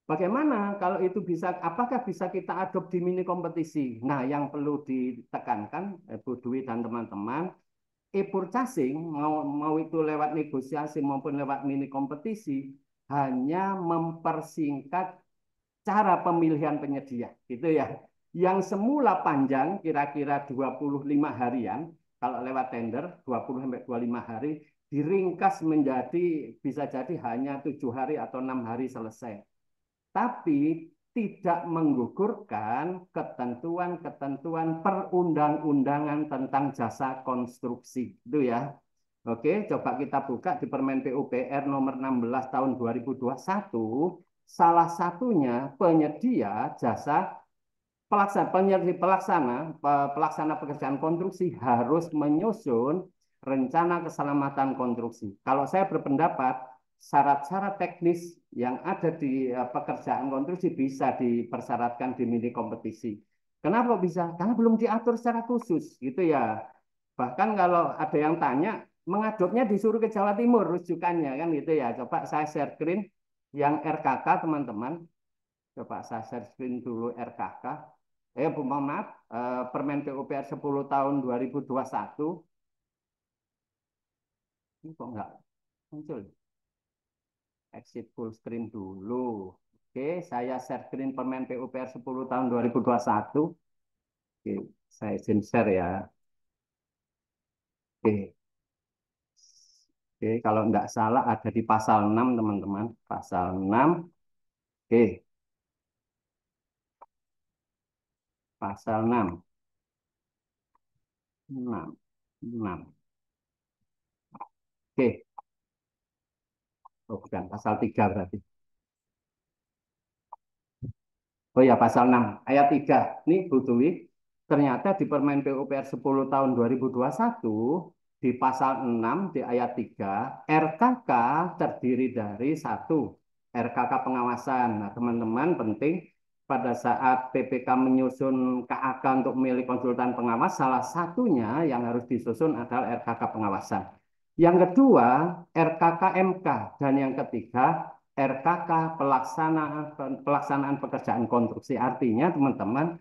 [SPEAKER 2] bagaimana kalau itu bisa, apakah bisa kita adop di mini kompetisi? Nah, yang perlu ditekankan, Bu Dwi dan teman-teman, e-purchasing, mau itu lewat negosiasi maupun lewat mini kompetisi, hanya mempersingkat cara pemilihan penyedia. Gitu ya. Yang semula panjang, kira-kira 25 harian, kalau lewat tender, 20-25 hari, diringkas menjadi, bisa jadi hanya 7 hari atau 6 hari selesai. Tapi tidak menggugurkan ketentuan-ketentuan perundang-undangan tentang jasa konstruksi. Itu ya. Oke, coba kita buka di Permen PUPR nomor 16 tahun 2021. Salah satunya penyedia jasa pelaksana pekerjaan konstruksi harus menyusun rencana keselamatan konstruksi. Kalau saya berpendapat, syarat-syarat teknis yang ada di pekerjaan konstruksi bisa dipersyaratkan di mini kompetisi. Kenapa bisa? Karena belum diatur secara khusus, gitu ya. Bahkan kalau ada yang tanya, mengadopnya disuruh ke Jawa Timur rujukannya, kan gitu ya. Coba saya share screen yang RKK, teman-teman. Coba saya share screen dulu RKK. Bu, mohon maaf, Permen PUPR 10 tahun 2021. Ini kok nggak muncul? Exit full screen dulu. Oke, saya share screen Permen PUPR 10 tahun 2021. Oke, saya izin share ya. Oke. Oke, kalau nggak salah ada di pasal 6, teman-teman. Pasal 6. Oke, pasal 6. 6. 6. Oke. Oh, bukan, pasal 3 berarti. Oh ya, pasal 6 ayat 3. Ini Bu Dwi, ternyata di Permen PUPR 10 tahun 2021 di pasal 6 di ayat 3, RKK terdiri dari satu, RKK pengawasan. Nah, teman-teman penting pada saat PPK menyusun KAK untuk memilih konsultan pengawas, salah satunya yang harus disusun adalah RKK pengawasan. Yang kedua, RKK MK. Dan yang ketiga, RKK pelaksanaan pekerjaan konstruksi. Artinya, teman-teman,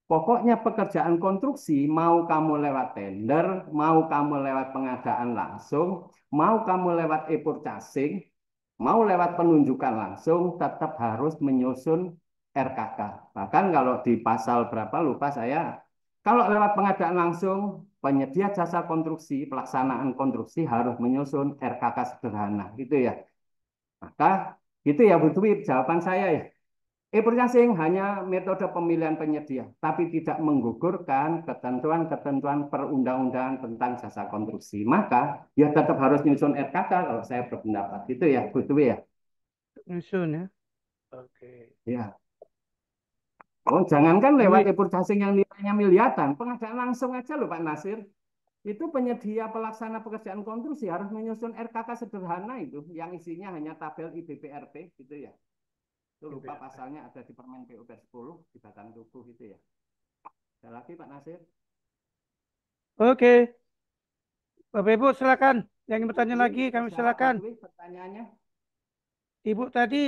[SPEAKER 2] pokoknya pekerjaan konstruksi, mau kamu lewat tender, mau kamu lewat pengadaan langsung, mau kamu lewat e-purchasing, mau lewat penunjukan langsung, tetap harus menyusun RKK. Bahkan kalau di pasal berapa lupa saya, kalau lewat pengadaan langsung, penyedia jasa konstruksi, pelaksanaan konstruksi harus menyusun RKK sederhana, gitu ya. Maka itu ya Bu Dwi, jawaban saya ya. E-purchasing hanya metode pemilihan penyedia, tapi tidak menggugurkan ketentuan-ketentuan perundang-undangan tentang jasa konstruksi. Maka ya tetap harus nyusun RKK kalau saya berpendapat. Itu ya, Bu Dwi ya.
[SPEAKER 1] Nyusun ya. Oke.
[SPEAKER 2] Ya. Oh, jangankan lewat
[SPEAKER 1] Dwi.
[SPEAKER 2] e-purchasing yang nilainya miliaran, pengadaan langsung aja loh Pak Nasir. Itu penyedia pelaksana pekerjaan konstruksi harus menyusun RKK sederhana itu, yang isinya hanya tabel IBPRP gitu ya. Itu lupa pasalnya ada di Permen PUPR 10 di batang tubuh itu ya. Ada lagi Pak Nasir?
[SPEAKER 1] Oke. Bapak Ibu silakan. Yang ingin bertanya
[SPEAKER 2] Dwi,
[SPEAKER 1] lagi kami
[SPEAKER 2] terjawab Bu
[SPEAKER 1] silakan.
[SPEAKER 2] Dwi pertanyaannya?
[SPEAKER 1] Ibu tadi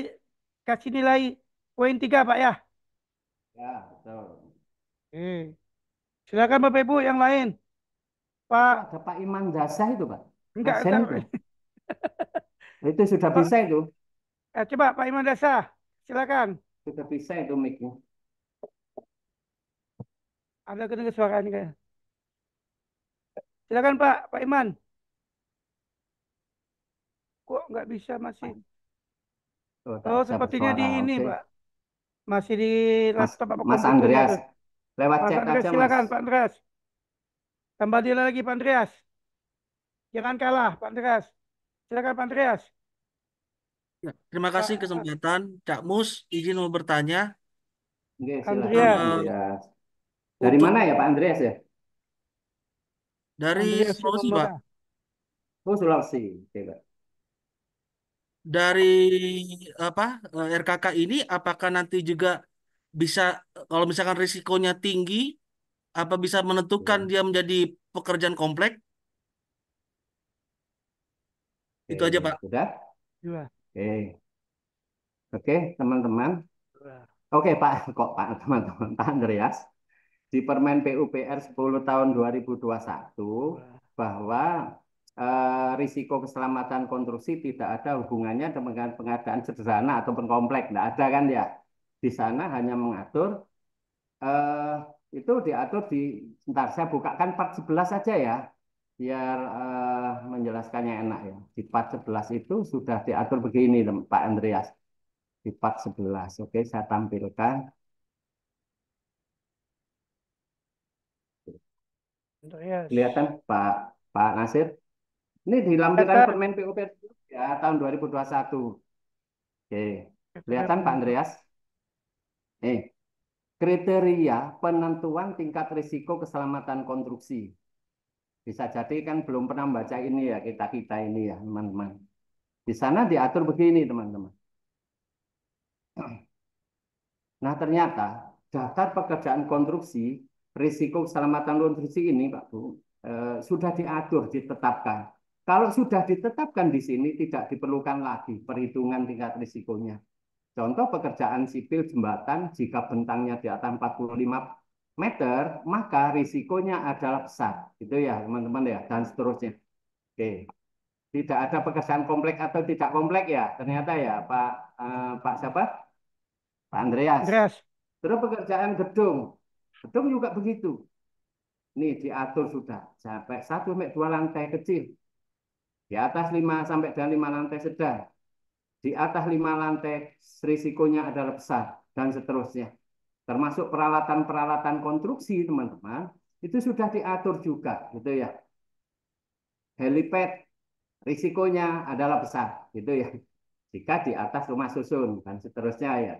[SPEAKER 1] kasih nilai poin 3 Pak ya.
[SPEAKER 2] Ya, betul.
[SPEAKER 1] Oke. Silakan Bapak Ibu yang lain.
[SPEAKER 2] Itu
[SPEAKER 1] Pak,
[SPEAKER 2] ada Pak Iman Dasah itu Pak.
[SPEAKER 1] enggak.
[SPEAKER 2] Asen itu. Itu sudah
[SPEAKER 1] Oh,
[SPEAKER 2] bisa itu.
[SPEAKER 1] coba Pak Iman Dasa. Silakan.
[SPEAKER 2] Sudah bisa itu mic-nya.
[SPEAKER 1] Ada kedengar suaranya kayaknya. Silakan Pak Iman. Kok nggak bisa masih?
[SPEAKER 2] Oh, tak
[SPEAKER 1] Oh,
[SPEAKER 2] bisa
[SPEAKER 1] sepertinya di
[SPEAKER 2] bersuara.
[SPEAKER 1] ini,
[SPEAKER 2] Oke.
[SPEAKER 1] Pak. Masih di
[SPEAKER 2] Mas
[SPEAKER 1] laptop apa
[SPEAKER 2] Mas
[SPEAKER 1] komputernya
[SPEAKER 2] Andreas,
[SPEAKER 1] tuh.
[SPEAKER 2] lewat
[SPEAKER 1] Mas
[SPEAKER 2] chat
[SPEAKER 1] Andreas,
[SPEAKER 2] aja Mas.
[SPEAKER 1] silakan Pak Andreas. Tambah dia lagi Pak Andreas. Jangan kalah Pak Andreas. Silakan Pak Andreas.
[SPEAKER 3] Ya, terima kasih
[SPEAKER 1] Pak
[SPEAKER 3] kesempatan. Cak Mus, izin mau bertanya.
[SPEAKER 2] Oke, silakan Pak
[SPEAKER 1] Andreas.
[SPEAKER 3] Eh,
[SPEAKER 2] Andreas. Dari
[SPEAKER 3] untuk
[SPEAKER 2] mana ya Pak Andreas ya?
[SPEAKER 3] dari
[SPEAKER 1] Andreas
[SPEAKER 3] Sulawesi, Pak.
[SPEAKER 1] Sinomora.
[SPEAKER 2] Oh, Sulawesi. Oke, Pak.
[SPEAKER 3] Dari apa RKK ini, apakah nanti juga bisa, kalau misalkan risikonya tinggi, apa bisa menentukan
[SPEAKER 2] Oke,
[SPEAKER 3] dia menjadi pekerjaan komplek?
[SPEAKER 2] oke.
[SPEAKER 3] Itu aja, Pak.
[SPEAKER 2] Sudah?
[SPEAKER 1] Dua.
[SPEAKER 2] Oke. Oke, teman-teman.
[SPEAKER 1] Dua.
[SPEAKER 2] Oke, Pak. Kok Pak, teman-teman. Pak Andreas. Di Permen PUPR 10 tahun 2021
[SPEAKER 1] Dua.
[SPEAKER 2] bahwa risiko keselamatan konstruksi tidak ada hubungannya dengan pengadaan sederhana ataupun kompleks. Tidak ada kan ya? Di sana hanya mengatur eh, itu diatur di, sebentar saya bukakan part 11 saja ya, biar menjelaskannya enak ya. Di part 11 itu sudah diatur begini Pak Andreas. Di part 11, oke saya tampilkan.
[SPEAKER 1] Andreas.
[SPEAKER 2] Kelihatan Pak Nasir? Ini di lampiran
[SPEAKER 1] Kelihatan.
[SPEAKER 2] Permen PUPR ya tahun 2021. Oke, kelihatan Pak
[SPEAKER 1] Kelihatan.
[SPEAKER 2] Andreas? Eh, kriteria penentuan tingkat risiko keselamatan konstruksi. Bisa jadi kan belum pernah baca ini ya kita ini ya teman-teman. Di sana diatur begini teman-teman. Nah ternyata daftar pekerjaan konstruksi, risiko keselamatan konstruksi ini Pak Bu, sudah diatur, ditetapkan. Kalau sudah ditetapkan di sini tidak diperlukan lagi perhitungan tingkat risikonya. Contoh pekerjaan sipil jembatan, jika bentangnya di atas 45 meter, maka risikonya adalah besar. Itu ya teman-teman ya, dan seterusnya. Oke. Tidak ada pekerjaan komplek atau tidak komplek ya, ternyata ya Pak siapa? Pak Andreas.
[SPEAKER 1] Andreas.
[SPEAKER 2] Terus pekerjaan gedung, gedung juga begitu. Ini diatur sudah sampai 1 sampai 2 lantai kecil, di atas 5 sampai dan 5 lantai sedang, di atas 5 lantai risikonya adalah besar dan seterusnya. Termasuk peralatan-peralatan konstruksi teman-teman itu sudah diatur juga, gitu ya. Helipad risikonya adalah besar, gitu ya. Jika di atas rumah susun dan seterusnya ya.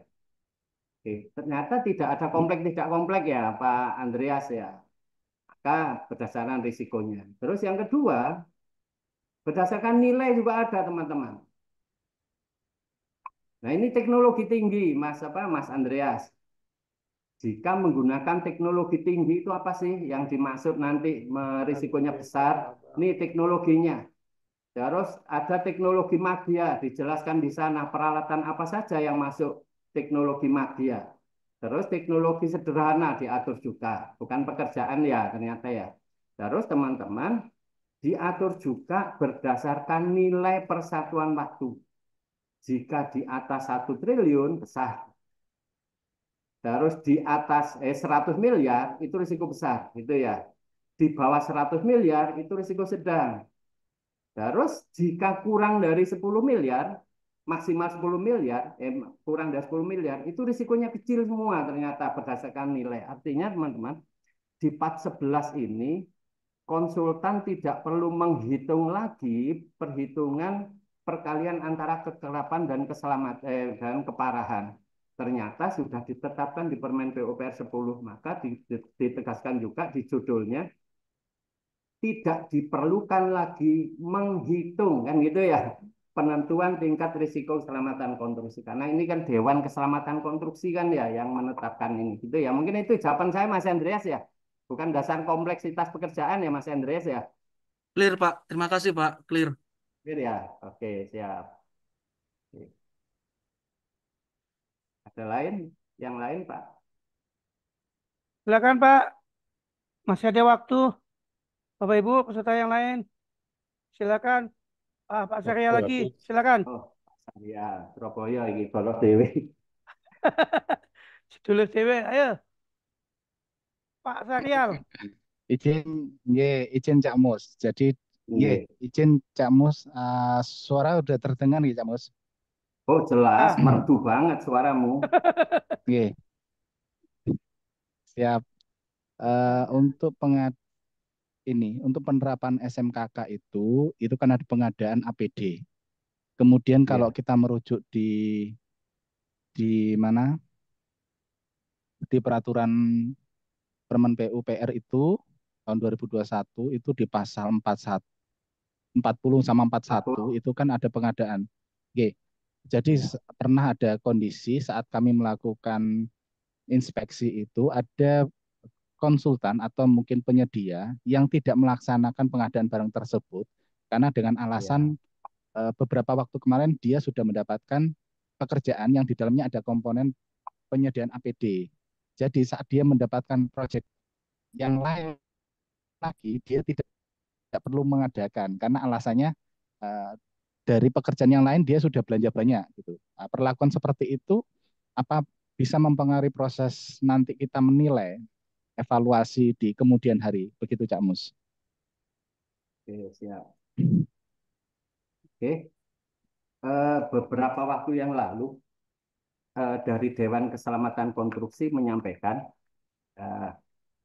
[SPEAKER 2] Oke, ternyata tidak ada komplek tidak komplek ya Pak Andreas ya. Maka berdasarkan risikonya. Terus yang kedua, berdasarkan nilai juga ada teman-teman. Nah ini teknologi tinggi Mas Andreas. Jika menggunakan teknologi tinggi itu apa sih yang dimaksud nanti risikonya besar? Ini teknologinya. Terus ada teknologi media, dijelaskan di sana peralatan apa saja yang masuk teknologi media. Terus teknologi sederhana diatur juga, bukan pekerjaan ya ternyata ya. Terus teman-teman diatur juga berdasarkan nilai persatuan waktu. Jika di atas 1 triliun besar. Terus di atas 100 miliar itu risiko besar, gitu ya. Di bawah 100 miliar itu risiko sedang. Terus jika kurang dari 10 miliar, maksimal 10 miliar, kurang dari 10 miliar, itu risikonya kecil semua ternyata berdasarkan nilai. Artinya teman-teman, di part 11 ini, konsultan tidak perlu menghitung lagi perhitungan perkalian antara kekerapan dan keselamatan dan keparahan. Ternyata sudah ditetapkan di Permen PUPR 10, maka ditegaskan juga di judulnya tidak diperlukan lagi menghitung kan gitu ya penentuan tingkat risiko keselamatan konstruksi karena ini kan Dewan Keselamatan Konstruksi kan ya yang menetapkan ini gitu ya mungkin itu jawaban saya Mas Andreas ya bukan dasar kompleksitas pekerjaan ya Mas Andreas ya
[SPEAKER 7] Clear, Pak. Terima kasih, Pak. Clear.
[SPEAKER 2] clear ya oke siap oke. Ada lain yang lain Pak
[SPEAKER 1] Silakan Pak, masih ada waktu. Bapak Ibu peserta yang lain, silakan. Pak Surya lagi, silakan.
[SPEAKER 2] oh ya Surabaya ini bolos dewi
[SPEAKER 1] Dulu dewe, ayo Pak Saryal.
[SPEAKER 4] Izin, izin Cak Mus. Jadi, izin Cak Mus, suara udah terdengar nih Cak Mus.
[SPEAKER 2] oh jelas merdu banget suaramu
[SPEAKER 4] Siap. Untuk untuk penerapan SMKK itu kan ada pengadaan APD. Kemudian kalau kita merujuk di mana di peraturan Permen PUPR itu tahun 2021 itu di pasal 40 sama 41 itu kan ada pengadaan. Oke. Jadi pernah ada kondisi saat kami melakukan inspeksi itu ada konsultan atau mungkin penyedia yang tidak melaksanakan pengadaan barang tersebut karena dengan alasan beberapa waktu kemarin dia sudah mendapatkan pekerjaan yang di dalamnya ada komponen penyediaan APD. Jadi saat dia mendapatkan proyek yang lain lagi dia tidak perlu mengadakan karena alasannya dari pekerjaan yang lain dia sudah belanja banyak gitu. Nah, perlakuan seperti itu apa bisa mempengaruhi proses nanti kita menilai evaluasi di kemudian hari begitu Cak Mus.
[SPEAKER 2] Oke siap oke beberapa waktu yang lalu dari Dewan Keselamatan Konstruksi menyampaikan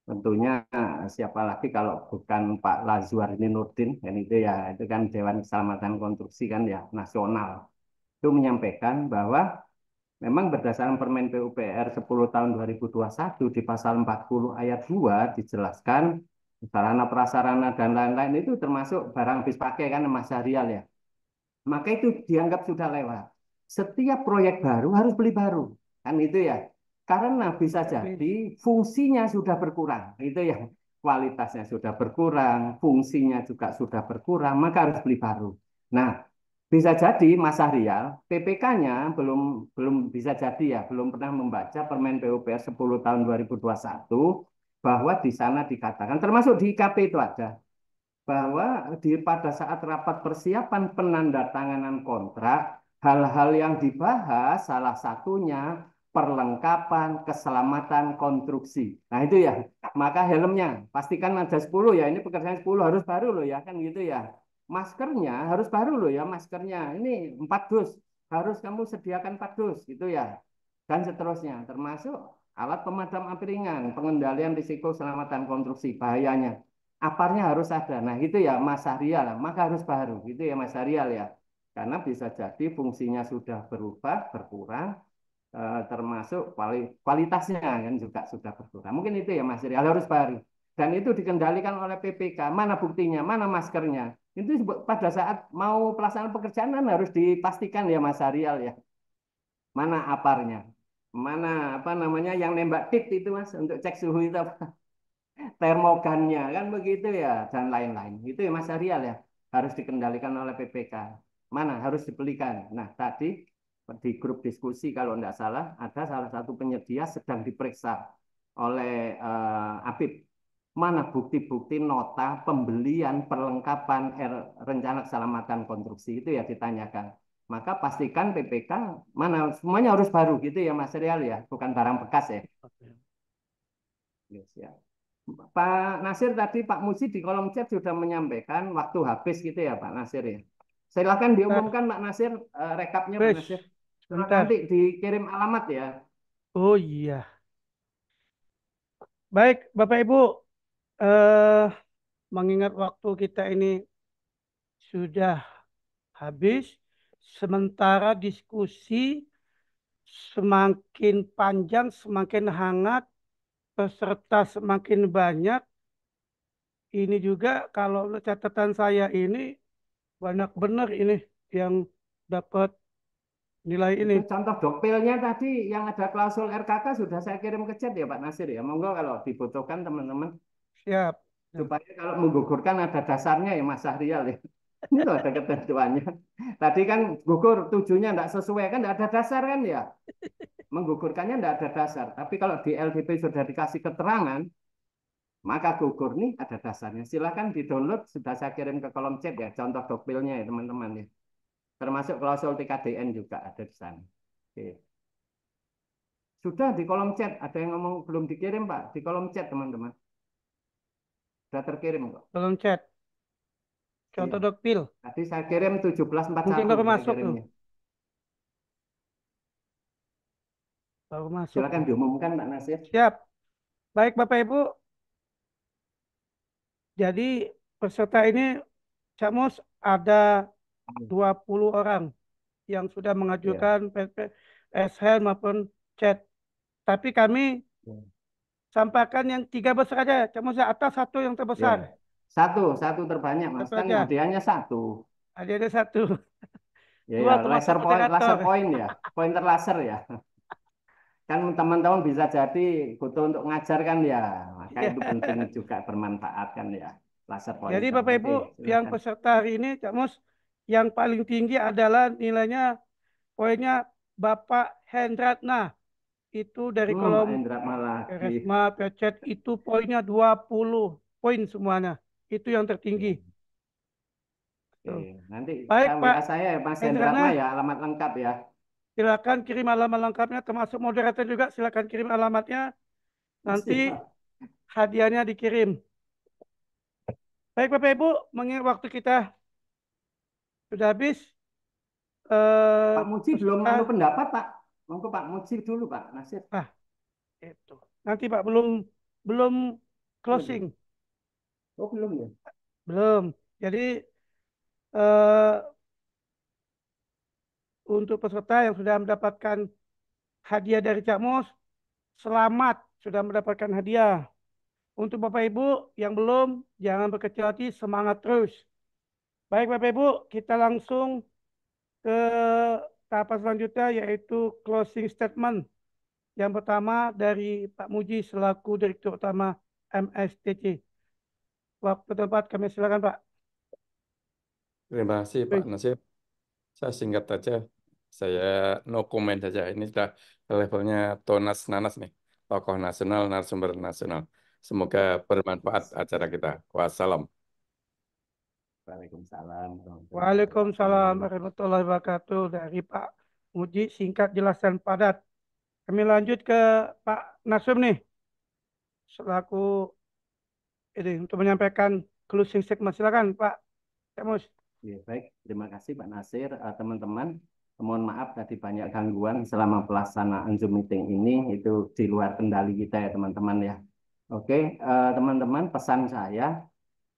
[SPEAKER 2] tentunya siapa lagi kalau bukan Pak Lazuardi Nurdin kan itu ya itu kan Dewan Keselamatan Konstruksi kan ya nasional itu menyampaikan bahwa memang berdasarkan Permen PUPR 10 tahun 2021 di pasal 40 ayat 2 dijelaskan sarana prasarana dan lain-lain itu termasuk barang habis pakai kan Mas Syahrial ya. Maka itu dianggap sudah lewat. Setiap proyek baru harus beli baru. Kan itu ya. Karena bisa
[SPEAKER 1] Tapi
[SPEAKER 2] jadi fungsinya sudah berkurang. Itu ya. Kualitasnya sudah berkurang, fungsinya juga sudah berkurang, maka harus beli baru. Nah, bisa jadi Mas Syahrial, PPK-nya belum belum bisa jadi ya, belum pernah membaca Permen PUPR 10 tahun 2021 bahwa di sana dikatakan termasuk di IKP itu ada bahwa pada saat rapat persiapan penandatanganan kontrak, hal-hal yang dibahas salah satunya perlengkapan keselamatan konstruksi. Nah itu ya, maka helmnya pastikan ada 10 ya, ini pekerjaan 10 harus baru loh ya, kan gitu ya. Maskernya harus baru loh ya, maskernya. Ini 4 dus, harus kamu sediakan 4 dus gitu ya. Dan seterusnya, termasuk alat pemadam api ringan, pengendalian risiko keselamatan konstruksi, bahayanya aparnya harus ada. Nah, itu ya Mas Syahrial, maka harus baru. Gitu ya Mas Syahrial ya. Karena bisa jadi fungsinya sudah berubah, berkurang, termasuk kualitasnya kan juga sudah berkurang. Mungkin itu ya Mas Syahrial harus baru. Dan itu dikendalikan oleh PPK. Mana buktinya, mana maskernya. Itu pada saat mau pelaksanaan pekerjaan harus dipastikan ya Mas Syahrial ya. Mana aparnya. Mana apa namanya yang nembak tit itu Mas untuk cek suhu itu apa? Termogannya kan begitu ya dan lain-lain itu ya Mas Arial ya harus dikendalikan oleh PPK mana harus dibelikan. Nah tadi di grup diskusi kalau tidak salah ada salah satu penyedia sedang diperiksa oleh Apip mana bukti-bukti nota pembelian perlengkapan rencana keselamatan konstruksi itu ya ditanyakan maka pastikan PPK mana semuanya harus baru gitu ya Mas Arial ya bukan barang bekas ya. Yes, ya. Pak Nasir tadi Pak Muji di kolom chat sudah menyampaikan waktu habis gitu ya Pak Nasir ya. Silakan diumumkan Pak Nasir rekapnya Pak
[SPEAKER 1] wes,
[SPEAKER 2] Nasir. Terus
[SPEAKER 1] sebentar.
[SPEAKER 2] nanti dikirim alamat ya.
[SPEAKER 1] Oh iya. Baik, Bapak Ibu, eh, mengingat waktu kita ini sudah habis, sementara diskusi semakin panjang, semakin hangat, peserta semakin banyak. Ini juga kalau catatan saya ini banyak benar ini yang dapat nilai ini.
[SPEAKER 2] Itu contoh dokpilnya tadi yang ada klausul RKK sudah saya kirim ke chat ya Pak Nasir ya. Monggo kalau dibutuhkan teman-teman
[SPEAKER 1] Siap. Nah,
[SPEAKER 2] supaya kalau menggugurkan ada dasarnya ya Mas Syahrial ya. Itu ada ketentuannya. Tadi kan gugur tujuhnya tidak sesuai kan tidak ada dasar kan ya. Menggugurkannya tidak ada dasar. Tapi kalau di LDP sudah dikasih keterangan, maka gugur nih ada dasarnya. Silahkan di-download, sudah saya kirim ke kolom chat ya, contoh dokpilnya ya teman-teman ya. Termasuk klausul TKDN juga ada di sana. Oke. Sudah di kolom chat, ada yang ngomong belum dikirim Pak, di kolom chat teman-teman. Sudah terkirim kok.
[SPEAKER 1] tolong chat.
[SPEAKER 2] Iya.
[SPEAKER 1] Contoh dokpil.
[SPEAKER 2] Tadi saya kirim
[SPEAKER 1] Mungkin
[SPEAKER 2] 1741
[SPEAKER 1] baru
[SPEAKER 2] saya
[SPEAKER 1] masuk tuh.
[SPEAKER 2] kirimnya.
[SPEAKER 1] Baru masuk
[SPEAKER 2] Silakan
[SPEAKER 1] tuh.
[SPEAKER 2] diumumkan Pak Nasir.
[SPEAKER 1] Siap. Baik Bapak Ibu, jadi peserta ini Cak Mus ada 20 orang yang sudah
[SPEAKER 2] Ya.
[SPEAKER 1] mengajukan PPSH maupun chat. Tapi kami sampaikan yang 3 besar aja. Cak Mus atas satu yang
[SPEAKER 2] Ya.
[SPEAKER 1] terbesar.
[SPEAKER 2] Satu terbanyak Mas,
[SPEAKER 1] Satu
[SPEAKER 2] kan
[SPEAKER 1] aja.
[SPEAKER 2] hadiahnya satu.
[SPEAKER 1] Ada satu.
[SPEAKER 2] Ya,
[SPEAKER 1] Dua
[SPEAKER 2] ya,
[SPEAKER 1] termasuk
[SPEAKER 2] laser
[SPEAKER 1] moderator.
[SPEAKER 2] point ya, pointer laser ya. Kan teman-teman bisa jadi butuh untuk ngajar kan ya, maka
[SPEAKER 1] Iya.
[SPEAKER 2] itu penting juga bermanfaat kan ya, laser
[SPEAKER 1] Jadi
[SPEAKER 2] pointer.
[SPEAKER 1] Bapak
[SPEAKER 2] Oke,
[SPEAKER 1] Ibu yang
[SPEAKER 2] silakan.
[SPEAKER 1] peserta hari ini Cak Mus yang paling tinggi adalah nilainya poinnya Bapak Hendratna. Itu dari
[SPEAKER 2] Pak
[SPEAKER 1] kolom
[SPEAKER 2] Hendra lagi.
[SPEAKER 1] Resma, Pecet itu poinnya 20 poin semuanya. Itu yang tertinggi.
[SPEAKER 2] Ya, oke,
[SPEAKER 1] Tuh.
[SPEAKER 2] nanti
[SPEAKER 1] Baik Pak
[SPEAKER 2] WA saya ya, Mas
[SPEAKER 1] Hendratna,
[SPEAKER 2] Hendratma ya, alamat lengkap ya.
[SPEAKER 1] silakan kirim alamat lengkapnya termasuk moderator juga silakan kirim alamatnya. Nanti
[SPEAKER 2] Siap.
[SPEAKER 1] hadiahnya dikirim. Baik Bapak Ibu, mengingat waktu kita sudah habis.
[SPEAKER 2] Pak Muji belum
[SPEAKER 1] Peserta,
[SPEAKER 2] pendapat Pak. Monggo Pak Muji dulu Pak Nasir.
[SPEAKER 1] ah itu. Nanti Pak belum belum
[SPEAKER 2] Belum.
[SPEAKER 1] closing,
[SPEAKER 2] Oh belum ya.
[SPEAKER 1] belum. Jadi eh, untuk peserta yang sudah mendapatkan hadiah dari Cak Mus. Selamat sudah mendapatkan hadiah. Untuk Bapak Ibu yang belum, jangan berkecil hati, semangat terus. Baik Bapak Ibu, kita langsung ke tahapan selanjutnya yaitu closing statement. Yang pertama dari Pak Muji selaku Direktur Utama MSTC. Waktu tempat kami silakan Pak.
[SPEAKER 8] Terima kasih Pak
[SPEAKER 1] Baik.
[SPEAKER 8] Nasir. Saya singkat saja. Saya no comment saja. Ini sudah levelnya Tonas Nanas nih. Tokoh nasional, narasumber nasional. Semoga bermanfaat acara kita. Wassalam.
[SPEAKER 2] Waalaikumsalam warahmatullahi
[SPEAKER 1] Waalaikumsalam
[SPEAKER 2] wabarakatuh.
[SPEAKER 1] warahmatullahi wabarakatuh dari Pak Muji, singkat, jelas dan padat. Kami lanjut ke Pak Nasum nih selaku ini untuk menyampaikan closing statement. Silakan Pak Mus.
[SPEAKER 2] Ya, baik, terima kasih Pak Nasir. Teman-teman, mohon maaf tadi banyak gangguan selama pelaksanaan Zoom meeting ini, itu di luar kendali kita ya teman-teman ya. Oke, teman-teman, pesan saya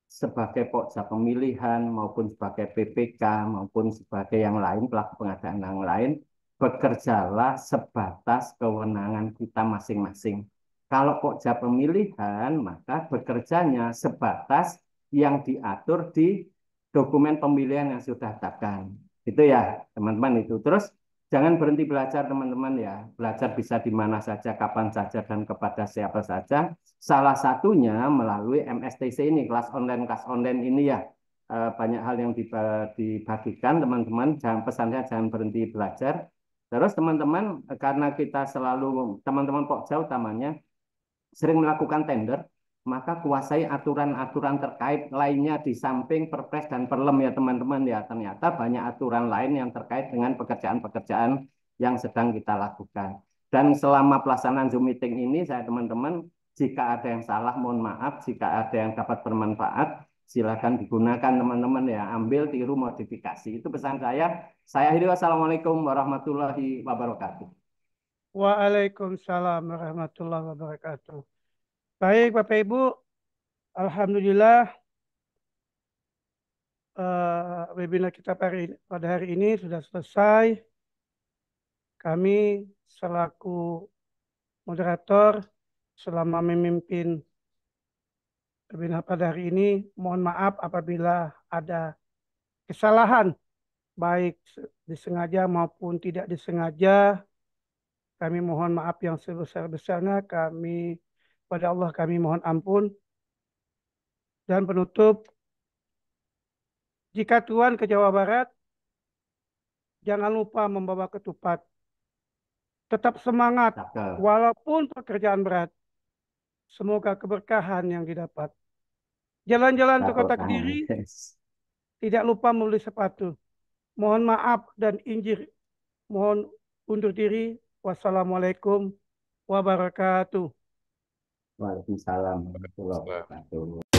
[SPEAKER 2] sebagai pokja pemilihan maupun sebagai PPK maupun sebagai yang lain, pelaku pengadaan yang lain, bekerjalah sebatas kewenangan kita masing-masing. Kalau pokja pemilihan, maka bekerjanya sebatas yang diatur di dokumen pemilihan yang sudah ditetapkan. Itu ya, teman-teman itu. Terus jangan berhenti belajar, teman-teman ya. Belajar bisa di mana saja, kapan saja, dan kepada siapa saja. Salah satunya melalui MSTC ini, kelas online ini ya. Banyak hal yang dibagikan, teman-teman. Jangan, pesannya jangan berhenti belajar. Terus teman-teman, karena kita selalu, teman-teman Pokja utamanya, sering melakukan tender, maka kuasai aturan-aturan terkait lainnya di samping Perpres dan Perlem ya teman-teman ya. Ternyata banyak aturan lain yang terkait dengan pekerjaan-pekerjaan yang sedang kita lakukan. Dan selama pelaksanaan Zoom meeting ini, saya teman-teman, jika ada yang salah, mohon maaf. Jika ada yang dapat bermanfaat, silakan digunakan teman-teman ya. Ambil, tiru, modifikasi. Itu pesan saya. Saya akhiri, wassalamualaikum warahmatullahi wabarakatuh.
[SPEAKER 1] Waalaikumsalam warahmatullahi wabarakatuh. Baik Bapak Ibu, alhamdulillah webinar kita pada hari ini sudah selesai. Kami selaku moderator selama memimpin webinar pada hari ini, mohon maaf apabila ada kesalahan, baik disengaja maupun tidak disengaja. Kami mohon maaf yang sebesar-besarnya. Pada Allah kami mohon ampun. Dan penutup, jika Tuhan ke Jawa Barat, jangan lupa membawa ketupat. Tetap semangat, walaupun pekerjaan berat. Semoga keberkahan yang didapat. Jalan-jalan ke kota Kediri, tidak lupa membeli sepatu. Mohon maaf dan injil. Mohon undur diri. Wassalamualaikum wabarakatuh.
[SPEAKER 2] Waalaikumsalam warahmatullahi wabarakatuh.